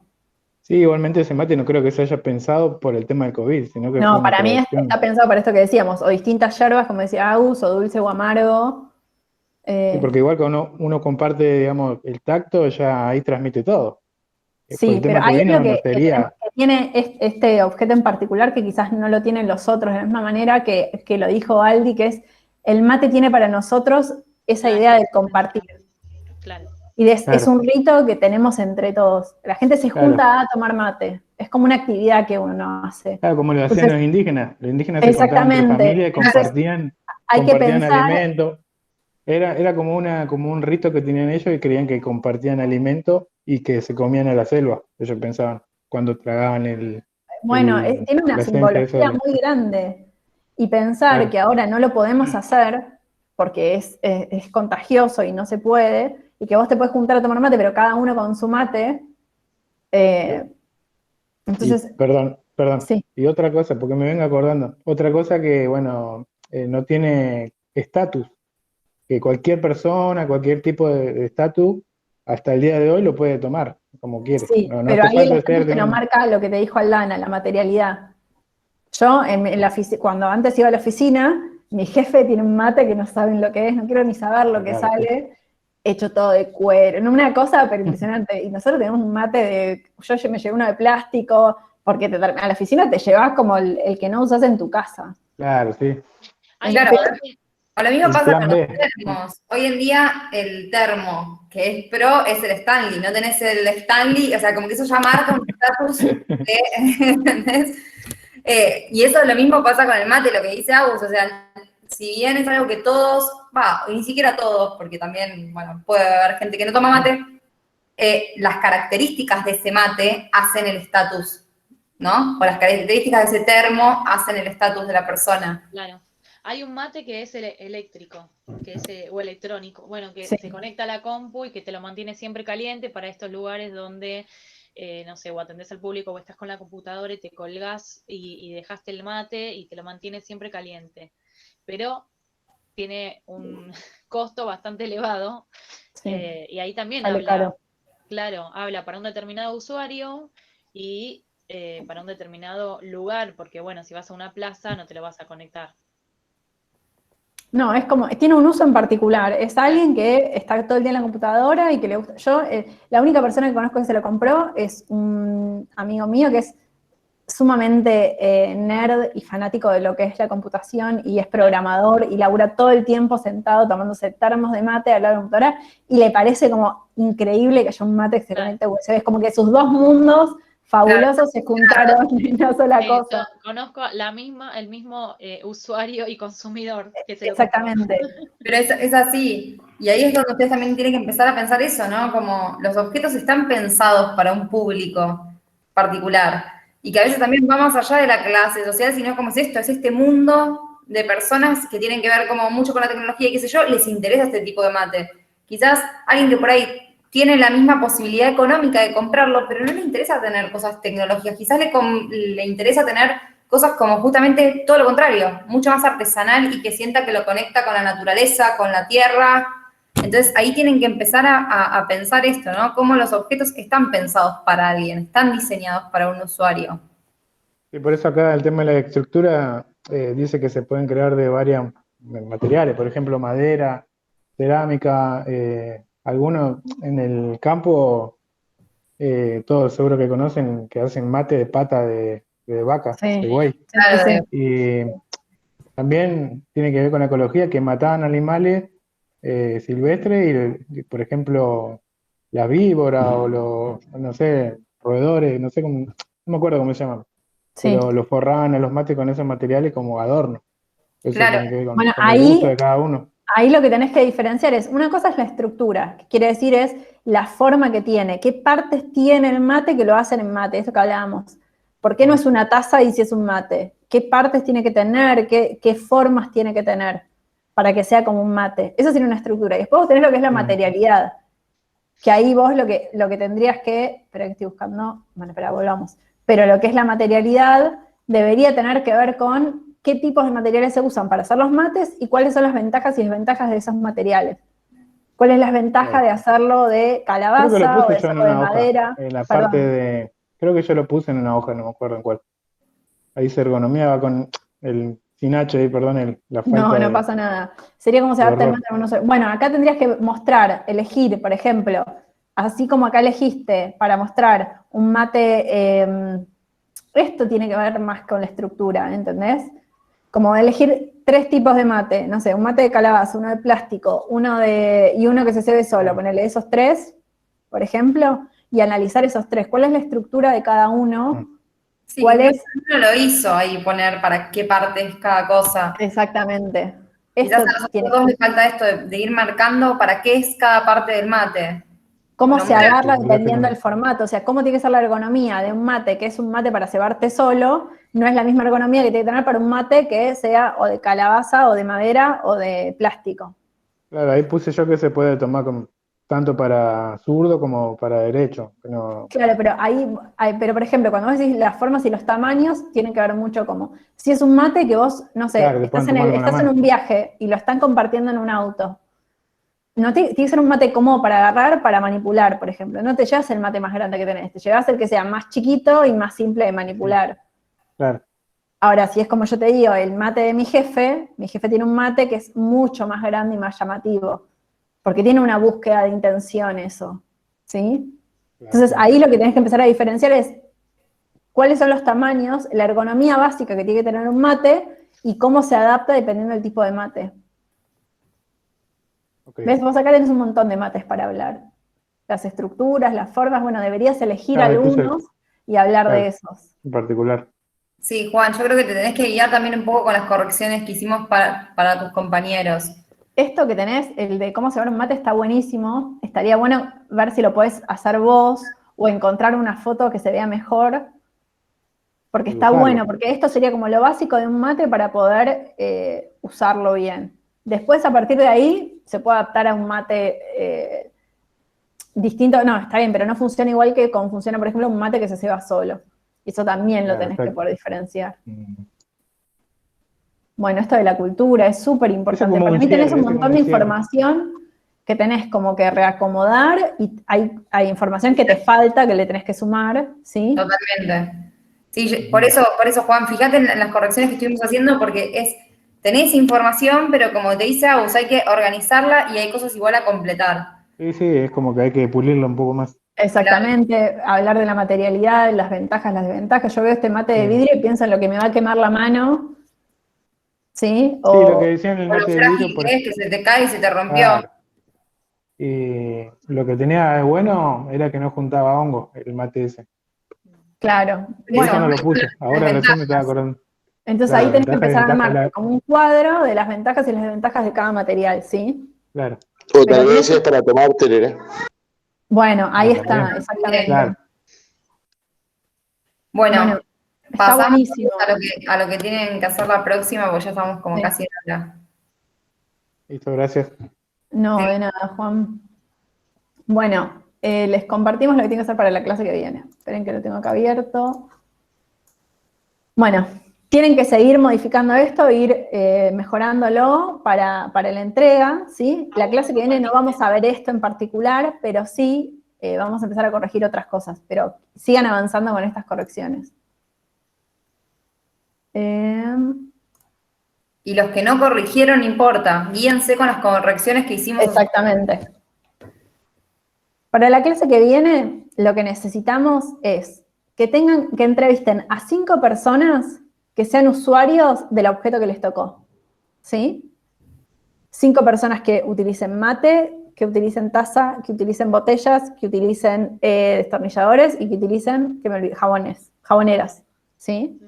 Sí, igualmente ese mate no creo que se haya pensado por el tema del COVID, sino que no, para mí está pensado para esto que decíamos, o distintas yerbas, como decía Agus, o dulce o amargo. Sí, porque igual cuando uno comparte, digamos, el tacto, ya ahí transmite todo. Sí, pero hay algo que tiene este objeto en particular que quizás no lo tienen los otros de la misma manera que lo dijo Aldi, que es el mate tiene para nosotros esa idea de compartir. Claro. Y es un rito que tenemos entre todos. La gente se junta a tomar mate. Es como una actividad que uno hace. Claro, como lo hacían los indígenas. Los indígenas se juntaban entre familia y compartían alimentos. Era como un rito que tenían ellos y creían que compartían alimento y que se comían a la selva. Ellos pensaban cuando tragaban tiene una simbología muy grande. Y pensar que ahora no lo podemos hacer porque es contagioso y no se puede, y que vos te puedes juntar a tomar mate, pero cada uno con su mate. Entonces. Perdón. Sí. Y otra cosa, porque me vengo acordando, otra cosa que, no tiene estatus, que cualquier persona, cualquier tipo de estatus, hasta el día de hoy lo puede tomar, como quiere. Sí, pero ahí el estatus te lo marca lo que te dijo Aldana, la materialidad. Yo, cuando antes iba a la oficina, mi jefe tiene un mate que no saben lo que es, no quiero ni saber lo que sale, hecho todo de cuero, una cosa pero impresionante. Y nosotros tenemos un mate yo me llevé uno de plástico, porque a la oficina te llevas como el que no usas en tu casa. Claro, sí. Claro, o lo mismo pasa con los termos. Hoy en día el termo, que es pro, es el Stanley, no tenés el Stanley, o sea, como que eso ya marca un estatus, ¿entendés? Y eso lo mismo pasa con el mate, lo que dice Agus, o sea, si bien es algo que todos, ni siquiera todos, porque también, puede haber gente que no toma mate, las características de ese mate hacen el estatus, ¿no? O las características de ese termo hacen el estatus de la persona. Claro. Hay un mate que es eléctrico, o electrónico, que sí. se conecta a la compu y que te lo mantiene siempre caliente para estos lugares donde, no sé, o atendés al público o estás con la computadora y te colgás y dejaste el mate y te lo mantiene siempre caliente. Pero tiene un costo bastante elevado, y ahí también habla para un determinado usuario y para un determinado lugar, porque si vas a una plaza no te lo vas a conectar. No, es como, tiene un uso en particular. Es alguien que está todo el día en la computadora y que le gusta. Yo, la única persona que conozco que se lo compró es un amigo mío que es sumamente nerd y fanático de lo que es la computación y es programador y labura todo el tiempo sentado tomándose termos de mate al lado de la computadora y le parece como increíble que haya un mate que se conecte a USB. Es como que sus dos mundos fabulosos se juntaron en una sola cosa. Conozco el mismo usuario y consumidor que se Exactamente. Pero es así. Y ahí es donde ustedes también tienen que empezar a pensar eso, ¿no? Como los objetos están pensados para un público particular. Y que a veces también va más allá de la clase social, sino como es esto, es este mundo de personas que tienen que ver como mucho con la tecnología y qué sé yo, les interesa este tipo de mate. Quizás alguien que por ahí tiene la misma posibilidad económica de comprarlo, pero no le interesa tener cosas tecnológicas, quizás le interesa tener cosas como justamente todo lo contrario, mucho más artesanal y que sienta que lo conecta con la naturaleza, con la tierra. Entonces ahí tienen que empezar a pensar esto, ¿no? Cómo los objetos están pensados para alguien, están diseñados para un usuario. Y por eso acá el tema de la estructura dice que se pueden crear de varios materiales, por ejemplo madera, cerámica, algunos en el campo, todos seguro que conocen, que hacen mate de pata de vaca, Sí, de buey. Claro, sí, Y también tiene que ver con la ecología, que mataban animales silvestres y, por ejemplo, las víboras o no sé, roedores, no sé cómo, no me acuerdo cómo se llaman, sí. pero los forraban a los mates con esos materiales como adorno. Eso claro. tiene que ver Bueno, con el uso de cada uno. ahí lo que tenés que diferenciar es, una cosa es la estructura, que quiere decir es la forma que tiene, qué partes tiene el mate que lo hacen en mate, esto que hablábamos. ¿Por qué no es una taza y si es un mate? ¿Qué partes tiene que tener? ¿Qué formas tiene que tener para que sea como un mate? Eso tiene una estructura. Y después vos tenés lo que es la materialidad, que ahí vos lo que tendrías que, espera que estoy buscando, bueno, espera, volvamos. Pero lo que es la materialidad debería tener que ver con qué tipos de materiales se usan para hacer los mates y cuáles son las ventajas y desventajas de esos materiales. ¿Cuál es la ventaja de hacerlo de Creo que lo calabaza o puse de yo en hacerlo de una hoja, madera? en la Perdón. parte de, creo que yo lo puse en una hoja, no me acuerdo en cuál. Ahí se ergonomiaba con el sin H ahí, perdón, la falta No, no de... pasa nada. Sería como se de adapta el error. mate a uno solo. Bueno, acá tendrías que mostrar, elegir, por ejemplo, así como acá elegiste para mostrar un mate, esto tiene que ver más con la estructura, ¿entendés? Como elegir 3 tipos de mate, no sé, un mate de calabaza, uno de plástico, y uno que se cebe solo, ponerle esos 3, por ejemplo, y analizar esos 3. ¿Cuál es la estructura de cada uno? Sí, ¿Cuál es? uno lo hizo ahí poner para qué parte es cada cosa. Exactamente. Quizás Esto a nosotros tiene, dos le falta esto de ir marcando para qué es cada parte del mate. cómo No se mucho. agarra dependiendo del formato, o sea, cómo tiene que ser la ergonomía de un mate que es un mate para cebarte solo, no es la misma ergonomía que tiene que tener para un mate que sea o de calabaza o de madera o de plástico. Claro, ahí puse yo que se puede tomar tanto para zurdo como para derecho. Claro, pero pero por ejemplo, cuando vos decís las formas y los tamaños, tienen que ver mucho como, si es un mate que vos, no sé, Claro, que puedan tomarlo con la estás en mano. un viaje y lo están compartiendo en un auto. No tiene que ser un mate cómodo para agarrar, para manipular, por ejemplo. No te llevas el mate más grande que tenés, te llevas el que sea más chiquito y más simple de manipular. Claro. Ahora, si es como yo te digo, el mate de mi jefe tiene un mate que es mucho más grande y más llamativo, porque tiene una búsqueda de intención eso, ¿sí? Entonces ahí lo que tenés que empezar a diferenciar es cuáles son los tamaños, la ergonomía básica que tiene que tener un mate y cómo se adapta dependiendo del tipo de mate. Okay. ¿Ves? Vos acá tenés un montón de mates para hablar. Las estructuras, las formas, bueno, deberías elegir algunos y hablar de esos. En particular. Sí, Juan, yo creo que te tenés que guiar también un poco con las correcciones que hicimos para tus compañeros. Esto que tenés, el de cómo se va un mate, está buenísimo. Estaría bueno ver si lo podés hacer vos o encontrar una foto que se vea mejor. Porque está bueno, porque esto sería como lo básico de un mate para poder usarlo bien. Después, a partir de ahí, se puede adaptar a un mate distinto. No, está bien, pero no funciona igual que como funciona, por ejemplo, un mate que se ceba solo. Eso también lo tenés que poder diferenciar. Bueno, esto de la cultura es súper importante. Para mí tenés un montón de información que tenés como que reacomodar y hay información que te falta, que le tenés que sumar, ¿sí? Totalmente. Sí, por eso, Juan, fíjate en las correcciones que estuvimos haciendo, porque tenés información, pero como te dice Agus, hay que organizarla y hay cosas igual a completar. Sí, es como que hay que pulirlo un poco más. Exactamente, hablar de la materialidad, las ventajas, las desventajas. Yo veo este mate de vidrio y pienso en lo que me va a quemar la mano, ¿sí? Sí, lo que decían en el mate de vidrio. Que se te cae y se te rompió. Claro. Y lo que tenía de bueno era que no juntaba hongo, el mate ese. Claro. Bueno, eso no lo puse, ahora recién me estaba acordando. Entonces ahí tenés que empezar a armarte como un cuadro de las ventajas y las desventajas de cada material, ¿sí? Claro. O tal vez es para tomar tereré. Bueno, ahí está, exactamente. Claro. Bueno, pasamos buenísimo. a lo que tienen que hacer la próxima, porque ya estamos como casi en hora. Listo, gracias. No, de nada, Juan. Bueno, les compartimos lo que tienen que hacer para la clase que viene. Esperen que lo tengo acá abierto. Bueno, tienen que seguir modificando esto, ir mejorándolo para la entrega, ¿sí? La clase que viene no vamos a ver esto en particular, pero sí vamos a empezar a corregir otras cosas, pero sigan avanzando con estas correcciones. Y los que no corrigieron, no importa, guíense con las correcciones que hicimos. Exactamente. Para la clase que viene, lo que necesitamos es que entrevisten a 5 personas que sean usuarios del objeto que les tocó, ¿sí? 5 personas que utilicen mate, que utilicen taza, que utilicen botellas, que utilicen destornilladores y que utilicen, jaboneras, ¿sí?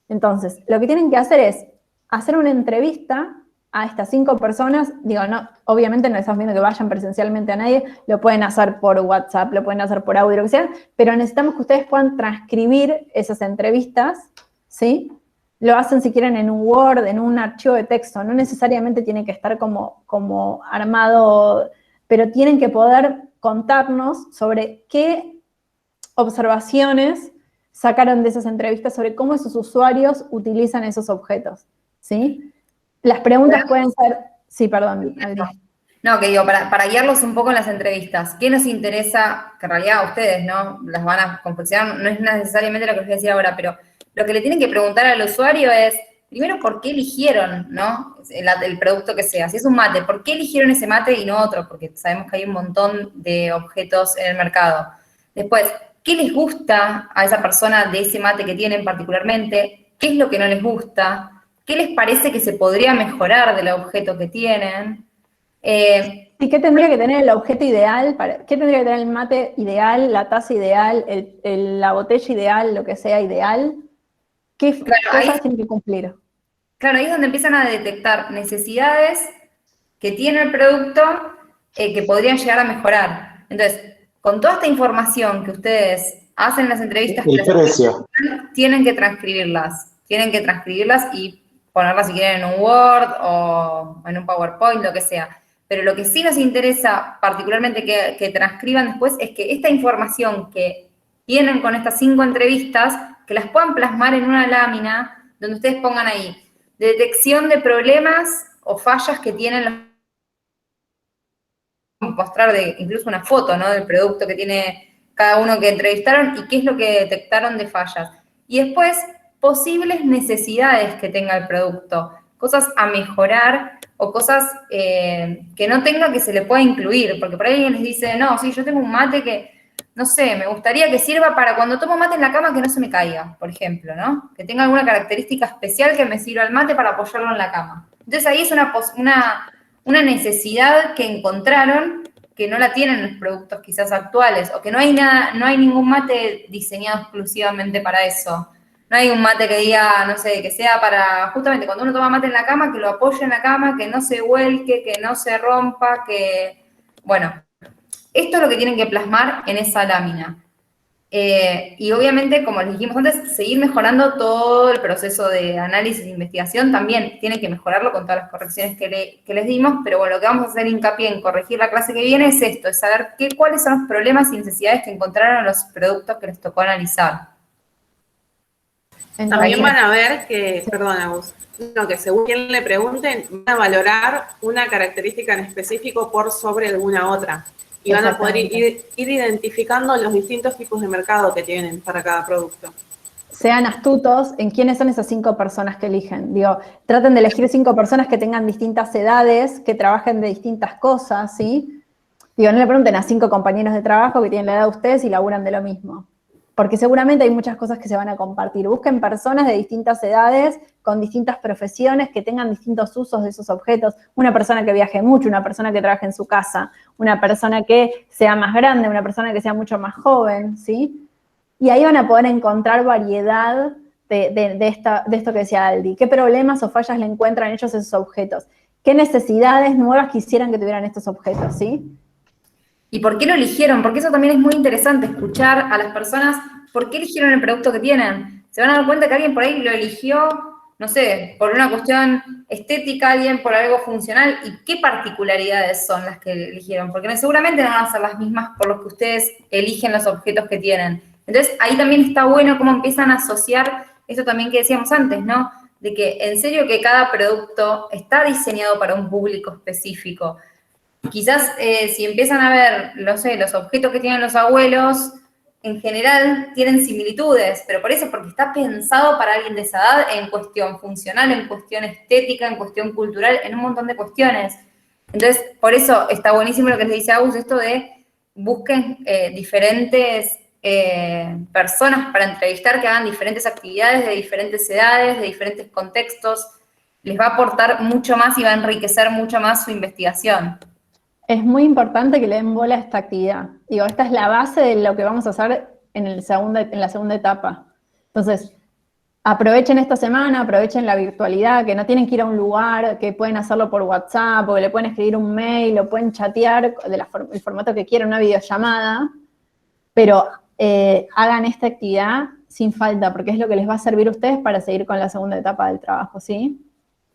Entonces, lo que tienen que hacer es hacer una entrevista a estas 5 personas. Digo, no, obviamente no estamos viendo que vayan presencialmente a nadie, lo pueden hacer por WhatsApp, lo pueden hacer por audio, lo que sea, pero necesitamos que ustedes puedan transcribir esas entrevistas, ¿sí? Lo hacen si quieren en un Word, en un archivo de texto, no necesariamente tiene que estar como armado, pero tienen que poder contarnos sobre qué observaciones sacaron de esas entrevistas sobre cómo esos usuarios utilizan esos objetos, ¿sí? Las preguntas pueden ser... Sí, perdón, Adri. No, que digo, para guiarlos un poco en las entrevistas, ¿qué nos interesa? Que en realidad a ustedes, ¿no? Las van a confeccionar, no es necesariamente lo que les voy a decir ahora, pero lo que le tienen que preguntar al usuario es, primero, ¿por qué eligieron, ¿no? El producto que sea. Si es un mate, ¿por qué eligieron ese mate y no otro? Porque sabemos que hay un montón de objetos en el mercado. Después, ¿qué les gusta a esa persona de ese mate que tienen particularmente? ¿Qué es lo que no les gusta? ¿Qué les parece que se podría mejorar del objeto que tienen? ¿Y qué tendría que tener el objeto ideal? ¿Qué tendría que tener el mate ideal, la taza ideal, la botella ideal, lo que sea ideal? ¿Qué cosas tienen que cumplir? Claro, ahí es donde empiezan a detectar necesidades que tiene el producto que podrían llegar a mejorar. Entonces, con toda esta información que ustedes hacen en las entrevistas, tienen que transcribirlas. Tienen que transcribirlas y ponerlas si quieren en un Word o en un PowerPoint, lo que sea. Pero lo que sí nos interesa particularmente que transcriban después es que esta información que tienen con estas 5 entrevistas, que las puedan plasmar en una lámina donde ustedes pongan ahí detección de problemas o fallas que tienen mostrar incluso una foto, ¿no? Del producto que tiene cada uno que entrevistaron y qué es lo que detectaron de fallas. Y después, posibles necesidades que tenga el producto, cosas a mejorar o cosas que no tenga que se le pueda incluir, porque por ahí alguien les dice, no, sí, yo tengo un mate que, no sé, me gustaría que sirva para cuando tomo mate en la cama que no se me caiga, por ejemplo, ¿no? Que tenga alguna característica especial que me sirva el mate para apoyarlo en la cama. Entonces ahí es una necesidad que encontraron que no la tienen los productos quizás actuales, o que no hay ningún mate diseñado exclusivamente para eso. No hay un mate que diga, no sé, que sea para, justamente cuando uno toma mate en la cama, que lo apoye en la cama, que no se vuelque, que no se rompa, que... Bueno, esto es lo que tienen que plasmar en esa lámina. Y obviamente, como les dijimos antes, seguir mejorando todo el proceso de análisis e investigación, también tienen que mejorarlo con todas las correcciones que les dimos, pero bueno, lo que vamos a hacer hincapié en corregir la clase que viene es esto, es saber cuáles son los problemas y necesidades que encontraron los productos que les tocó analizar. También van a ver que, perdona vos, que según quien le pregunten, van a valorar una característica en específico por sobre alguna otra. Y van a poder ir identificando los distintos tipos de mercado que tienen para cada producto. Sean astutos en quiénes son esas 5 personas que eligen. Digo, traten de elegir 5 personas que tengan distintas edades, que trabajen de distintas cosas, ¿sí? Digo, no le pregunten a 5 compañeros de trabajo que tienen la edad de ustedes y laburan de lo mismo. Porque seguramente hay muchas cosas que se van a compartir. Busquen personas de distintas edades, con distintas profesiones, que tengan distintos usos de esos objetos. Una persona que viaje mucho, una persona que trabaje en su casa, una persona que sea más grande, una persona que sea mucho más joven, ¿sí? Y ahí van a poder encontrar variedad de esto que decía Aldi. ¿Qué problemas o fallas le encuentran ellos a esos objetos? ¿Qué necesidades nuevas quisieran que tuvieran estos objetos, sí? ¿Y por qué lo eligieron? Porque eso también es muy interesante, escuchar a las personas por qué eligieron el producto que tienen. Se van a dar cuenta que alguien por ahí lo eligió, no sé, por una cuestión estética, alguien por algo funcional, y qué particularidades son las que eligieron, porque seguramente no van a ser las mismas por los que ustedes eligen los objetos que tienen. Entonces, ahí también está bueno cómo empiezan a asociar esto también que decíamos antes, ¿no? De que en serio que cada producto está diseñado para un público específico. Quizás si empiezan a ver, no sé, los objetos que tienen los abuelos, en general tienen similitudes, pero por eso, porque está pensado para alguien de esa edad en cuestión funcional, en cuestión estética, en cuestión cultural, en un montón de cuestiones. Entonces, por eso está buenísimo lo que les dice Agus, esto de busquen diferentes personas para entrevistar que hagan diferentes actividades de diferentes edades, de diferentes contextos. Les va a aportar mucho más y va a enriquecer mucho más su investigación. Es muy importante que le den bola a esta actividad. Digo, esta es la base de lo que vamos a hacer en la segunda etapa. Entonces, aprovechen esta semana, aprovechen la virtualidad, que no tienen que ir a un lugar, que pueden hacerlo por WhatsApp, o que le pueden escribir un mail, o pueden chatear el formato que quieran, una videollamada, pero hagan esta actividad sin falta, porque es lo que les va a servir a ustedes para seguir con la segunda etapa del trabajo, ¿sí?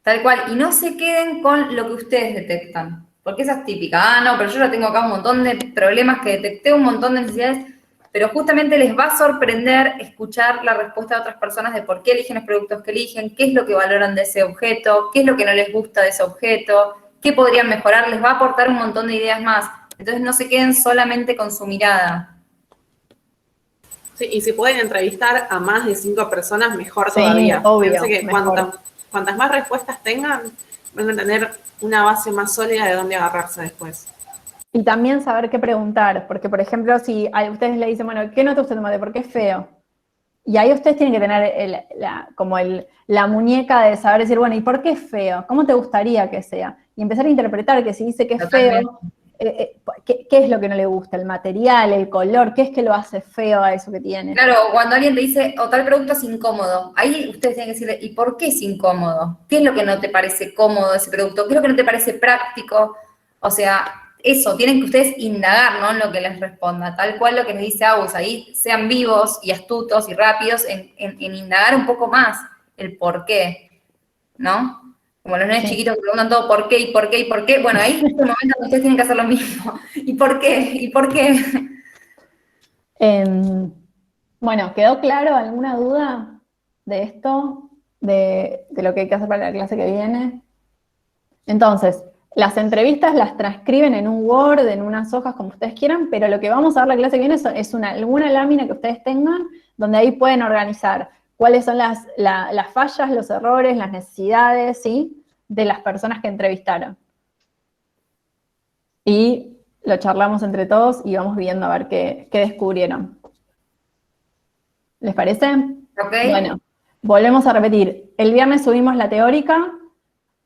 Tal cual, y no se queden con lo que ustedes detectan, porque esa es típica. No, pero yo ya tengo acá un montón de problemas que detecté, un montón de necesidades, pero justamente les va a sorprender escuchar la respuesta de otras personas de por qué eligen los productos que eligen, qué es lo que valoran de ese objeto, qué es lo que no les gusta de ese objeto, qué podrían mejorar, les va a aportar un montón de ideas más. Entonces no se queden solamente con su mirada. Sí, y si pueden entrevistar a más de 5 personas, mejor todavía. Obvio, Pensé que cuantas más respuestas tengan, van a tener una base más sólida de dónde agarrarse después. Y también saber qué preguntar, porque por ejemplo, si a ustedes le dicen, bueno, ¿qué no te gusta el tomate? ¿Por qué es feo? Y ahí ustedes tienen que tener la muñeca de saber decir, bueno, ¿y por qué es feo? ¿Cómo te gustaría que sea? Y empezar a interpretar que si dice que es feo, ¿qué es lo que no le gusta? ¿El material, el color? ¿Qué es que lo hace feo a eso que tiene? Claro, cuando alguien te dice, o tal producto es incómodo, ahí ustedes tienen que decirle, ¿y por qué es incómodo? ¿Qué es lo que no te parece cómodo de ese producto? ¿Qué es lo que no te parece práctico? O sea, eso, tienen que ustedes indagar, ¿no?, en lo que les responda, tal cual lo que les dice Agus, ahí sean vivos y astutos y rápidos en indagar un poco más el por qué, ¿no? Como los nenes chiquitos que preguntan todo por qué, y por qué, y por qué. Bueno, ahí es el momento donde ustedes tienen que hacer lo mismo. ¿Y por qué? ¿Y por qué? Bueno, ¿quedó claro alguna duda de esto? De lo que hay que hacer para la clase que viene. Entonces, las entrevistas las transcriben en un Word, en unas hojas, como ustedes quieran, pero lo que vamos a ver la clase que viene es alguna lámina que ustedes tengan, donde ahí pueden organizar cuáles son las fallas, los errores, las necesidades, ¿sí?, de las personas que entrevistaron. Y lo charlamos entre todos y vamos viendo a ver qué descubrieron. ¿Les parece? Ok. Bueno, volvemos a repetir. El viernes subimos la teórica.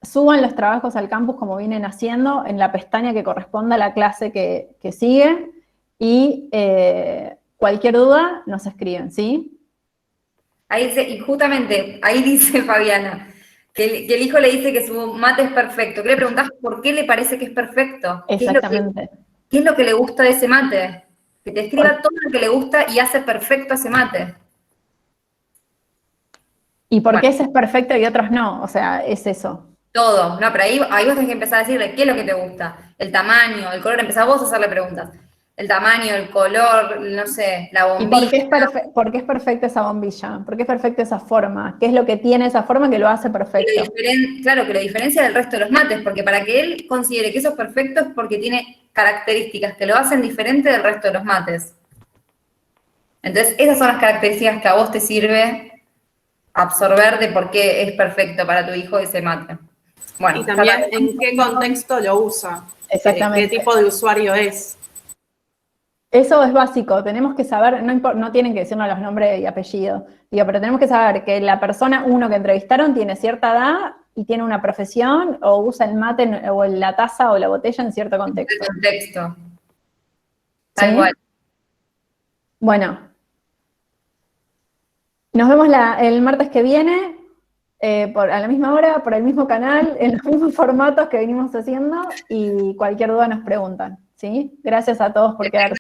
Suban los trabajos al campus como vienen haciendo en la pestaña que corresponda a la clase que sigue y cualquier duda nos escriben, ¿sí? Ahí dice, y justamente, ahí dice Fabiana, que el hijo le dice que su mate es perfecto. ¿Qué le preguntás por qué le parece que es perfecto? Exactamente. ¿Qué es lo que le gusta de ese mate? Que te escriba todo lo que le gusta y hace perfecto ese mate. ¿Y por qué ese es perfecto y otros no? O sea, es eso. Todo, no, pero ahí vos tenés que empezar a decirle qué es lo que te gusta, el tamaño, el color, empezás vos a hacerle preguntas. El tamaño, el color, no sé, la bombilla. ¿Y por qué es perfecta esa bombilla? ¿Por qué es perfecta esa forma? ¿Qué es lo que tiene esa forma que lo hace perfecto? Claro, que lo diferencia del resto de los mates, porque para que él considere que eso es perfecto es porque tiene características que lo hacen diferente del resto de los mates. Entonces, esas son las características que a vos te sirve absorber de por qué es perfecto para tu hijo ese mate. Bueno, y también en qué contexto lo usa. Exactamente. ¿Qué tipo de usuario es? Eso es básico, tenemos que saber, no tienen que decirnos los nombres y apellidos, pero tenemos que saber que la persona, uno que entrevistaron, tiene cierta edad y tiene una profesión, o usa el mate o la taza o la botella en cierto contexto. Tal cual. Bueno, nos vemos el martes que viene, a la misma hora, por el mismo canal, en los mismos formatos que venimos haciendo, y cualquier duda nos preguntan, ¿sí? Gracias a todos por quedarse.